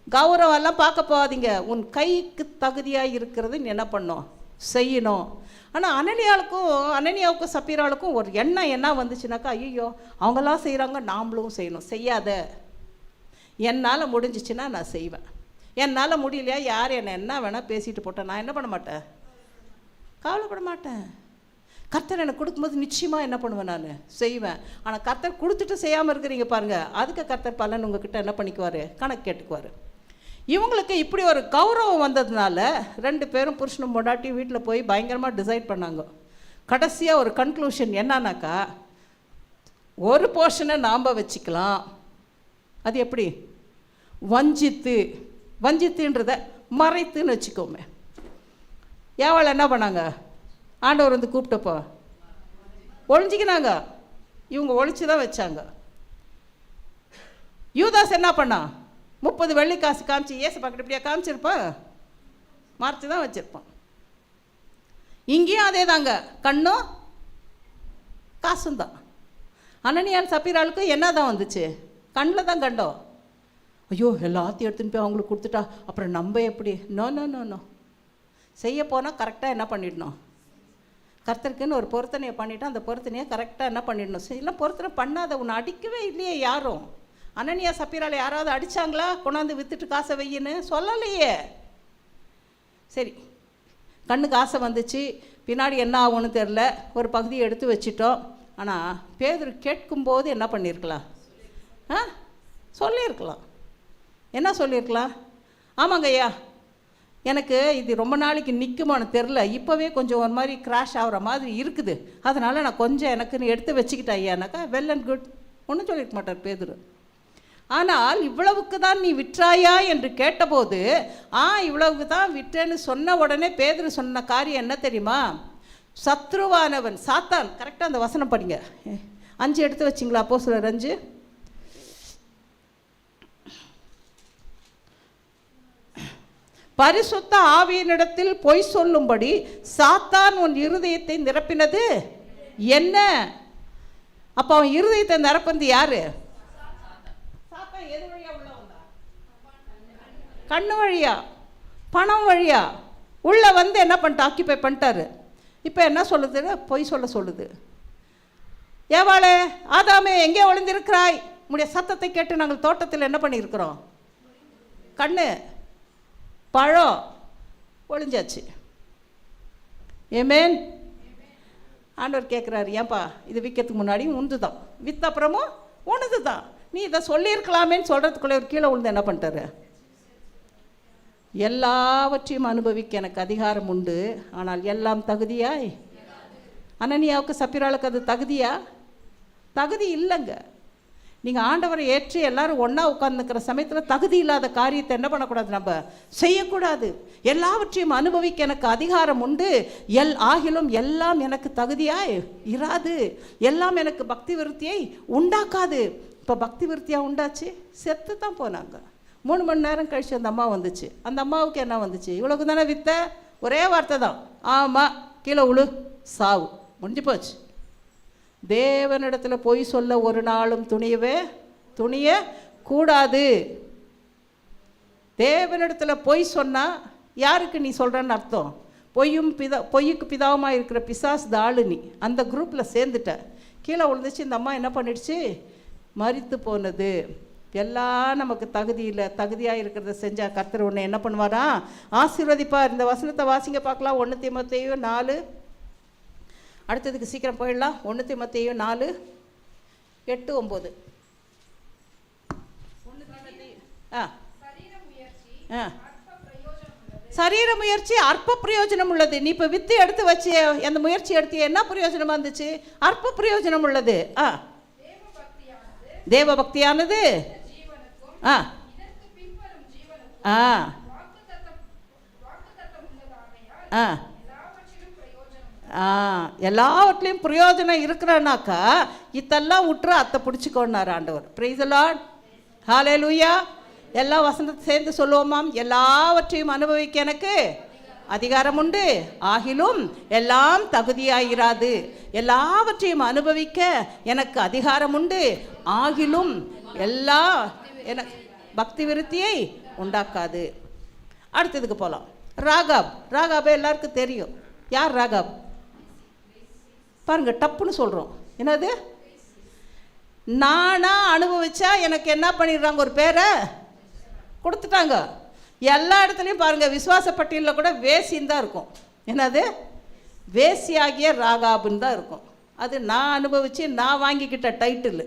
கௌரவம் எல்லாம் பார்க்க போகாதீங்க. உன் கைக்கு தகுதியாக இருக்கிறது நீ என்ன பண்ணணும்? செய்யணும். ஆனால் அனனியாவுக்கும் சப்பீராளுக்கும் ஒரு எண்ணம் என்ன வந்துச்சுனாக்கா, ஐயோ அவங்களாம் செய்கிறாங்க, நாமளும் செய்யணும். செய்யாத. என்னால் முடிஞ்சிச்சுன்னா நான் செய்வேன், என்னால் முடியலையா யார் என்னை என்ன வேணால் பேசிட்டு போட்டேன், நான் என்ன பண்ண மாட்டேன்? கவலைப்பட மாட்டேன். கர்த்தர் எனக்கு கொடுக்கும்போது நிச்சயமாக என்ன பண்ணுவேன்? நான் செய்வேன். ஆனால் கர்த்தர் கொடுத்துட்டு செய்யாமல் இருக்கிறீங்க பாருங்கள், அதுக்கு கர்த்தர் பலன் உங்ககிட்ட என்ன பண்ணிக்குவார்? கணக்கு கேட்டுக்குவார். இவங்களுக்கு இப்படி ஒரு கௌரவம் வந்ததுனால 2 பேரும் புருஷனும் பொண்டாட்டி வீட்டில் போய் பயங்கரமாக டிசைட் பண்ணாங்க. கடைசியாக ஒரு கன்க்ளூஷன் என்னன்னாக்கா, ஒரு போர்ஷனை நாம் வச்சுக்கலாம். அது எப்படி? வஞ்சித்துன்றதை மறைத்துன்னு வச்சுக்கோமே. ஏவாள் என்ன பண்ணாங்க? ஆண்டவர் வந்து கூப்பிட்டப்போ ஒழிஞ்சிக்கினாங்க. இவங்க ஒழிச்சு தான் வச்சாங்க. யூதாஸ் என்ன பண்ணா? 30 வெள்ளி காசு காமிச்சு ஏசு பார்க்கிட்டு இப்படியா காமிச்சிருப்பான்? மறைச்சு தான் வச்சுருப்பான். இங்கேயும் அதே தாங்க, கண்ணும் காசும் தான். அனனியால் சப்பீராளுக்கு என்ன தான் வந்துச்சு? கண்ணில் தான் கண்டோம். ஐயோ எல்லாத்தையும் எடுத்துன்னு போய் அவங்களுக்கு கொடுத்துட்டா அப்புறம் நம்ம எப்படி? No no no no. செய்ய போனால் கரெக்டாக என்ன பண்ணிடணும்? கர்த்தருக்குன்னு ஒரு பொருத்தனையை பண்ணிவிட்டு அந்த பொருத்தனையை கரெக்டாக என்ன பண்ணிடணும். இல்லை பொருத்தனை பண்ணாத உன்னை அடிக்கவே இல்லையே யாரும். அனனியா சப்பீரால யாராவது அடித்தாங்களா கொண்டாந்து விற்றுட்டு காசை வையின்னு சொல்லலையே. சரி, கண்ணுக்கு ஆசை வந்துச்சு, பின்னாடி என்ன ஆகும்னு தெரில, ஒரு பகுதியை எடுத்து வச்சிட்டோம். ஆனால் பேதுரு கேட்கும்போது என்ன பண்ணியிருக்கலாம்? சொல்லியிருக்கலாம். என்ன சொல்லியிருக்கலாம்? ஆமாங்க ஐயா, எனக்கு இது ரொம்ப நாளைக்கு நிற்குமான்னு தெரில, இப்போவே கொஞ்சம் ஒரு மாதிரி கிராஷ் ஆகிற மாதிரி இருக்குது, அதனால் நான் கொஞ்சம் எனக்குன்னு எடுத்து வச்சுக்கிட்டேன் ஐயானாக்கா வெல் அண்ட் குட், ஒன்றும் சொல்லியிருக்க மாட்டார் பேதுரு. ஆனால் இவ்வளவுக்கு தான் நீ விற்றாயா என்று கேட்டபோது இவ்வளவுக்கு தான் விற்றேன்னு சொன்ன உடனே பேதுரு சொன்ன காரியம் என்ன தெரியுமா? சத்ருவானவன் சாத்தான். கரெக்டாக அந்த வசனம் படிங்க. 5 எடுத்து வச்சிங்களா? அப்போஸ்தலர் 5. பரிசுத்த ஆவியினிடத்தில் பொய் சொல்லும்படி சாத்தான் உன் இருதயத்தை நிரப்பினது என்ன? அப்போ அவன் இருதயத்தை நிரப்புனது யாரு? சாத்தான் எது வழியா உள்ள வந்தா? கண்ணு வழியா, பணம் வழியா உள்ள வந்து என்ன பண்ணிட்டு ஆக்கிபை பண்ணிட்டாரு. இப்போ என்ன சொல்லுது? பொய் சொல்லுது. ஏவாளே, ஆதாமே, எங்கே ஒளிந்திருக்கிறாய்? உடைய சத்தத்தை கேட்டு நாங்கள் தோட்டத்தில் என்ன பண்ணியிருக்கிறோம்? கண்ணு பழம் ஒளிஞ்சாச்சு. ஏமேன். ஆண்டவர் கேட்குறாரு, ஏன்பா இது விற்கிறதுக்கு முன்னாடி உண்டு தான், விற்ற அப்புறமும் உனது தான், நீ இதை சொல்லியிருக்கலாமேன்னு சொல்கிறதுக்குள்ளே ஒரு கீழே உழுந்து என்ன பண்ணிட்டாரு? எல்லாவற்றையும் அனுபவிக்க எனக்கு அதிகாரம் உண்டு, ஆனால் எல்லாம் தகுதியாய்? அனனியாவுக்கு சப்பீராளுக்கு அது தகுதியா? தகுதி இல்லைங்க. நீங்கள் ஆண்டவரை ஏற்றி எல்லாரும் ஒன்றா உட்கார்ந்துக்கிற சமயத்தில் தகுதி இல்லாத காரியத்தை என்ன பண்ணக்கூடாது? நம்ம செய்யக்கூடாது. எல்லாவற்றையும் அனுபவிக்க எனக்கு அதிகாரம் உண்டு, ஆகிலும் எல்லாம் எனக்கு தகுதியாய் இராது, எல்லாம் எனக்கு பக்தி விருத்தியை உண்டாக்காது. இப்போ பக்தி விருத்தியாக உண்டாச்சு, செத்து தான் போனாங்க. 3 மணி நேரம் கழிச்சு அந்த அம்மா வந்துச்சு. அந்த அம்மாவுக்கு என்ன வந்துச்சு? இவ்வளோக்கு தானே வித்த, ஒரே வார்த்தை தான், ஆமாம், கீழே உழு, சாவு, முடிஞ்சு போச்சு. தேவனிடத்தில் பொய் சொல்ல ஒரு நாளும் துணிய கூடாது. தேவனிடத்தில் பொய் சொன்னால் யாருக்கு நீ சொல்கிறன்னு அர்த்தம்? பொய்யுக்கு பிதாவுமாக இருக்கிற பிசாசு தாளு, நீ அந்த குரூப்பில் சேர்ந்துட்ட. கீழே விழுந்துச்சு. இந்த அம்மா என்ன பண்ணிடுச்சு? மரித்து போனது. எல்லாம் நமக்கு தகுதியாக இருக்கிறத செஞ்சால் கர்த்தர் உன்னை என்ன பண்ணுவாரா? ஆசீர்வதிப்பார். இந்த வசனத்தை வாசிங்க பார்க்கலாம். 1 தீமோத்தேயு 4. அடுத்ததுக்கு சீக்கிரம் போயிடலாம். 1 தீமோத்தேயு 4, 8, 9. சரீர முயற்சி அற்ப பிரயோஜனம் உள்ளது. நீ இப்போ வித்து எடுத்து வச்சு அந்த முயற்சி எடுத்து என்ன பிரயோஜனமாக இருந்துச்சு? அற்ப பிரயோஜனம் உள்ளது. தேவ பக்தியானது எல்லாவற்றிலையும் பிரயோஜனம் இருக்கிறனாக்கா இதெல்லாம் விட்டுரு, அத்தை பிடிச்சிக்கோன்னார் ஆண்டவர். பிரைஸ் தி லார்ட், ஹல்லேலூயா. எல்லா வசனத்தை சேர்ந்து சொல்லுவோமாம். எல்லாவற்றையும் அனுபவிக்க எனக்கு அதிகாரம் உண்டு, ஆகிலும் எல்லாம் தகுதியாயிராது. எல்லாவற்றையும் அனுபவிக்க எனக்கு அதிகாரம் உண்டு, ஆகிலும் எல்லாம் எனக்கு பக்தி விருத்தியை உண்டாக்காது. அடுத்ததுக்கு போகலாம். ராகாபே எல்லாருக்கும் தெரியும். யார் ராகாப்? பாருங்க, டப்புன்னு சொல்கிறோம். என்னது? நானா அனுபவிச்சா எனக்கு என்ன பண்ணிடுறாங்க? ஒரு பேரை கொடுத்துட்டாங்க. எல்லா இடத்துலையும் பாருங்கள், விசுவாச பட்டியலில் கூட வேசின்னு தான் இருக்கும். என்னது? வேசியாகிய ராகாபுன்னு தான் இருக்கும். அது நான் அனுபவித்து நான் வாங்கிக்கிட்ட டைட்டில்.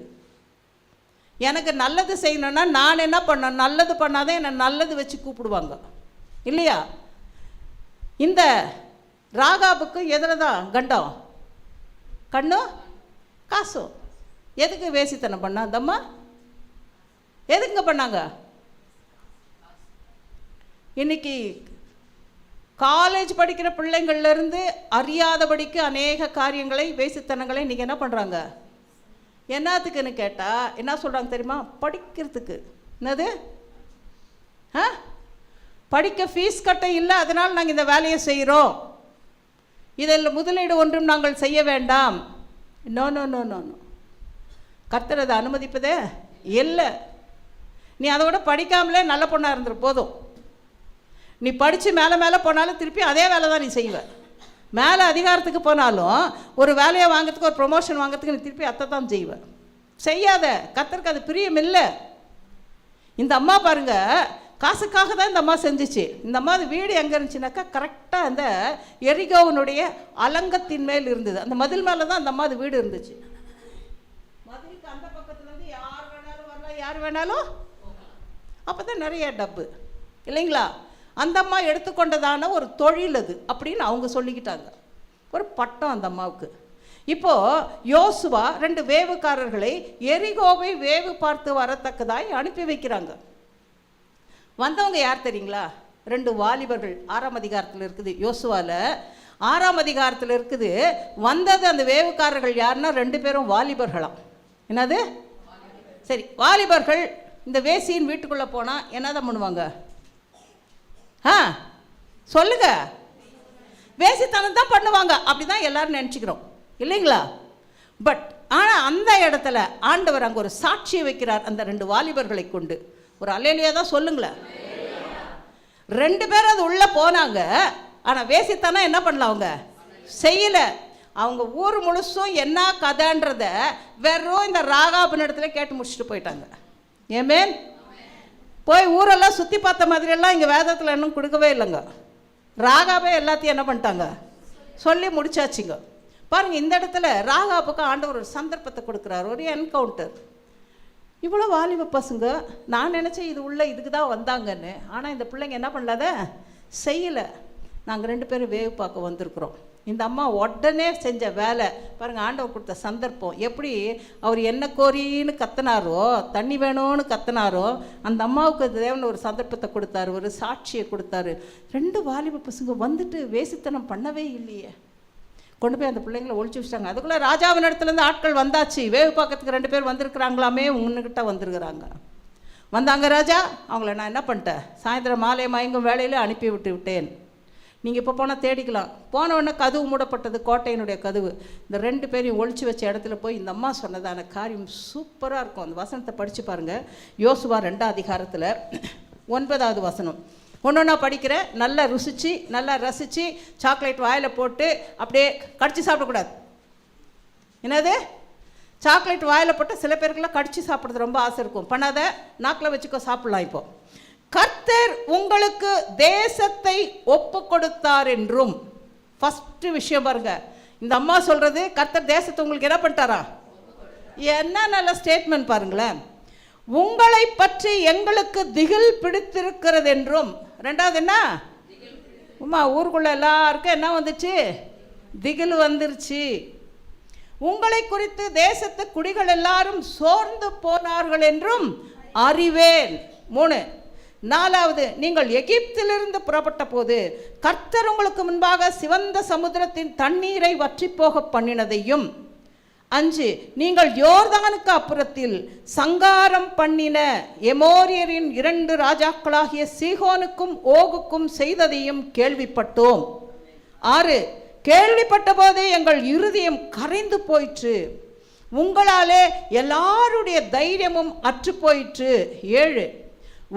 எனக்கு நல்லது செய்யணுன்னா நான் என்ன பண்ணேன்? நல்லது பண்ணாதான் என்னை நல்லது வச்சு கூப்பிடுவாங்க இல்லையா? இந்த ராகாபுக்கு எதில் தான் கண்டம்? கண்ணும் காசும். எதுக்கு வேசித்தனம் பண்ணா அந்தம்மா? எதுக்குங்க பண்ணாங்க? இன்னைக்கு காலேஜ் படிக்கிற பிள்ளைங்கள்லேருந்து அறியாதபடிக்கு அநேக காரியங்களை, வேசித்தனங்களை இன்றைக்கி என்ன பண்ணுறாங்க? என்னத்துக்குன்னு கேட்டால் என்ன சொல்கிறாங்க தெரியுமா? படிக்கிறதுக்கு. என்னது? படிக்க ஃபீஸ் கட்ட இல்லை, அதனால் நாங்கள் இந்த வேலையை செய்கிறோம், இதில் முதலீடு ஒன்றும் நாங்கள் செய்ய வேண்டாம். No no no no no. கர்த்தர் அதை அனுமதிப்பதே இல்லை. நீ அதை விட படிக்காமலே நல்ல பொண்ணாக இருந்துரு போதும். நீ படித்து மேலே போனாலும் திருப்பி அதே வேலை தான் நீ செய்வ. மேலே அதிகாரத்துக்கு போனாலும் ஒரு வேலையை வாங்கிறதுக்கு, ஒரு ப்ரொமோஷன் வாங்கிறதுக்கு நீ திருப்பி அத்தை தான் செய்வேன். செய்யாத, கர்த்தருக்கு அது பிரியம் இல்லை. இந்த அம்மா பாருங்க, காசுக்காக தான் இந்த அம்மா செஞ்சிச்சு. இந்த அம்மா வீடு எங்கே இருந்துச்சுனாக்கா கரெக்டாக அந்த எரிகோவனுடைய அலங்கத்தின் மேல் இருந்தது. அந்த மதில் மேலே தான் அந்த அம்மா வீடு இருந்துச்சு. மதிலுக்கு அந்த பக்கத்துலேருந்து யார் வேணாலும் வரலாம், யார் வேணாலும். அப்போ தான் நிறைய டப்பு இல்லைங்களா? அந்த அம்மா எடுத்துக்கொண்டதான ஒரு தொழில் அது அப்படின்னு அவங்க சொல்லிக்கிட்டாங்க. ஒரு பட்டம் அந்த அம்மாவுக்கு. இப்போது யோசுவா 2 வேவுக்காரர்களை எரிகோவை வேவு பார்த்து வரத்தக்கதாய் அனுப்பி வைக்கிறாங்க. வந்தவங்க யார் தெரியுங்களா? 2 வாலிபர்கள். 6ஆம் அதிகாரத்தில் இருக்குது, யோசுவாவில் 6ஆம் அதிகாரத்தில் இருக்குது. வந்தது அந்த வேவுக்காரர்கள் யாருன்னா 2 பேரும் வாலிபர்களாம். என்னது? சரி, வாலிபர்கள் இந்த வேசியின் வீட்டுக்குள்ளே போனால் என்னதான் பண்ணுவாங்க? சொல்லுங்க. வேசித்தனம் தான் பண்ணுவாங்க. அப்படி தான் எல்லாரும் நினச்சிக்கிறோம் இல்லைங்களா? பட் ஆனால் அந்த இடத்துல ஆண்டவர் அங்கே ஒரு சாட்சியை வைக்கிறார் அந்த 2 வாலிபர்களை கொண்டு. ஒரு அல்லேலூயா தான் சொல்லுங்களேன். 2 பேரும் அது உள்ளே போனாங்க. ஆனால் வேசித்தனம் என்ன பண்ணல, அவங்க செய்யலை. அவங்க ஊர் முழுசும் என்ன கதைன்றத வெறும் இந்த ராகாபின் இடத்துல கேட்டு முடிச்சுட்டு போயிட்டாங்க. ஏமேன்? போய் ஊரெல்லாம் சுற்றி பார்த்த மாதிரியெல்லாம் இங்கே வேதத்தில் இன்னும் கொடுக்கவே இல்லைங்க. ராகாபே எல்லாத்தையும் என்ன பண்ணிட்டாங்க, சொல்லி முடிச்சாச்சுங்க. பாருங்கள், இந்த இடத்துல ராகாபுக்கு ஆண்டவர் ஒரு சந்தர்ப்பத்தை கொடுக்குறாரு, ஒரு என்கவுண்டர். இவ்வளோ வாலிப பசங்க, நான் நினச்சேன் இது உள்ள இதுக்கு தான் வந்தாங்கன்னு. ஆனால் இந்த பிள்ளைங்க என்ன பண்ணலாத செய்யலை. நாங்கள் 2 பேரும் வேவு பார்க்க வந்திருக்கிறோம். இந்த அம்மா உடனே செஞ்ச வேலை பாருங்கள், ஆண்டவர் கொடுத்த சந்தர்ப்பம். எப்படி அவர் என்ன கோரின்னு கத்தினாரோ, தண்ணி வேணும்னு கத்தினாரோ, அந்த அம்மாவுக்கு தேவன் ஒரு சந்தர்ப்பத்தை கொடுத்தாரு, ஒரு சாட்சியை கொடுத்தாரு. 2 வாலிப பசங்க வந்துட்டு வேசித்தனம் பண்ணவே இல்லையே, கொண்டு போய் அந்த பிள்ளைங்களை ஒழிச்சு வச்சிட்டாங்க. அதுக்குள்ளே ராஜாவின் இடத்துலேருந்து ஆட்கள் வந்தாச்சு. வேவு பார்க்கறதுக்கு 2 பேர் வந்திருக்கிறாங்களாமே, உன்னுக்கிட்ட வந்திருக்கிறாங்க. வந்தாங்க ராஜா. அவங்கள நான் என்ன பண்ணிட்டேன், சாயந்தரம் மாலை மயங்கும் வேலையில் அனுப்பி விட்டேன். நீங்கள் இப்போ போனால் தேடிக்கலாம். போனவுடனே கதவு மூடப்பட்டது, கோட்டையினுடைய கதவு. இந்த 2 பேரையும் ஒழிச்சு வச்ச இடத்துல போய் இந்த அம்மா சொன்னதான காரியம் சூப்பராக இருக்கும். அந்த வசனத்தை படித்து பாருங்கள். யோசுவா 2ஆம் அதிகாரத்தில் 9வது வசனம். ஒன்றா படிக்கிறேன். நல்லா ருசித்து, நல்லா ரசித்து, சாக்லேட் வாயில் போட்டு அப்படியே கடிச்சு சாப்பிடக்கூடாது. என்னது? சாக்லேட் வாயில் போட்டு சில பேருக்குலாம் கடிச்சு சாப்பிட்றது ரொம்ப ஆசை இருக்கும். பண்ணாத, நாக்கில் வச்சுக்கோ, சாப்பிட்லாம். இப்போது கர்த்தர் உங்களுக்கு தேசத்தை ஒப்பு கொடுத்தார் என்றும். ஃபஸ்ட்டு விஷயம் பாருங்க, இந்த அம்மா சொல்கிறது, கர்த்தர் தேசத்தை உங்களுக்கு என்ன பண்ணிட்டாரா? என்ன நல்ல ஸ்டேட்மெண்ட் பாருங்களேன். உங்களை பற்றி எங்களுக்கு திகில் பிடித்திருக்கிறது என்றும். 2வது என்ன? உமா ஊருக்குள்ள எல்லாருக்கும் என்ன வந்துச்சு? திகில் வந்துருச்சு. உங்களை குறித்து தேசத்து குடிகள் எல்லாரும் சோர்ந்து போனார்கள் என்றும் அறிவேன். 3. 4வது, நீங்கள் எகிப்திலிருந்து புறப்பட்ட போது கர்த்தர் உங்களுக்கு முன்பாக சிவந்த சமுத்திரத்தின் தண்ணீரை வற்றி போக பண்ணினதையும். 5, நீங்கள் யோர்தானுக்கு அப்புறத்தில் சங்காரம் பண்ணின எமோரியரின் 2 ராஜாக்களாகிய சீகோனுக்கும் ஓகுக்கும் செய்ததையும் கேள்விப்பட்டோம். 6, கேள்விப்பட்ட போதே எங்கள் இருதயம் கரைந்து போயிற்று, உங்களாலே எல்லாருடைய தைரியமும் அற்று போயிற்று. 7,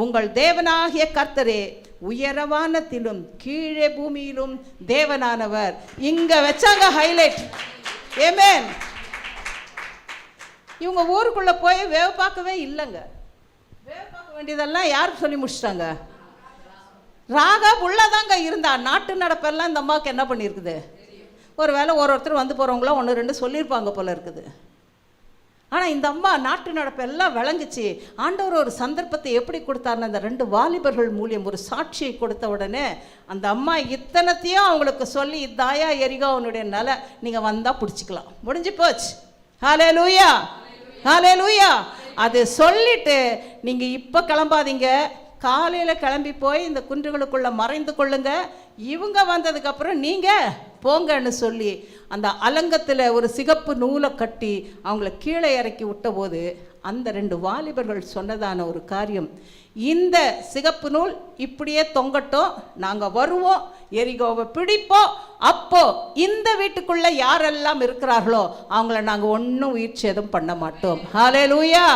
உங்கள் தேவனாகிய கர்த்தரே உயரவானத்திலும் கீழே பூமியிலும் தேவனானவர். இங்க வச்சாங்க ஹைலைட். ஆமென். இவங்க ஊருக்குள்ள போய் வேவு பார்க்கவே இல்லைங்க. வேவு பார்க்க வேண்டியதெல்லாம் யாருக்கு சொல்லி முடிச்சிட்டாங்க? ராகாப் உள்ளதாங்க இருந்தா. நாட்டு நடப்பெல்லாம் இந்த அம்மாவுக்கு என்ன பண்ணியிருக்குது? ஒரு வேளை ஒருத்தர் வந்து போகிறவங்களாம் 1 2 சொல்லியிருப்பாங்க போல இருக்குது. ஆனால் இந்த அம்மா நாட்டு நடப்பு எல்லாம் விளங்குச்சு. ஆண்டவர் ஒரு சந்தர்ப்பத்தை எப்படி கொடுத்தாருன்னு அந்த 2 வாலிபர்கள் மூலியம் ஒரு சாட்சியை கொடுத்த உடனே அந்த அம்மா இத்தனத்தையும் அவங்களுக்கு சொல்லி, இதாயா எரிகோ அவனுடைய நிலை, நீங்கள் வந்தால் பிடிச்சிக்கலாம், முடிஞ்சு போச்சு. ஹல்லேலூயா, ஹல்லேலூயா. அது சொல்லிட்டு நீங்கள் இப்போ கிளம்பாதீங்க, காலையில் கிளம்பி போய் இந்த குன்றுகளுக்குள்ளே மறைந்து கொள்ளுங்க, இவங்க வந்ததுக்கப்புறம் நீங்கள் போங்கன்னு சொல்லி அந்த அலங்கத்தில் ஒரு சிகப்பு நூலை கட்டி அவங்கள கீழே இறக்கி விட்ட போது அந்த 2 வாலிபர்கள் சொன்னதான ஒரு காரியம், இந்த சிகப்பு நூல் இப்படியே தொங்கட்டும், நாங்கள் வருவோம், எரிகோவை பிடிப்போம், அப்போ இந்த வீட்டுக்குள்ளே யாரெல்லாம் இருக்கிறார்களோ அவங்கள நாங்கள் ஒன்றும் உயிர் சேதம் பண்ண மாட்டோம். ஹல்லேலூயா.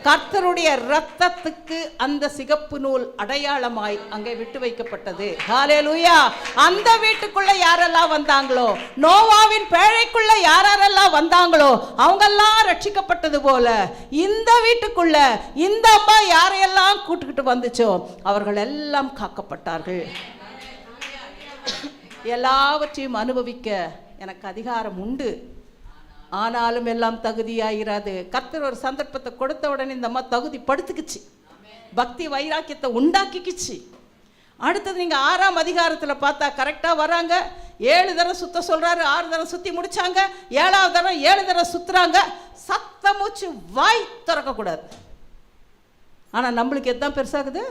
கர்த்தருடைய இரத்தத்துக்கு அந்த சிகப்பு நூல் அடையாளமாய் அங்கே விட்டு வைக்கப்பட்டது. ஹல்லேலூயா. அந்த வீட்டுக்குள்ள யாரெல்லாம் வந்தாங்களோ, நோவாவின் பேழைக்குள்ள யாரெல்லாம் வந்தாங்களோ அவங்கெல்லாம் ரட்சிக்கப்பட்டது போல இந்த வீட்டுக்குள்ள இந்த அம்மா யாரையெல்லாம் கூட்டுக்கிட்டு வந்துச்சோ அவர்கள் எல்லாம் காக்கப்பட்டார்கள். எல்லாவற்றையும் அனுபவிக்க எனக்கு அதிகாரம் உண்டு, ஆனாலும் எல்லாம் தகுதியாயிராது. கர்த்தர் ஒரு சந்தர்ப்பத்தை கொடுத்த உடனே இந்த அம்மா தகுதி படுத்துக்குச்சு, பக்தி வைராக்கியத்தை உண்டாக்கிக்குச்சு. அடுத்தது நீங்கள் 6ஆம் அதிகாரத்தில் பார்த்தா கரெக்டாக வராங்க. 7 தடவை சுத்த சொல்கிறாரு, 6 தடவை சுற்றி முடித்தாங்க. 7ஆவது தடவை 7 தடவை சுற்றுறாங்க. சத்தம் மூச்சு வாய் திறக்கக்கூடாது. ஆனால் நம்மளுக்கு எதுதான் பெருசாகுது?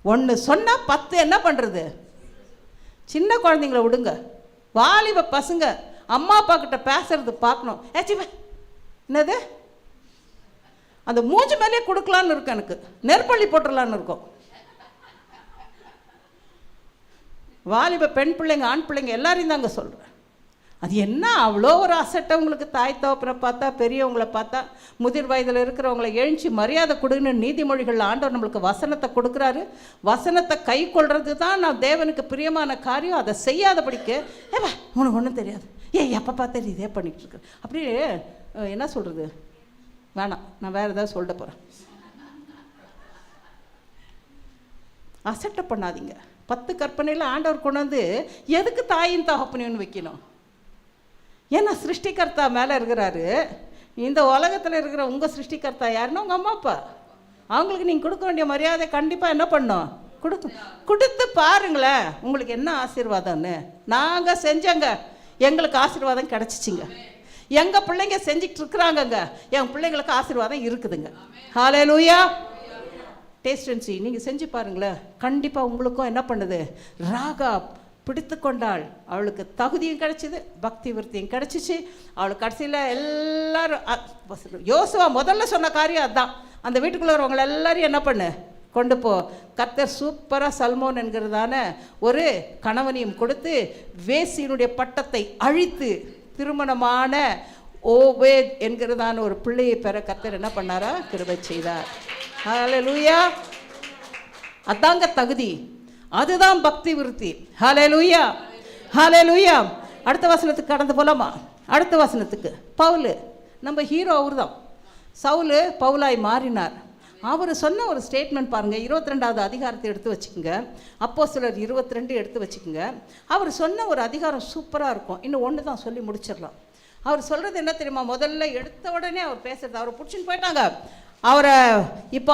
ஒன்று சொன்னால் 10 என்ன பண்ணுறது? சின்ன குழந்தைங்கள விடுங்க, வாலிப பசங்க அம்மா அப்பா கிட்ட பேசுறது பார்க்கணும். ஏச்சிவ என்னது அந்த மூஞ்சி மேலே கொடுக்கலான்னு இருக்கும், எனக்கு நெற்பள்ளி போட்டுடலான்னு இருக்கும். வாலிப பெண் பிள்ளைங்க ஆண் பிள்ளைங்க எல்லாரையும் தாங்க சொல்கிறேன். அது என்ன அவ்வளோ ஒரு அசட்டை உங்களுக்கு? தாய் தகப்பனை பார்த்தா, பெரியவங்களை பார்த்தா, முதிர் வயதில் இருக்கிறவங்களை எழுச்சி மரியாதை கொடுன்னு நீதிமொழிகளில் ஆண்டவர் நம்மளுக்கு வசனத்தை கொடுக்குறாரு. வசனத்தை கை கொள்வது தான் நான் தேவனுக்கு பிரியமான காரியம். அதை செய்யாதபடிக்கு ஏவா உனக்கு ஒன்றும் தெரியாது, எப்போ பார்த்தா இதே பண்ணிகிட்டு இருக்கு, அப்படியே என்ன சொல்கிறது, வேணாம் நான் வேறு ஏதாவது சொல்ல போகிறேன். அசட்டை பண்ணாதீங்க. 10 கற்பனையில் ஆண்டவர் கொண்டு வந்து எதுக்கு தாயின் தகப்பனைன்னு வைக்கணும்? ஏன்னா சிருஷ்டிகர்த்தா மேலே இருக்கிறாரு. இந்த உலகத்தில் இருக்கிற உங்கள் சிருஷ்டிகர்த்தா யாருன்னா உங்கள் அம்மா அப்பா. அவங்களுக்கு நீங்கள் கொடுக்க வேண்டிய மரியாதை கண்டிப்பாக என்ன பண்ணோம்? கொடுத்து பாருங்களேன் உங்களுக்கு என்ன ஆசீர்வாதம்னு. நாங்கள் செஞ்சங்க, எங்களுக்கு ஆசீர்வாதம் கிடச்சிச்சிங்க. எங்கள் பிள்ளைங்க செஞ்சுக்கிட்டு இருக்கிறாங்கங்க, என் பிள்ளைங்களுக்கு ஆசீர்வாதம் இருக்குதுங்க. ஹல்லேலூயா. டேஸ்ட் அண்ட் சீ நீங்கள் செஞ்சு பாருங்களேன், கண்டிப்பாக உங்களுக்கும் என்ன பண்ணுது? ராகா பிடித்து கொண்டாள். அவளுக்கு தகுதியும் கிடச்சிது, பக்தி விருத்தியும் கிடச்சிச்சு. அவளுக்கு கடைசியில் எல்லாரும் யோசுவா முதல்ல சொன்ன காரியம் அதுதான். அந்த வீட்டுக்குள்ளே வரவங்களை எல்லாரையும் என்ன பண்ணு கொண்டு போ. கர்த்தர் சூப்பராக சல்மோன் என்கிறதான ஒரு கணவனையும் கொடுத்து வேசியினுடைய பட்டத்தை அழித்து திருமணமான ஓபேத் என்கிறதான ஒரு பிள்ளையை பெற கர்த்தர் என்ன பண்ணாரா? கிருபை செய்தார். ஹல்லேலூயா. அதாங்க தகுதி, அதுதான் பக்தி விருத்தி. ஹல்லேலூயா, ஹல்லேலூயா. அடுத்த வசனத்துக்கு கடந்து போலாமா? அடுத்த வசனத்துக்கு பவுல், நம்ம ஹீரோ அவர் தான். சவுல் பவுலாய் மாறினார். அவர் சொன்ன ஒரு ஸ்டேட்மெண்ட் பாருங்கள். 22வது அதிகாரத்தை எடுத்து வச்சுக்கோங்க. அப்போஸ்தலர் 22 எடுத்து வச்சுக்கோங்க. அவர் சொன்ன ஒரு அதிகாரம் சூப்பராக இருக்கும். இன்னும் ஒன்று தான் சொல்லி முடிச்சிடலாம். அவர் சொல்கிறது என்ன தெரியுமா? முதல்ல எடுத்த உடனே அவர் பேசுறது, அவரை பிடிச்சின்னு போயிட்டாங்க.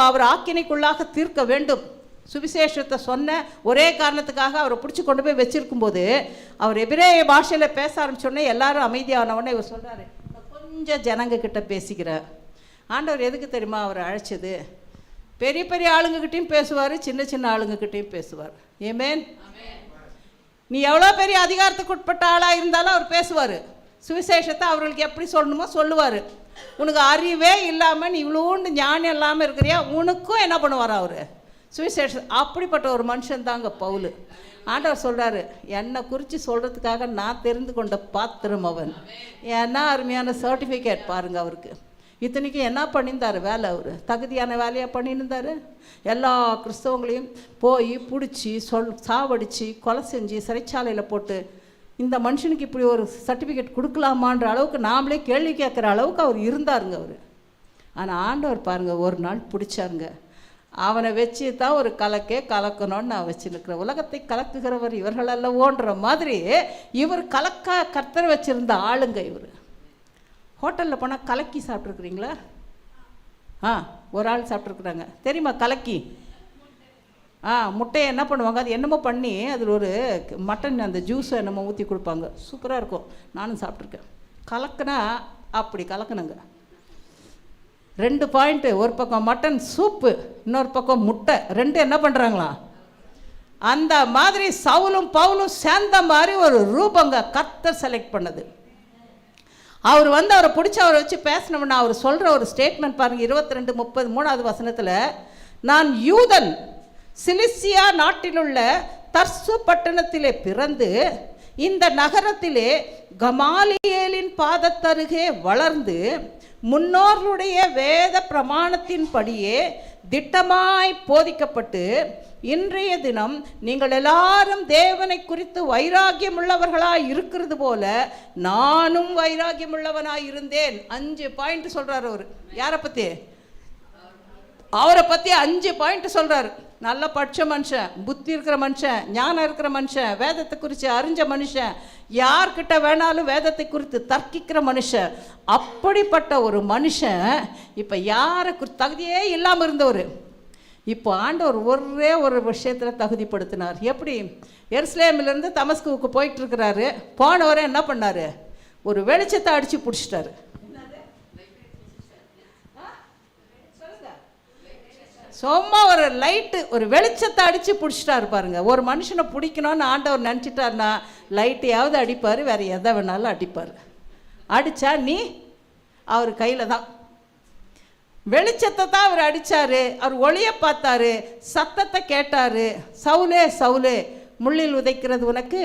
அவர் ஆக்கினைக்குள்ளாக தீர்க்க வேண்டும். சுவிசேஷத்தை சொன்ன ஒரே காரணத்துக்காக அவரை பிடிச்சி கொண்டு போய் வச்சிருக்கும்போது அவர் எபிரேய பாஷையில் பேச ஆரம்பிச்சோடனே எல்லாரும் அமைதியானவொடனே இவர் சொல்கிறாரு, கொஞ்சம் ஜனங்க கிட்ட பேசிக்கிறேன். ஆண்டவர் எதுக்கு தெரியுமா அவரை அழைச்சது? பெரிய பெரிய ஆளுங்கக்கிட்டையும் பேசுவார், சின்ன சின்ன ஆளுங்கக்கிட்டையும் பேசுவார். ஏமேன். நீ எவ்வளோ பெரிய அதிகாரத்துக்கு உட்பட்ட ஆளாக இருந்தாலும் அவர் பேசுவார். சுவிசேஷத்தை அவர்களுக்கு எப்படி சொல்லணுமோ சொல்லுவார். உனக்கு அறிவே இல்லாமல் நீ இவ்வளோண்டு ஞானம் இல்லாமல் இருக்கிறியா, உனக்கும் என்ன பண்ணுவார் அவர்? சுவிசேஷம். அப்படிப்பட்ட ஒரு மனுஷன் தாங்க பவுல். ஆண்டவர் சொல்கிறாரு, என்னை குறித்து சொல்கிறதுக்காக நான் தெரிந்து கொண்ட பாத்திரம் அவன். என்ன அருமையான சர்டிஃபிகேட் பாருங்கள் அவருக்கு. இத்தனைக்கும் என்ன பண்ணியிருந்தார் வேலை? அவர் தகுதியான வேலையாக பண்ணியிருந்தார். எல்லா கிறிஸ்தவங்களையும் போய் பிடிச்சி சாவடித்து கொலை செஞ்சு சிறைச்சாலையில் போட்டு இந்த மனுஷனுக்கு இப்படி ஒரு சர்டிஃபிகேட் கொடுக்கலாமான்ற அளவுக்கு நாமளே கேள்வி கேட்குற அளவுக்கு அவர் இருந்தாருங்க அவர். ஆனால் ஆண்டவர் பாருங்கள் ஒரு நாள் பிடிச்சாருங்க. அவனை வச்சு தான் ஒரு கலக்கணும்னு நான் வச்சுருக்கிறேன். உலகத்தை கலக்குகிறவர் இவர்கள் அல்லவோன்ற மாதிரி இவர் கர்த்தர் வச்சுருந்த ஆளுங்க. இவர் ஹோட்டலில் போனால் கலக்கி சாப்பிட்ருக்குறீங்களா? ஒரு ஆள் சாப்பிட்ருக்குறாங்க தெரியுமா கலக்கி? முட்டையை என்ன பண்ணுவாங்க, அது என்னமோ பண்ணி அதில் ஒரு மட்டன் அந்த ஜூஸை என்னமோ ஊற்றி கொடுப்பாங்க, சூப்பராக இருக்கும். நானும் சாப்பிட்ருக்கேன். கலக்குனா அப்படி கலக்கணுங்க. 2 பாயிண்ட்டு, ஒரு பக்கம் மட்டன் சூப்பு, இன்னொரு பக்கம் முட்டை, 2 என்ன பண்ணுறாங்களா? அந்த மாதிரி சவுலும் பவுலும் சேர்ந்த மாதிரி ஒரு ரூபங்க கர்த்தர் செலக்ட் பண்ணது. அவர் அவரை பிடிச்சி அவரை வச்சு பேசினோம்னா அவர் சொல்கிற ஒரு ஸ்டேட்மெண்ட் பாருங்கள். 22:33 வசனத்தில், நான் யூதன், சிலிசியா நாட்டிலுள்ள தர்சு பட்டணத்திலே பிறந்து இந்த நகரத்திலே கமாலியேலின் பாதத்தருகே வளர்ந்து முன்னோர்களுடைய வேத பிரமாணத்தின்படியே திட்டமாய் போதிக்கப்பட்டு இன்றைய தினம் நீங்கள் எல்லாரும் தேவனை குறித்து வைராக்கியம் உள்ளவர்களாய் இருக்கிறது போல நானும் வைராக்கியம் உள்ளவனாய் இருந்தேன். 5 பாயிண்ட் சொல்றாரு அவர். யாரை பத்தி? அவரை பத்தி 5 பாயிண்ட் சொல்றாரு. நல்ல படிச்ச மனுஷன், புத்தி இருக்கிற மனுஷன், ஞானம் இருக்கிற மனுஷன், வேதத்தை குறித்து அறிஞ்ச மனுஷன், யார்கிட்ட வேணாலும் வேதத்தை குறித்து தர்க்கிக்கிற மனுஷன். அப்படிப்பட்ட ஒரு மனுஷன் இப்போ யாரை தகுதியே இல்லாமல் இருந்தவர் இப்போ ஆண்டவர் ஒரே ஒரு விஷயத்தில் தகுதிப்படுத்தினார். எப்படி? எருசலேமிலிருந்து தமஸ்குவுக்கு போயிட்டு இருக்கிறாரு. போனவரை என்ன பண்ணார்? ஒரு வெளிச்சத்தை அடித்து பிடிச்சிட்டாரு. சும்மா ஒரு லைட்டு, ஒரு வெளிச்சத்தை அடித்து பிடிச்சிட்டாரு பாருங்க. ஒரு மனுஷனை பிடிக்கணும்னு ஆண்டவர் நினச்சிட்டாருன்னா லைட்டையாவது அடிப்பார், வேறு எதை வேணாலும் அடிப்பார். அடித்தா நீ அவர் கையில் தான். வெளிச்சத்தை தான் அவர் அடித்தார். அவர் ஒளியை பார்த்தாரு, சத்தத்தை கேட்டார். சவுலே சவுலே முள்ளில் உதைக்கிறது உனக்கு.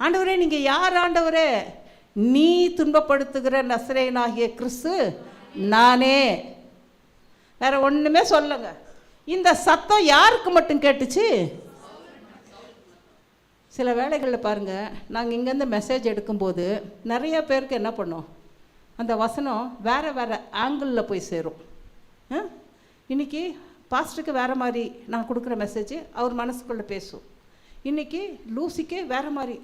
ஆண்டவரே நீங்கள் யார் ஆண்டவரே? நீ துன்பப்படுத்துகிற நசரேயனாகிய கிறிஸ்து நானே. வேற ஒன்றுமே சொல்லுங்க. இந்த சத்தம் யாருக்கு மட்டும் கேட்டுச்சு? சில வேளைகளில் பாருங்கள், நாங்கள் இங்கேருந்து மெசேஜ் எடுக்கும்போது நிறைய பேருக்கு என்ன பண்ணோம், அந்த வசனம் வேறு வேறு ஆங்கிளில் போய் சேரும். இன்றைக்கி பாஸ்டருக்கு வேறு மாதிரி நான் கொடுக்குற மெசேஜ் அவர் மனசுக்குள்ளே பேசும். இன்றைக்கி லூசிக்கு வேறு மாதிரி,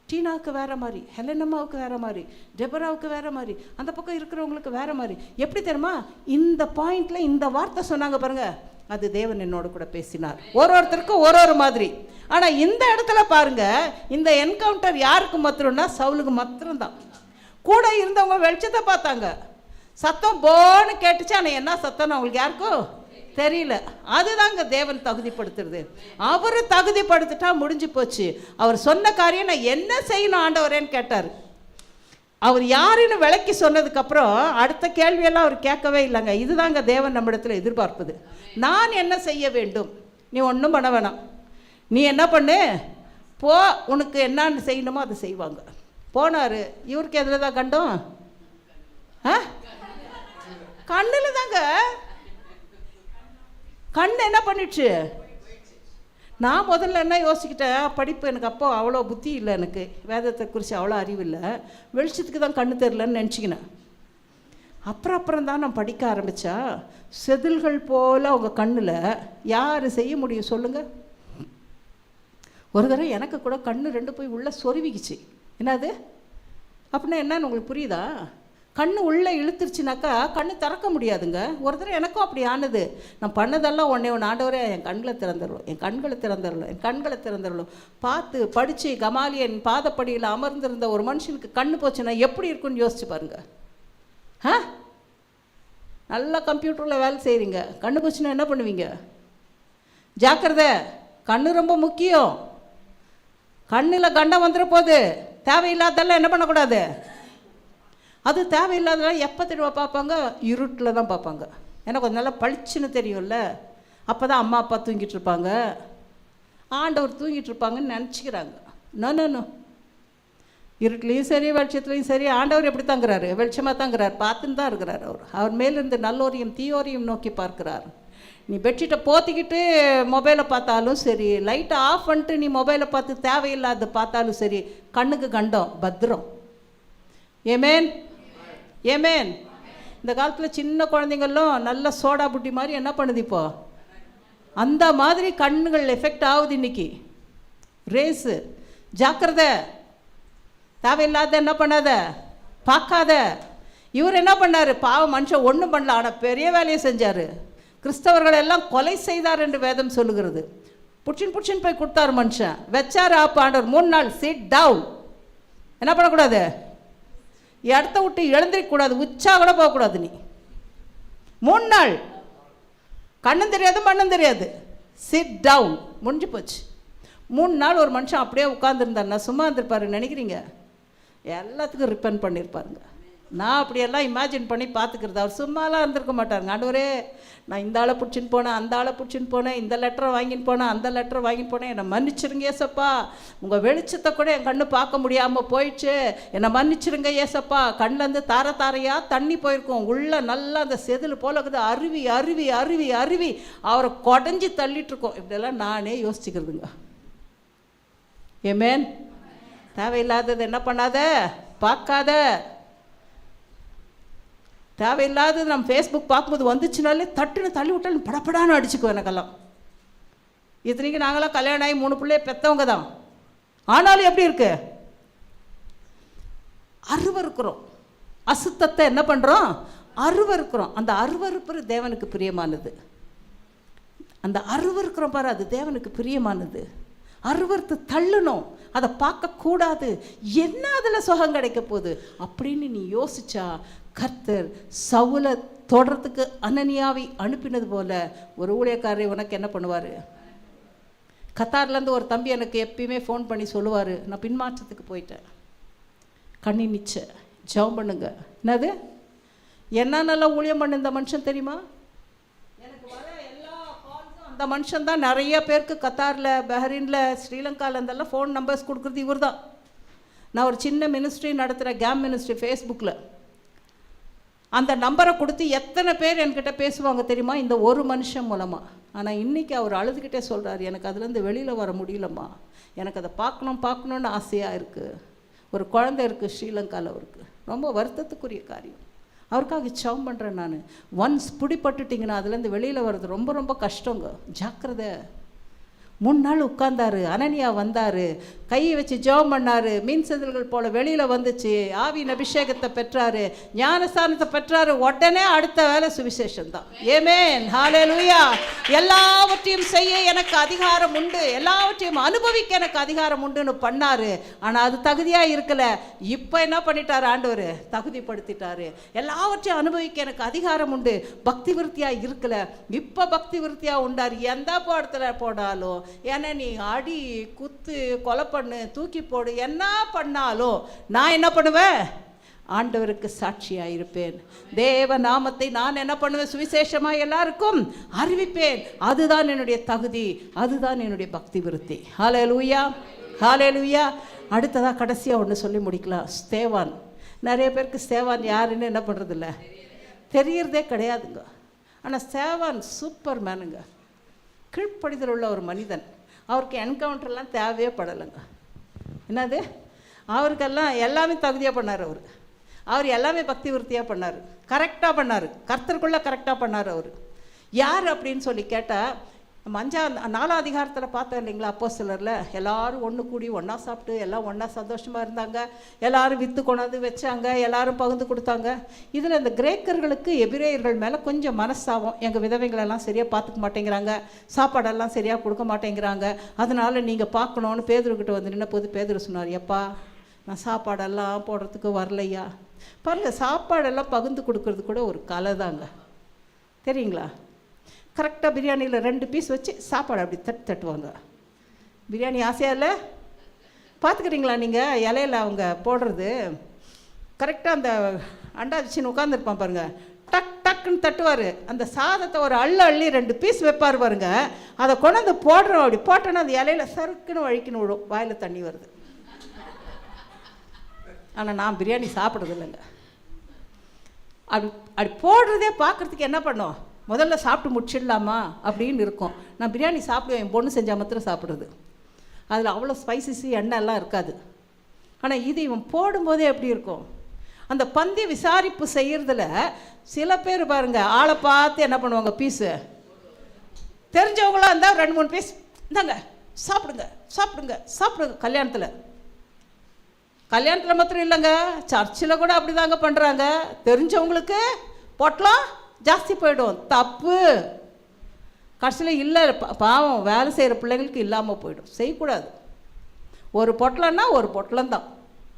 டீனாவுக்கு வேறு மாதிரி, ஹெலனம்மாவுக்கு வேறு மாதிரி, டெபராவுக்கு வேறு மாதிரி, அந்த பக்கம் இருக்கிறவங்களுக்கு வேறு மாதிரி. எப்படி தெரியுமா? இந்த பாயிண்டில் இந்த வார்த்தை சொன்னாங்க பாருங்கள், அது தேவன் என்னோட கூட பேசினார். ஒருத்தருக்கும் ஒரு மாதிரி. ஆனால் இந்த இடத்துல பாருங்கள், இந்த என்கவுண்டர் யாருக்கு மாத்திரம்னா சவுலுக்கு மாத்திரம்தான். கூட இருந்தவங்க வெளிச்சத்தை பார்த்தாங்க, சத்தம் போன்னு கேட்டுச்சு. ஆனால் என்ன சத்தம்னு அவங்களுக்கு யாருக்கும் தெரியல. அதுதாங்க தேவன் தகுதிப்படுத்துறது. அவர் தகுதிப்படுத்திட்டா முடிஞ்சு போச்சு. அவர் சொன்ன காரியம் நான் என்ன செய்யணும் ஆண்டவரேன்னு கேட்டார். அவர் யாருன்னு விளக்கி சொன்னதுக்கப்புறம் அடுத்த கேள்வியெல்லாம் அவர் கேட்கவே இல்லைங்க. இதுதாங்க தேவன் நம்மிடத்தில் எதிர்பார்ப்பது. நான் என்ன செய்ய வேண்டும்? நீ ஒன்றும் பண்ண வேணாம். நீ என்ன பண்ணு, போ, உனக்கு என்னன்னு செய்யணுமோ அதை செய்வாங்க. போனார். இவருக்கு எதில் தான் கண்டோம்? கண்ணில் தாங்க. கண் என்ன பண்ணிடுச்சு? நான் முதல்ல என்ன யோசிக்கிட்டேன், படிப்பு எனக்கு அப்போ அவ்வளோ புத்தி இல்லை, எனக்கு வேதத்தை குறித்து அவ்வளோ அறிவு இல்லை, வெளிச்சத்துக்கு தான் கண்ணு தெரிலன்னு நினச்சிக்கினேன். அப்புறம் தான் நான் படிக்க ஆரம்பித்தா, செதில்கள் போல் அவங்க கண்ணில் யார் செய்ய முடியும் சொல்லுங்கள்? ஒரு தடவை எனக்கு கூட கண்ணு 2 போய் உள்ளே சொருவிக்குச்சு. என்னது அப்படின்னா என்னன்னு உங்களுக்கு புரியுதா? கண்ணு உள்ளே இழுத்துருச்சுனாக்கா கண்ணு திறக்க முடியாதுங்க. ஒரு தடவை எனக்கும் அப்படி ஆனது. நான் பண்ணதெல்லாம் ஒன்றே ஆண்டவரே என் கண்களை திறந்துடலாம், என் கண்களை திறந்துடலாம், என் கண்களை திறந்துடலாம். பார்த்து படித்து கமாலியன் பாதப்படியில் அமர்ந்திருந்த ஒரு மனுஷனுக்கு கண்ணு போச்சுன்னா எப்படி இருக்குன்னு யோசிச்சு பாருங்க. நல்லா கம்ப்யூட்டரில் வேலை செய்கிறீங்க, கண்ணு போச்சுன்னா என்ன பண்ணுவீங்க? ஜாக்கிரதை, கண்ணு ரொம்ப முக்கியம். கண்ணில் கண்டம் வந்துட போகுது. தேவையில்லாதெல்லாம் என்ன பண்ணக்கூடாது. அது தேவையில்லாதெல்லாம் எப்போ திரும்ப பார்ப்பாங்க? இருட்டில் தான் பார்ப்பாங்க. எனக்கு கொஞ்சம் நல்லா பளிச்சுன்னு தெரியும்ல. அப்போ தான் அம்மா அப்பா தூங்கிட்டு இருப்பாங்க, ஆண்டவர் தூங்கிட்டு இருப்பாங்கன்னு நினச்சிக்கிறாங்க. நோ, இருட்டுலேயும் சரி வெளிச்சத்துலேயும் சரி ஆண்டவர் எப்படி தாங்கிறாரு? வெளிச்சமாக தாங்கிறார், பார்த்துன்னு தான் இருக்கிறார். அவர் மேலிருந்து நல்லோரையும் தீயோரையும் நோக்கி பார்க்குறார். நீ பெட்ஷீட்டை போத்திக்கிட்டு மொபைலை பார்த்தாலும் சரி, லைட்டை ஆஃப் பண்ணிட்டு நீ மொபைலை பார்த்து தேவையில்லாத பார்த்தாலும் சரி, கண்ணுக்கு கண்டம் பத்திரம். ஏமேன் ஏமேன். இந்த காலத்தில் சின்ன குழந்தைங்களும் நல்ல சோடா புட்டி மாதிரி என்ன பண்ணுது இப்போ? அந்த மாதிரி கண்ணுகள் எஃபெக்ட் ஆகுது இன்னைக்கு. ரேஸு, ஜாக்கிரதை, தேவையில்லாத என்ன பண்ணாத, பார்க்காத. இவர் என்ன பண்ணார்? பாவம் மனுஷன் ஒன்றும் பண்ணல, ஆனால் பெரிய வேலையை செஞ்சார். கிறிஸ்தவர்கள் எல்லாம் கொலை செய்தார் என்று வேதம் சொல்லுகிறது. புடிச்சின்னு போய் கொடுத்தாரு மனுஷன், வச்சார் ஆப்பாண்டவர். 3 நாள் சிட் டவுன். என்ன பண்ணக்கூடாது? இடத்த விட்டு எழுந்திருக்கக்கூடாது, உச்சா கூட போகக்கூடாது. நீ 3 நாள் கண்ணும் தெரியாது மண்ணும் தெரியாது, சிட் டவுன். முடிஞ்சு போச்சு. 3 நாள் ஒரு மனுஷன் அப்படியே உட்காந்துருந்தாருன்னா சும்மா இருந்திருப்பாரு நினைக்கிறீங்க? எல்லாத்துக்கும் ரிப்பன் பண்ணியிருப்பாருங்க. நான் அப்படியெல்லாம் இமேஜின் பண்ணி பார்த்துக்கிறது. அவர் சும்மாலாம் இருந்திருக்க மாட்டாருங்க. ஆண்டவரே, நான் இந்த ஆளை பிடிச்சின்னு போனேன், அந்த ஆளை பிடிச்சின்னு போனேன், இந்த லெட்டரை வாங்கின்னு போனேன், அந்த லெட்டரை வாங்கின்னு போனேன், என்னை மன்னிச்சிருங்க ஏசப்பா. உங்கள் வெளிச்சத்தை கூட என் கண்ணு பார்க்க முடியாமல் போயிடுச்சு, என்னை மன்னிச்சிருங்க ஏசப்பா. கண்ணிலேருந்து தார தாரையாக தண்ணி போயிருக்கும், உள்ளே நல்லா அந்த செதில் போல இருக்குது, அருவி அருவி அருவி அருவி அவரை கொடைஞ்சி தள்ளிட்டு இருக்கோம். இப்படியெல்லாம் நானே யோசிச்சுக்கிறதுங்க. ஏமேன். தேவையில்லாதது என்ன பண்ணாத, பார்க்காத. தேவையில்லாதது நம்ம ஃபேஸ்புக் பார்க்கும்போது வந்துச்சுனாலே தட்டுன்னு தள்ளி விட்டாலும் படப்படான்னு அடிச்சுக்குவோம். எனக்கெல்லாம் இத்தனைக்கு நாங்களாம் கல்யாணம் ஆகி 3 பிள்ளைய பெற்றவங்க தான். ஆனாலும் எப்படி இருக்கு, அருவருக்கிறோம். அசுத்தத்தை என்ன பண்ணுறோம், அருவருக்கிறோம். அந்த அருவருப்பு தேவனுக்கு பிரியமானது. அந்த அருவருக்கிறோம் பாரு, அது தேவனுக்கு பிரியமானது. அருவறுத்து தள்ளணும், அதை பார்க்கக்கூடாது. என்ன அதில் சுகம் கிடைக்க போகுது அப்படின்னு நீ யோசிச்சா, கர்த்தர் சவுலை தொடர்றதுக்கு அனனியாவை அனுப்பினது போல ஒரு ஊழியக்காரரை உனக்கு என்ன பண்ணுவார். கத்தார்லேருந்து ஒரு தம்பி எனக்கு எப்பயுமே ஃபோன் பண்ணி சொல்லுவார், நான் பின்மாற்றத்துக்கு போயிட்டேன், கண்ணி நிச்ச ஜெபம் பண்ணுங்க. என்னது, என்ன நல்லா ஊழியம் பண்ண இந்த மனுஷன் தெரியுமா, எனக்கு வர எல்லா கால்ஸும் அந்த மனுஷன் தான். நிறைய பேருக்கு கத்தாரில், பஹ்ரைனில், ஸ்ரீலங்காவில் இருந்தெல்லாம் ஃபோன் நம்பர்ஸ் கொடுக்குறது இவர் தான். நான் ஒரு சின்ன மினிஸ்ட்ரி நடத்துகிறேன், கேம் மினிஸ்ட்ரி, ஃபேஸ்புக்கில். அந்த நம்பரை கொடுத்து எத்தனை பேர் என்கிட்ட பேசுவாங்க தெரியுமா, இந்த ஒரு மனுஷன் மூலமாக. ஆனால் இன்றைக்கி அவர் அழுதுகிட்டே சொல்கிறார், எனக்கு அதுலேருந்து வெளியில் வர முடியலம்மா, எனக்கு அதை பார்க்கணுன்னு ஆசையாக இருக்குது. ஒரு குழந்தை இருக்குது ஸ்ரீலங்காவில், அவருக்கு ரொம்ப வருத்தத்துக்குரிய காரியம். அவருக்காக ஜெபம் பண்ணுறேன் நான். ஒன்ஸ் பிடிப்பட்டுட்டிங்கன்னா அதுலேருந்து வெளியில் வர்றது ரொம்ப ரொம்ப கஷ்டங்க, ஜாக்கிரதை. 3 நாள் உட்கார்ந்தாரு. அனனியா வந்தார், கையை வச்சு ஜெபம் பண்ணார், மீன் செதில்கள் போல வெளியில் வந்துச்சு, ஆவியின் அபிஷேகத்தை பெற்றாரு, ஞானஸ்தானத்தை பெற்றாரு. உடனே அடுத்த வேலை சுவிசேஷம் தான். ஆமென், ஹல்லேலூயா. எல்லாவற்றையும் செய்ய எனக்கு அதிகாரம் உண்டு, எல்லாவற்றையும் அனுபவிக்க எனக்கு அதிகாரம் உண்டுன்னு பண்ணார். ஆனால் அது தகுதியாக இருக்கலை. இப்போ என்ன பண்ணிட்டார் ஆண்டவர், தகுதிப்படுத்திட்டாரு. எல்லாவற்றையும் அனுபவிக்க எனக்கு அதிகாரம் உண்டு, பக்தி விருத்தியாக இருக்கலை. இப்போ பக்தி விருத்தியாக உண்டார். எந்த பாடத்தில் போனாலும், ஏன்னா நீ அடி, குத்து, கொலை பண்ணு, தூக்கி போடு, என்ன பண்ணாலும் நான் என்ன பண்ணுவேன், ஆண்டவருக்கு சாட்சியாக இருப்பேன். தேவ நாமத்தை நான் என்ன பண்ணுவேன், சுவிசேஷமாக எல்லாருக்கும் அறிவிப்பேன். அதுதான் என்னுடைய தகுதி, அதுதான் என்னுடைய பக்தி விருத்தி. ஹல்லேலூயா, ஹல்லேலூயா. அடுத்ததாக கடைசியாக ஒன்று சொல்லி முடிக்கலாம். ஸ்தேவான். நிறைய பேருக்கு ஸ்தேவான் யாருன்னு என்ன பண்ணுறதில்ல, தெரியறதே கிடையாதுங்க. ஆனால் ஸ்தேவான் சூப்பர் மேனுங்க, கீழ்ப்படிதல் உள்ள ஒரு மனிதன். அவருக்கு என்கவுண்டர்லாம் தேவையே படலைங்க. என்னது, அவருக்கெல்லாம் எல்லாமே தகுதியாக பண்ணார். அவர் எல்லாமே பக்தி விருத்தியாக பண்ணார், கரெக்டாக பண்ணார், கர்த்தருக்குள்ளே கரெக்டாக பண்ணார். அவர் யார் அப்படின்னு சொல்லி கேட்டால், நம்ம 4ஆம் அதிகாரத்தில் பார்த்தோம் இல்லைங்களா, அப்போஸ்தலரில் எல்லாரும் ஒன்று கூடி ஒன்றா சாப்பிட்டு எல்லாம் ஒன்றா சந்தோஷமாக இருந்தாங்க. எல்லாரும் விற்று கொண்டாந்து வச்சாங்க, எல்லாரும் பகிர்ந்து கொடுத்தாங்க. இதில் இந்த கிரேக்கர்களுக்கு எபிரேயர்கள் மேலே கொஞ்சம் மனஸ்தாபம். எங்கள் விதவைகளெல்லாம் சரியாக பார்த்துக்க மாட்டேங்கிறாங்க, சாப்பாடெல்லாம் சரியாக கொடுக்க மாட்டேங்கிறாங்க, அதனால் நீங்கள் பார்க்கணுன்னு பேதுருக்கிட்ட வந்து நின்ன போது பேதுரு சொன்னார், எப்பா நான் சாப்பாடெல்லாம் போடுறதுக்கு வரலையா. பாருங்கள், சாப்பாடெல்லாம் பகிர்ந்து கொடுக்கறது கூட ஒரு கலை தாங்க, தெரியுங்களா. கரெக்டாக பிரியாணியில் 2 பீஸ் வச்சு சாப்பாடு அப்படி தட்டுவாங்க. பிரியாணி ஆசையாக இல்லை, பார்த்துக்கிறீங்களா நீங்கள், இலையில் அவங்க போடுறது கரெக்டாக அந்த அண்டா வச்சுன்னு உட்காந்துருப்பான் பாருங்கள், டக் டக்குன்னு தட்டுவார். அந்த சாதத்தை ஒரு அள்ளி 2 பீஸ் வைப்பார் பாருங்க, அதை கொண்டாந்து போடுறோம். அப்படி போட்டோன்னா அந்த இலையில சறுக்குன்னு வழிக்குன்னு விடும், வாயில் தண்ணி வருது. ஆனால் நான் பிரியாணி சாப்பிட்றது இல்லைங்க. அப்படி போடுறதே பார்க்குறதுக்கு என்ன பண்ணோம், முதல்ல சாப்பிட்டு முடிச்சிடலாமா அப்படின்னு இருக்கும். நான் பிரியாணி சாப்பிடுவேன், என் பொண்ணு செஞ்சால் மாத்திரம் சாப்பிட்றது. அதில் அவ்வளோ ஸ்பைசஸ் எண்ணெய்லாம் இருக்காது. ஆனால் இது இவன் போடும்போதே எப்படி இருக்கும், அந்த பந்தி விசாரிப்பு செய்கிறதுல சில பேர் பாருங்கள், ஆளை பார்த்து என்ன பண்ணுவாங்க, பீஸு தெரிஞ்சவங்களாம் இருந்தால் 2-3 பீஸ் இந்தாங்க சாப்பிடுங்க சாப்பிடுங்க சாப்பிடுங்க. கல்யாணத்தில் மாத்திரம் இல்லைங்க, சர்ச்சில் கூட அப்படி தாங்க பண்ணுறாங்க. தெரிஞ்சவங்களுக்கு பொட்டலம் ஜாஸ்தி போயிடும், தப்பு. கடைசியில் இல்லை, பாவம் வேலை செய்கிற பிள்ளைங்களுக்கு இல்லாமல் போயிடும். செய்யக்கூடாது. ஒரு பொட்டலன்னா ஒரு பொட்டலம் தான்,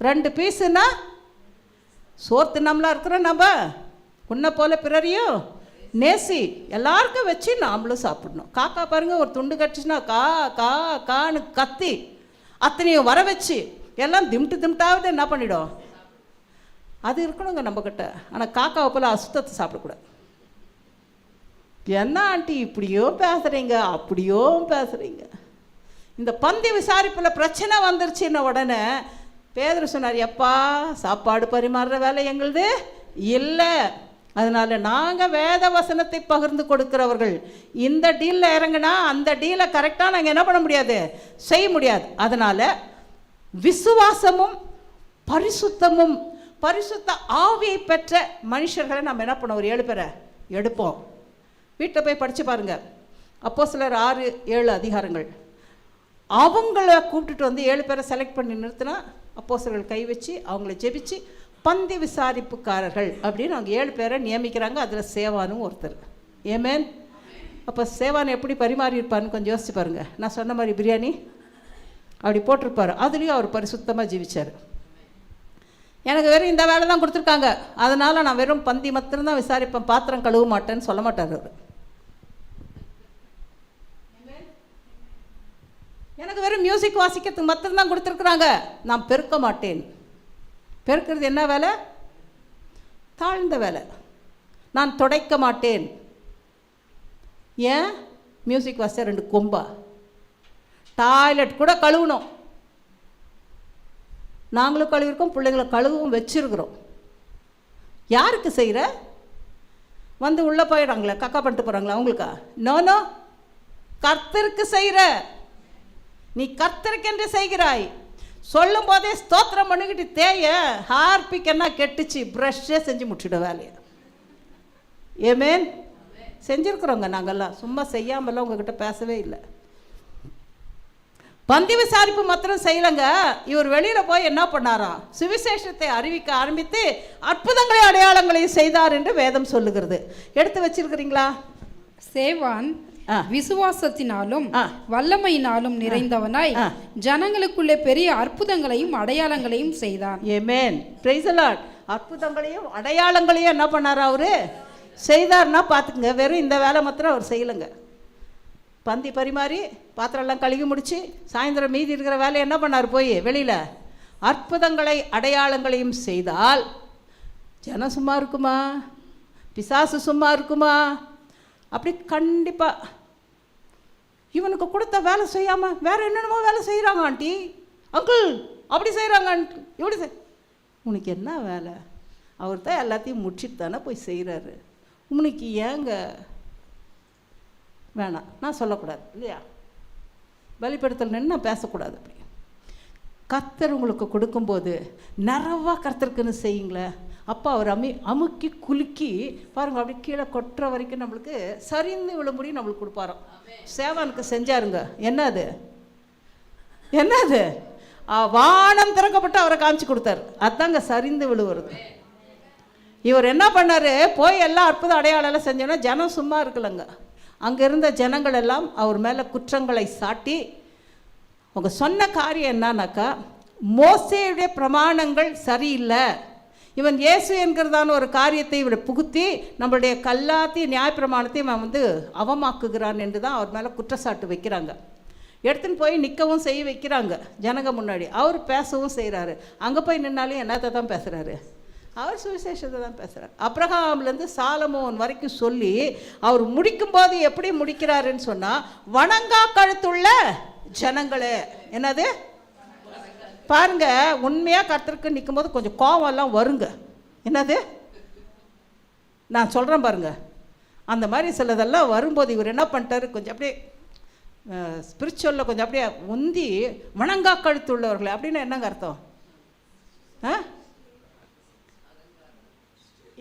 2 பீஸுன்னா சோறு தின்னாமலாம் இருக்கிறோம் நம்ம. உன்னை போல பிறரையும் நேசி, எல்லாருக்கும் வச்சு நாமளும் சாப்பிடணும். காக்கா பாருங்கள், ஒரு துண்டு கடிச்சுன்னா கா கா கான்னு கத்தி அத்தனையும் வர வச்சு எல்லாம் திம்டாவது என்ன பண்ணிடும். அது இருக்கணுங்க நம்மக்கிட்ட. ஆனால் காக்காவை போல் அசுத்தத்தை சாப்பிடக்கூடாது. என்ன ஆண்டி இப்படியோ பேசுகிறீங்க அப்படியோ பேசுகிறீங்க. இந்த பந்தி விசாரிப்பில் பிரச்சனை வந்துருச்சுன்ன உடனே பேதுரு சொன்னார், எப்பா சாப்பாடு பரிமாறுற வேலை எங்களுது இல்லை, அதனால் நாங்கள் வேத வசனத்தை பகிர்ந்து கொடுக்கிறவர்கள். இந்த டீலில் இறங்கினா அந்த டீலை கரெக்டாக நாங்கள் என்ன பண்ண முடியாது, செய்ய முடியாது. அதனால் விசுவாசமும் பரிசுத்தமும் பரிசுத்த ஆவியை பெற்ற மனுஷர்களை நம்ம என்ன பண்ணோம், ஒரு 7 பேரை எடுப்போம். வீட்டில் போய் படித்து பாருங்கள். அப்போஸ்தலர் 6-7 அதிகாரங்கள். அவங்கள கூப்பிட்டுட்டு வந்து 7 பேரை செலக்ட் பண்ணி நிறுத்தினா அப்போஸ்தலர்கள் கை வச்சு அவங்கள ஜெபிச்சு பந்தி விசாரிப்புக்காரர்கள் அப்படின்னு அவங்க 7 பேரை நியமிக்கிறாங்க. அதில் சேவானும் ஒருத்தர். ஏமேன். அப்போ சேவான் எப்படி பரிமாறி இருப்பான்னு கொஞ்சம் யோசிச்சு பாருங்கள். நான் சொன்ன மாதிரி பிரியாணி அப்படி போட்டிருப்பார். அதுலேயும் அவர் பரிசுத்தமாக ஜீவிச்சார். எனக்கு வெறும் இந்த வேலை தான் கொடுத்துருக்காங்க, அதனால் நான் வெறும் பந்தி மாத்திரம்தான் விசாரிப்பேன், பாத்திரம் கழுவ மாட்டேன்னு சொல்ல மாட்டார் அவர். எனக்கு வெறும் மியூசிக் வாசிக்கிறதுக்கு மாத்திரம்தான் கொடுத்துருக்குறாங்க, நான் பெருக்க மாட்டேன். பெருக்கிறது என்ன வேலை? தாழ்ந்த வேலை. நான் துடைக்க மாட்டேன். ஏன்? மியூசிக் வாசிச்சா 2 கொம்பா? டாய்லெட் கூட கழுவணும். நாங்களும் கழுவிருக்கோம், பிள்ளைங்களை கழுவும் வச்சுருக்குறோம். யாருக்கு செய்கிற? வந்து உள்ளே போயிடுறாங்களே, கக்கா பண்ணிட்டு போகிறாங்களா அவங்களுக்கா? நோ, கர்த்தருக்கு செய்கிற. நீ கர்த்தருக்கென்று செய்கிறாய். சொல்லும் போதே ஸ்தோத்திரம் பண்ணிக்கிட்டு தேய ஹார்பிக் என்ன கெட்டுச்சு, ப்ரஷ்ஷே செஞ்சு முடிச்சுட வேலையை. ஏமேன். செஞ்சுருக்குறோங்க நாங்கள்லாம், சும்மா செய்யாமல்லாம் உங்ககிட்ட பேசவே இல்லை. பந்தி விசாரிப்பு மாத்திரம் செய்யலைங்க. இவர் வெளியில் போய் என்ன பண்ணாராம், சுவிசேஷத்தை அறிவிக்க ஆரம்பித்து அற்புதங்களையும் அடையாளங்களையும் செய்தார் என்று வேதம் சொல்லுகிறது. எடுத்து வச்சிருக்கிறீங்களா? சேவான் விசுவாசத்தினாலும் வல்லமையினாலும் நிறைந்தவனாய் ஜனங்களுக்குள்ளே பெரிய அற்புதங்களையும் அடையாளங்களையும் செய்தான். ஆமென். Praise the Lord. அற்புதங்களையும் அடையாளங்களையும் என்ன பண்ணாரா அவரு? செய்தார்னா பார்த்துக்குங்க. வெறும் இந்த வேலை மாத்திரம் அவர் செய்யலைங்க. பந்தி பரிமாறி பாத்திரம்லாம் கழுவி முடிச்சு சாயந்தரம் மீதி இருக்கிற வேலையை என்ன பண்ணார்? போய் வெளியில் அற்புதங்களை அடையாளங்களையும் செய்தால் ஜனம் சும்மா இருக்குமா? பிசாசு சும்மா இருக்குமா? அப்படி கண்டிப்பாக. இவனுக்கு கொடுத்த வேலை செய்யாமல் வேறு என்னென்னமோ வேலை செய்கிறாங்க ஆண்டி, அங்கிள் அப்படி செய்கிறாங்க ஆண்டி, எப்படி உனக்கு என்ன வேலை? அவர் தான் எல்லாத்தையும் முடிச்சுட்டு தானே போய் செய்கிறாரு. உனக்கு ஏங்க வேணாம்? நான் சொல்லக்கூடாது இல்லையா? வெளிப்படுத்தல் நின்று நான் பேசக்கூடாது. அப்படி கர்த்தர் உங்களுக்கு கொடுக்கும்போது நிறைவா கர்த்தருக்குன்னு செய்யுங்களேன். அப்போ அவர் அமுக்கி குலுக்கி பாருங்கள், அப்படி கீழே கொட்டுற வரைக்கும் நம்மளுக்கு சரிந்து விழும்படி நம்மளுக்கு கொடுப்பாரோம். சேவானுக்கு செஞ்சாருங்க. என்னது வானம் திறக்கப்பட்டு அவரை காமிச்சு கொடுத்தாரு. அதுதாங்க சரிந்து விழுவுறது. இவர் என்ன பண்ணார்? போய் எல்லாம் அற்புத அடையாளம் செஞ்சோன்னா ஜனம் சும்மா இருக்கலைங்க. அங்கே இருந்த ஜனங்கள் எல்லாம் அவர் மேலே குற்றங்களை சாட்டி, அவங்க சொன்ன காரியம் என்னன்னாக்கா, மோசேயுடைய பிரமாணங்கள் சரியில்லை, இவன் இயேசு என்கிறதான ஒரு காரியத்தை இவரை புகுத்தி நம்மளுடைய கல்லாத்தையும் நியாயப்பிரமாணத்தையும் அவன் வந்து அவமாக்குகிறான் என்று தான் அவர் மேலே குற்றச்சாட்டு வைக்கிறாங்க. எடுத்துன்னு போய் நிற்கவும் செய்ய வைக்கிறாங்க ஜனங்க முன்னாடி. அவர் பேசவும் செய்கிறாரு. அங்கே போய் நின்னாலும் என்னத்தை தான் பேசுகிறாரு? அவர் சுவிசேஷத்தை தான் பேசுகிறார். அப்ரஹாம்லேருந்து சாலமோன் வரைக்கும் சொல்லி அவர் முடிக்கும்போது எப்படி முடிக்கிறாருன்னு சொன்னால், வணங்கா கழுத்துள்ள ஜனங்களே. என்னது பாருங்க, உண்மையாக கர்த்தருக்கு நிற்கும் போது கொஞ்சம் கோவம்லாம் வருங்க. என்னது நான் சொல்கிறேன் பாருங்க, அந்த மாதிரி சிலதெல்லாம் வரும்போது இவர் என்ன பண்ணிட்டாரு, கொஞ்சம் அப்படியே ஸ்பிரிச்சுவலில் கொஞ்சம் அப்படியே உந்தி வணங்கா கழுத்துள்ளவர்களே அப்படின்னு என்னங்க அர்த்தம்?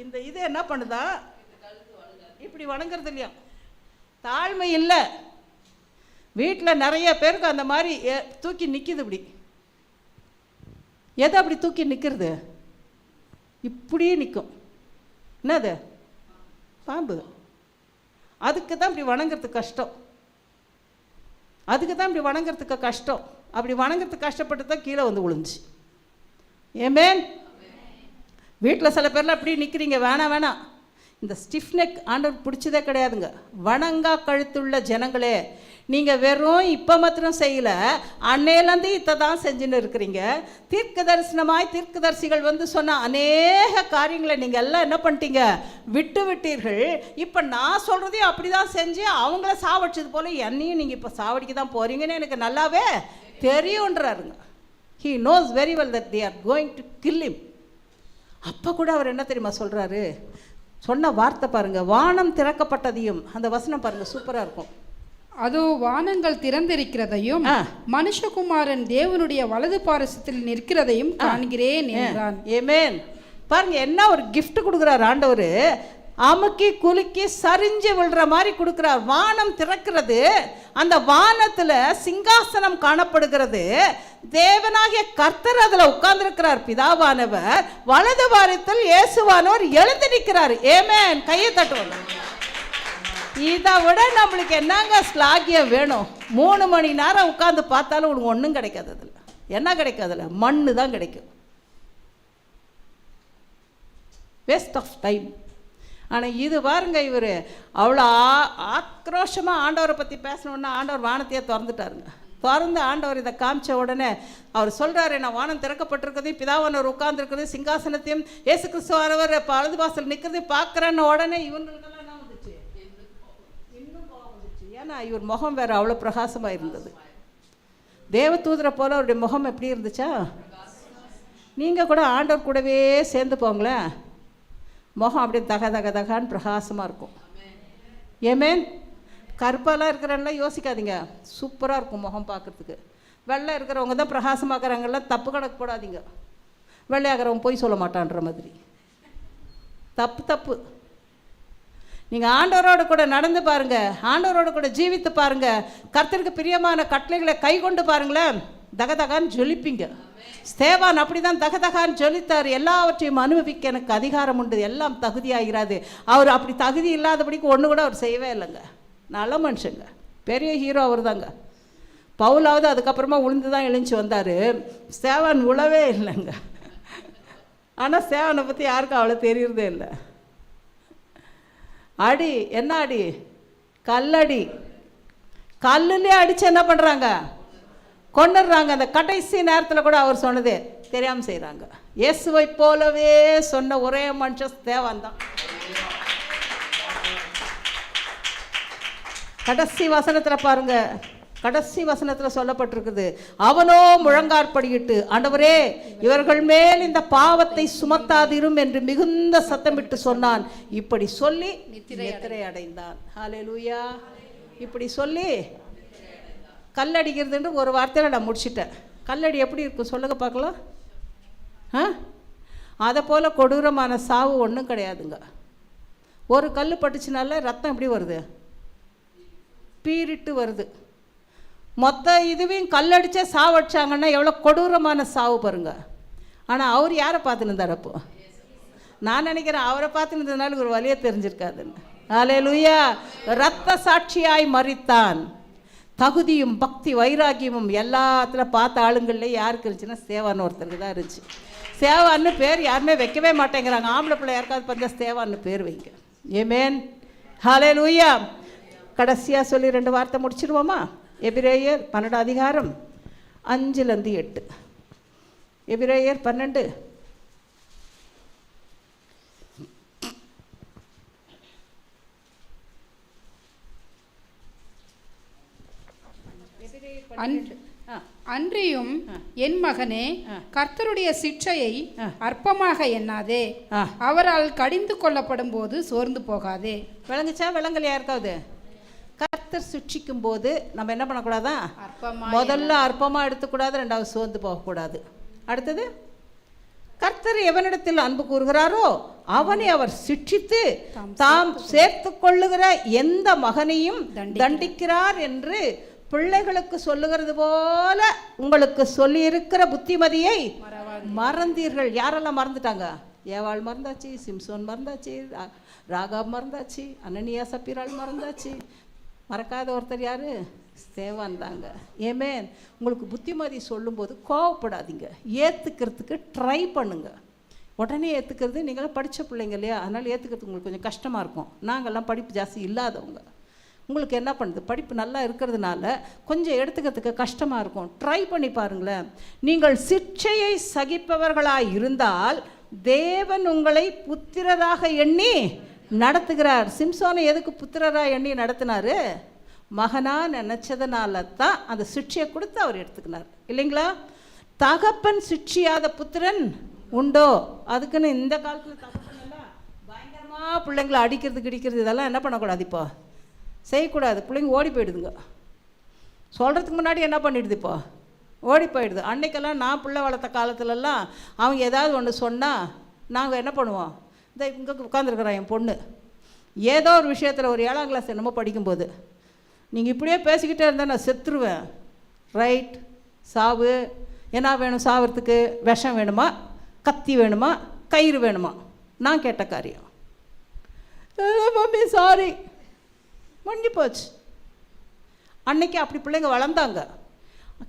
இந்த இது என்ன பண்ணுதா, இப்படி வணங்குறது இல்லையா? தாழ்மை இல்லை. வீட்டில் நிறைய பேருக்கு அந்த மாதிரி தூக்கி நிற்கிது. இப்படி எதை அப்படி தூக்கி நிற்கிறது? இப்படியே நிற்கும். என்னது? பாம்பு. அதுக்கு தான் இப்படி வணங்குறதுக்கு கஷ்டம். அப்படி வணங்குறதுக்கு கஷ்டப்பட்டு தான் கீழே வந்து விழுந்துச்சு. ஆமென். வீட்டில் சில பேர்லாம் அப்படி நிற்கிறீங்க. வேணாம், இந்த ஸ்டிஃப் நெக் ஆண்டவர் பிடிச்சதே கிடையாதுங்க. வணங்கா கழுத்துள்ள ஜனங்களே, நீங்கள் வெறும் இப்போ மாத்திரம் செய்யலை, அன்னையிலேருந்து இதை தான் செஞ்சுன்னு இருக்கிறீங்க. தீர்க்க தரிசிகள் வந்து சொன்ன அநேக காரியங்களை நீங்கள் எல்லாம் என்ன பண்ணிட்டீங்க, விட்டீர்கள். இப்போ நான் சொல்கிறதையும் அப்படி தான் செஞ்சு அவங்கள சாவடிச்சது போல் என்னையும் நீங்கள் இப்போ சாவடிக்க தான் போகிறீங்கன்னு எனக்கு நல்லாவே தெரியுன்றாருங்க. He knows very well that they are going to kill him. அப்போ கூட அவர் என்ன தெரியுமா சொல்கிறாரு, சொன்ன வார்த்தை பாருங்கள், வானம் திறக்கப்பட்டதையும், அந்த வசனம் பாருங்கள், சூப்பராக இருக்கும். அதோ வானங்கள் திறந்திருக்கிறதையும் மனுஷகுமாரன் தேவனுடைய வலது பாரசத்தில் நிற்கிறதையும் காண்கிறேன் என்றான். ஆமென். பாருங்க, என்ன ஒரு gift கொடுக்குறார் ஆண்டவர். அமுக்கி குலுக்கி சரிஞ்சு விழுற மாதிரி கொடுக்குறார். வானம் திறக்கிறது, அந்த வானத்தில் சிங்காசனம் காணப்படுகிறது, தேவனாகிய கர்த்தர் அதில் உட்கார்ந்திருக்கிறார், பிதாவானவர் வலது பாரத்தில் இயேசுவானவர் எழுந்து நிற்கிறார். ஆமென். கையை தட்டுவாங்க. இதை விட நம்மளுக்கு என்னங்க ஸ்லாகியம் வேணும்? 3 மணி நேரம் உட்காந்து பார்த்தாலும் உனக்கு ஒன்றும் கிடைக்காது. அதில் என்ன கிடைக்காதுல்ல, மண்ணு தான் கிடைக்கும். Waste of time. ஆனால் இது பாருங்க, இவர் அவ்வளோ ஆக்ரோஷமாக ஆண்டவரை பற்றி பேசணுன்னா ஆண்டவர் வானத்தையே திறந்துட்டாருங்க. திறந்து ஆண்டவர் இதை காமிச்ச உடனே அவர் சொல்கிறாரு, நான் வானம் திறக்கப்பட்டிருக்கிறதையும் பிதாவானவர் உட்கார்ந்துருக்கிறது சிங்காசனத்தையும் இயேசு கிறிஸ்துவானவர் வலது வாசல் நிற்கிறது பார்க்குறேன்னு உடனே இவங்களுக்கெல்லாம் என்ன வந்துச்சு, இன்னும் கோபம் வந்துச்சு. ஏன்னா இவர் முகம் வேறு அவ்வளோ பிரகாசமாக இருந்தது. தேவதூதரை போல் அவருடைய முகம் எப்படி இருந்துச்சா? நீங்கள் கூட ஆண்டவர் கூடவே சேர்ந்து போங்களேன், முகம் அப்படியே தகான்னு பிரகாசமாக இருக்கும். ஏமேன். கருப்பாலாம் இருக்கிறவங்களாம் யோசிக்காதீங்க, சூப்பராக இருக்கும் முகம் பார்க்குறதுக்கு. வெள்ளை இருக்கிறவங்க தான் பிரகாசமாக்குறாங்கலாம், தப்பு கணக்கு போடாதீங்க. வெள்ளையாகிறவங்க போய் சொல்ல மாட்டான்ற மாதிரி தப்பு. நீங்கள் ஆண்டவரோடு கூட நடந்து பாருங்கள், ஆண்டவரோடு கூட ஜீவித்து பாருங்கள், கர்த்தருக்கு பிரியமான கட்டளைகளை கை கொண்டு பாருங்களேன், தகதகான்னு ஜொலிப்பீங்க. ஸ்தேவான் அப்படி தான் தகதகான்னு ஜொலித்தார். எல்லாவற்றையும் அனுபவிக்க எனக்கு அதிகாரம் உண்டு, எல்லாம் தகுதியாகிறாது. அவர் அப்படி தகுதி இல்லாதபடிக்கு ஒன்று கூட அவர் செய்யவே இல்லைங்க. நல்ல மனுஷங்க, பெரிய ஹீரோ அவர் தாங்க. பவுலாவது அதுக்கப்புறமா உளுந்து தான் எழுந்து வந்தார், ஸ்தேவான் உழவே இல்லைங்க. ஆனால் ஸ்தேவானை பற்றி யாருக்கும் அவ்வளோ தெரியறதே இல்லை. அடி என்ன அடி, கல்லடி. கல்லுலேயே அடித்து என்ன பண்ணுறாங்க, கொண்டுடுறாங்க. அந்த கடைசி நேரத்தில் கூட அவர் சொன்னதே தெரியாமல் செய்கிறாங்க. இயேசுவை போலவே சொன்ன ஒரே மனுஷன் ஸ்தேவான் தான். கடைசி வசனத்தில் பாருங்க, கடைசி வசனத்தில் சொல்லப்பட்டிருக்குது, அவனோ முழங்காற்படியிட்டு, ஆண்டவரே இவர்கள் மேல் இந்த பாவத்தை சுமத்தாதிரும் என்று மிகுந்த சத்தமிட்டு சொன்னான். இப்படி சொல்லி நித்திரை அடைந்தான். ஹல்லேலூயா. இப்படி சொல்லி கல்லடிக்கிறதுன்னு ஒரு வார்த்தையில் நான் முடிச்சிட்டேன். கல்லடி எப்படி இருக்கும் சொல்லுங்க பார்க்கலாம். அதை போல் கொடூரமான சாவு ஒன்றும் கிடையாதுங்க. ஒரு கல் பட்டுச்சுனால ரத்தம் எப்படி வருது, பீரிட்டு வருது. மொத்த இதுவையும் கல்லடிச்சே சாவடிச்சாங்கன்னா எவ்வளோ கொடூரமான சாவு பாருங்க. ஆனால் அவர் யாரை பார்த்துன்னு இருந்தார்? அப்போ நான் நினைக்கிறேன் அவரை பார்த்துன்னு இருந்ததுனால ஒரு வழியை தெரிஞ்சிருக்காதுன்னு. ஹல்லேலூயா. இரத்த சாட்சியாய் மரித்தான். தகுதியும் பக்தி வைராக்கியமும் எல்லாத்தில் பார்த்த ஆளுங்கள்லேயே யாருக்கு இருந்துச்சுன்னா சேவான்னு ஒருத்தருக்கு தான் இருந்துச்சு. சேவான்னு பேர் யாருமே வைக்கவே மாட்டேங்கிறாங்க. ஆம்பளை பிள்ளை யாருக்காவது பார்த்தா சேவான்னு பேர் வைங்க. ஆமென். ஹல்லேலூயா. கடைசியாக சொல்லி 2 வார்த்தை முடிச்சிடுவோமா? எபிரேயர் 12 அதிகாரம் 5-8. எபிரேயர் 12. அன்றியும் என் மகனே, கர்த்தருடைய சிட்சையை அற்பமாக எண்ணாதே, அவரால் கடிந்து கொள்ளப்படும் போது சோர்ந்து போகாதே. விளங்குச்சா? விளங்கலையா இருக்காது? கர்த்தர் சிட்சிக்கும் போது நம்ம என்ன பண்ணக்கூடாதா? முதல்ல அற்பமாக எடுத்துக்கூடாது, 2வது சோர்ந்து போகக்கூடாது. அடுத்தது, கர்த்தர் எவனிடத்தில் அன்பு கூறுகிறாரோ அவனை அவர் சிட்சித்து தாம் சேர்த்து கொள்ளுகிற எந்த மகனையும் தண்டிக்கிறார் என்று பிள்ளைகளுக்கு சொல்லுகிறது போல உங்களுக்கு சொல்லியிருக்கிற புத்திமதியை மறந்தீர்கள். யாரெல்லாம் மறந்துட்டாங்க? ஏவாள் மறந்தாச்சு, சிம்சோன் மறந்தாச்சு, ராகாப் மறந்தாச்சு, அனனியா சப்பீராள் மறந்தாச்சு. மறக்காத ஒருத்தர் யார்? ஸ்தேவான் தாங்க. ஏமேன். உங்களுக்கு புத்திமதி சொல்லும்போது கோவப்படாதீங்க, ஏற்றுக்கிறதுக்கு ட்ரை பண்ணுங்க. உடனே ஏற்றுக்கிறது, நீங்களாம் படித்த பிள்ளைங்க இல்லையா, அதனால் ஏற்றுக்கிறதுக்கு உங்களுக்கு கொஞ்சம் கஷ்டமாக இருக்கும். நாங்கள்லாம் படிப்பு ஜாஸ்தி இல்லாதவங்க. உங்களுக்கு என்ன பண்ணுது, படிப்பு நல்லா இருக்கிறதுனால கொஞ்சம் எடுத்துக்கிறதுக்கு கஷ்டமாக இருக்கும். ட்ரை பண்ணி பாருங்களேன். நீங்கள் சிட்சையை சகிப்பவர்களாய் இருந்தால் தேவன் உங்களை புத்திரராக எண்ணி நடத்துகிறார். சிம்சோனை எதுக்கு புத்திரராக எண்ணி நடத்தினார்? மகனா நினச்சதுனால தான் அந்த சிட்சையை கொடுத்து அவர் எடுத்துக்கினார் இல்லைங்களா? தகப்பன் சிட்சியாத புத்திரன் உண்டோ? அதுக்குன்னு இந்த காலத்தில் தகப்பன் எல்லாம் பயங்கரமாக பிள்ளைங்களை அடிக்கிறது இதெல்லாம் என்ன பண்ணக்கூடாது, இப்போ செய்யக்கூடாது. பிள்ளைங்க ஓடி போயிடுதுங்க. சொல்கிறதுக்கு முன்னாடி என்ன பண்ணிடுது, இப்போ ஓடி போயிடுது. அன்னைக்கெல்லாம் நான் பிள்ளை வளர்த்த காலத்துலலாம் அவங்க ஏதாவது ஒன்று சொன்னால் நாங்கள் என்ன பண்ணுவோம், இந்த இங்கே உட்காந்துருக்குறேன் என் பொண்ணு ஏதோ ஒரு விஷயத்தில் ஒரு 7ஆம் கிளாஸ் என்னமோ படிக்கும்போது, நீங்கள் இப்படியே பேசிக்கிட்டே இருந்தால் நான் செத்துருவேன். ரைட், சாவு. என்ன வேணும் சாவறதுக்கு? விஷம் வேணுமா, கத்தி வேணுமா, கயிறு வேணுமா? நான் கேட்ட காரியம். மம்மி சாரி, முடிஞ்சு போச்சு. அன்னைக்கு அப்படி பிள்ளைங்க வளர்ந்தாங்க,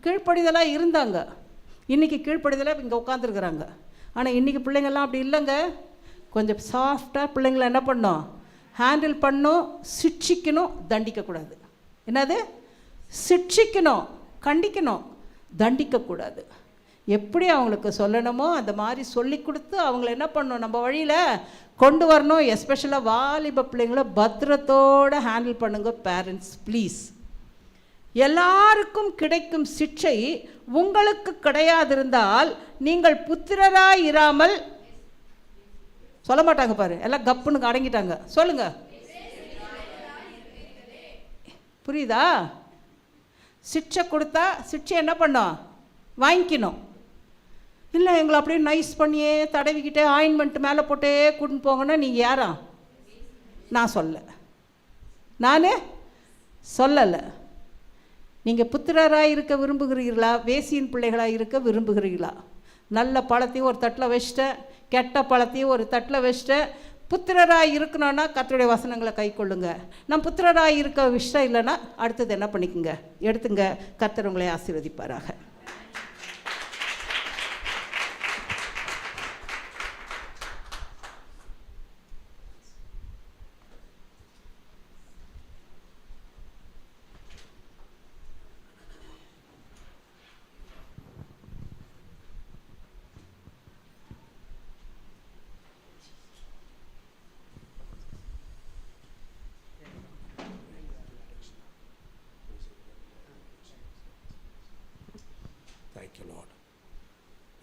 கீழ்ப்படிதலாக இருந்தாங்க. இன்றைக்கி கீழ்ப்படிதலாக இங்கே உட்காந்துருக்குறாங்க. ஆனால் இன்றைக்கி பிள்ளைங்கள்லாம் அப்படி இல்லைங்க. கொஞ்சம் சாஃப்டாக பிள்ளைங்களை என்ன பண்ணணும், ஹேண்டில் பண்ணணும். சிட்சிக்கணும், தண்டிக்கக்கூடாது. என்னது? சிட்சிக்கணும், கண்டிக்கணும், தண்டிக்கக்கூடாது. எப்படி அவங்களுக்கு சொல்லணுமோ அந்த மாதிரி சொல்லி கொடுத்து அவங்கள என்ன பண்ணணும், நம்ம வழியில் கொண்டு வரணும். எஸ்பெஷலாக வாலிப பிள்ளைங்களை பத்திரத்தோடு ஹேண்டில் பண்ணுங்க பேரண்ட்ஸ் ப்ளீஸ். எல்லாருக்கும் கிடைக்கும் சிட்சை உங்களுக்கு கிடையாதிருந்தால் நீங்கள் புத்திரராய் இராமல், சொல்ல மாட்டாங்க பாரு, எல்லாம் கப்புன்னு அடங்கிட்டாங்க. சொல்லுங்க, புரியுதா? சிட்சை கொடுத்தா சிட்சை என்ன பண்ணோம், வாங்கிக்கணும். இல்லை எங்களை அப்படியே நைஸ் பண்ணியே தடவிக்கிட்டே ஆயின்மெண்ட் மேலே போட்டே கூட்டின்னு போங்கன்னா நீங்கள் யாரா? நான் சொல்லலை. நீங்கள் புத்திரராக இருக்க விரும்புகிறீர்களா, வேசியின் பிள்ளைகளாக இருக்க விரும்புகிறீர்களா? நல்ல பழத்தையும் ஒரு தட்டில் வச்சுட்டேன், கெட்ட பழத்தையும் ஒரு தட்டில் வச்சுட்டேன். புத்திரராக இருக்கணும்னா கர்த்தருடைய வசனங்களை கை கொள்ளுங்க. நான் புத்திரராக இருக்க விஷயம் இல்லைன்னா அடுத்தது என்ன பண்ணிக்கோங்க, எடுத்துங்க. கர்த்தர் உங்களை ஆசீர்வதிப்பாராக.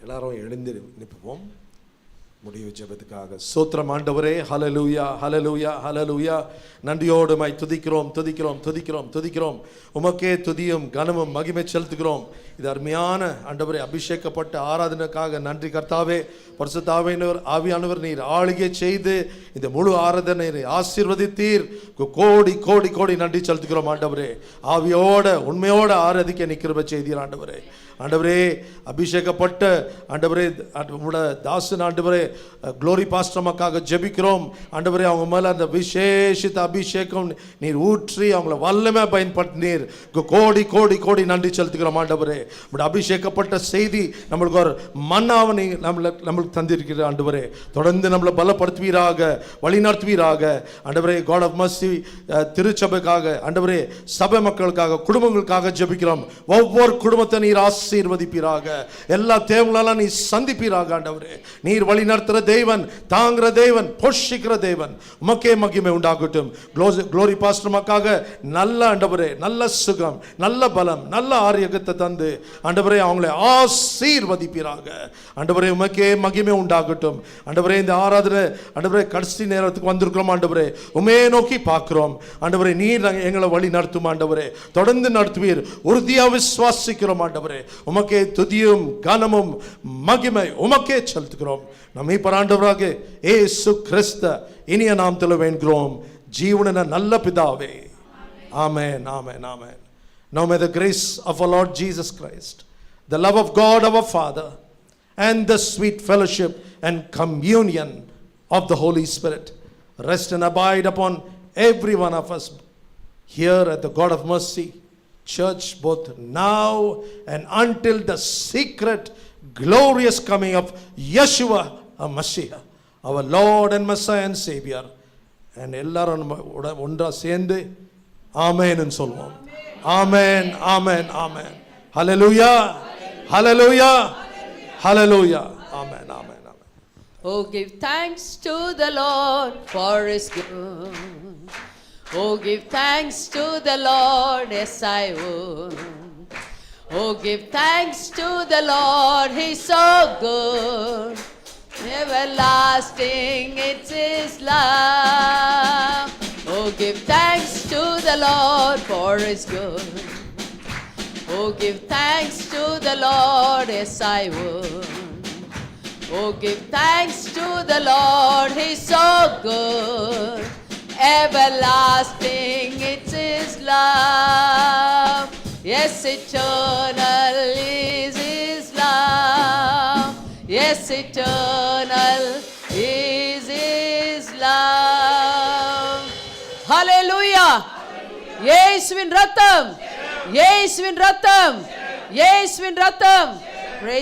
எல்லாரும் எழுந்து நிற்போம் முடிவு ஜெபத்துக்காக. ஸ்தோத்திரம் ஆண்டவரே. ஹல்லேலூயா, ஹல்லேலூயா, ஹல்லேலூயா. நன்றியோடு மை துதிக்கிறோம், துதிக்கிறோம், துதிக்கிறோம், துதிக்கிறோம். உமக்கே துதியும் கனமும் மகிமை செலுத்துகிறோம். இது அருமையான ஆண்டவரே அபிஷேகப்பட்ட ஆராதனைக்காக நன்றி கர்த்தாவே. பரிசுத்த ஆவியானவர் நீர் ஆளுகை செய்து இந்த முழு ஆராதனை ஆசீர்வதித்தீர். கோடி கோடி கோடி நன்றி செலுத்துகிறோம் ஆண்டவரே. ஆவியோட உண்மையோட ஆராதிக்க நிற்கிற செய்தீர் ஆண்டவரே. ஆண்டவரே அபிஷேகப்பட்ட ஆண்டவரே உங்களோட தாசன் ஆண்டவரே க்ளோரி பாஸ்டர்மக்காக ஜெபிக்கிறோம் ஆண்டவரே. அவங்க மேலே அந்த விசேஷித்த அபிஷேகம் நீர் ஊற்றி அவங்கள வல்லமே பயன்படுத்தினீர். கோடி கோடி கோடி நன்றி செலுத்துகிறோம் ஆண்டவரே. உங்களோட அபிஷேகப்பட்ட செய்தி நம்மளுக்கு ஒரு மன்னாவை நீங்கள் நம்மளுக்கு தந்திருக்கிற ஆண்டவரே. தொடர்ந்து நம்மளை பலப்படுத்துவீராக, வழிநடத்துவீராக ஆண்டவரே. காட் ஆஃப் மர்சி திருச்சபைக்காக ஆண்டவரே, சபை மக்களுக்காக, குடும்பங்களுக்காக ஜெபிக்கிறோம். ஒவ்வொரு குடும்பத்தை நீர் ஆசீர்வதிப்பீராக, எல்லா தேவைகளெல்லாம் நீ சந்திப்பீராக ஆண்டவரே. நீர் வழி நடத்துகிற தேவன், தாங்குற தேவன், போஷிக்கிற தேவன். உமக்கே மகிமை உண்டாகட்டும். க்ளோரி பாஸ்டர்மக்காக நல்ல ஆண்டவரே, நல்ல சுகம், நல்ல பலம், நல்ல ஆரோக்கியத்தை தந்து ஆண்டவரே அவங்களை ஆசீர்வதிப்பீராக ஆண்டவரே. உமக்கே மகிமை உண்டாகட்டும் ஆண்டவரே. இந்த ஆராதனை ஆண்டவரே கடைசி நேரத்துக்கு வந்திருக்கிறோம் ஆண்டவரே. உமே நோக்கி பார்க்கிறோம் ஆண்டவரே. நீர் எங்களை வழி நடத்தும் ஆண்டவரே. தொடர்ந்து நடத்துவீர், உறுதியாக விசுவாசிக்கிறோம் ஆண்டவரே. உமக்கே துதியும் கனமும் மகிமை உமக்கே செலுத்துகிறோம். நம்மை பராண்டவராக இயேசு கிறிஸ்து இனிய நாமத்தில் வேண்டுகிறோம் ஜீவன நல்ல பிதாவே. ஆமென், ஆமென், ஆமென். Now may the grace of our Lord Jesus Christ, the love of God our Father, and the sweet fellowship and communion of the Holy Spirit rest and abide upon every one of us here at the God of Mercy Church, both now and until the secret glorious coming of Yeshua Mashiach, our Lord and Messiah and Savior. And எல்லாரும் ஒன்றா சேர்ந்து ஆமென் சொல்வோம். ஆமென், ஆமென், ஆமென். ஹalleluya, ஹalleluya, ஹalleluya. ஆமென், ஆமென், ஆமென். Oh, give thanks to the Lord for his good. Oh, give thanks to the Lord, yes I would. Oh, give thanks to the Lord, he's so good. Everlasting it's his love. Oh, give thanks to the Lord for his good. Oh, give thanks to the Lord, yes I would. Oh, give thanks to the Lord, he's so good. Everlasting it's his love. Yes, eternal is his love. Yes, eternal is his love. Hallelujah. இயேசுவின் ரத்தம், இயேசுவின் ரத்தம், இயேசுவின் ரத்தம். Praise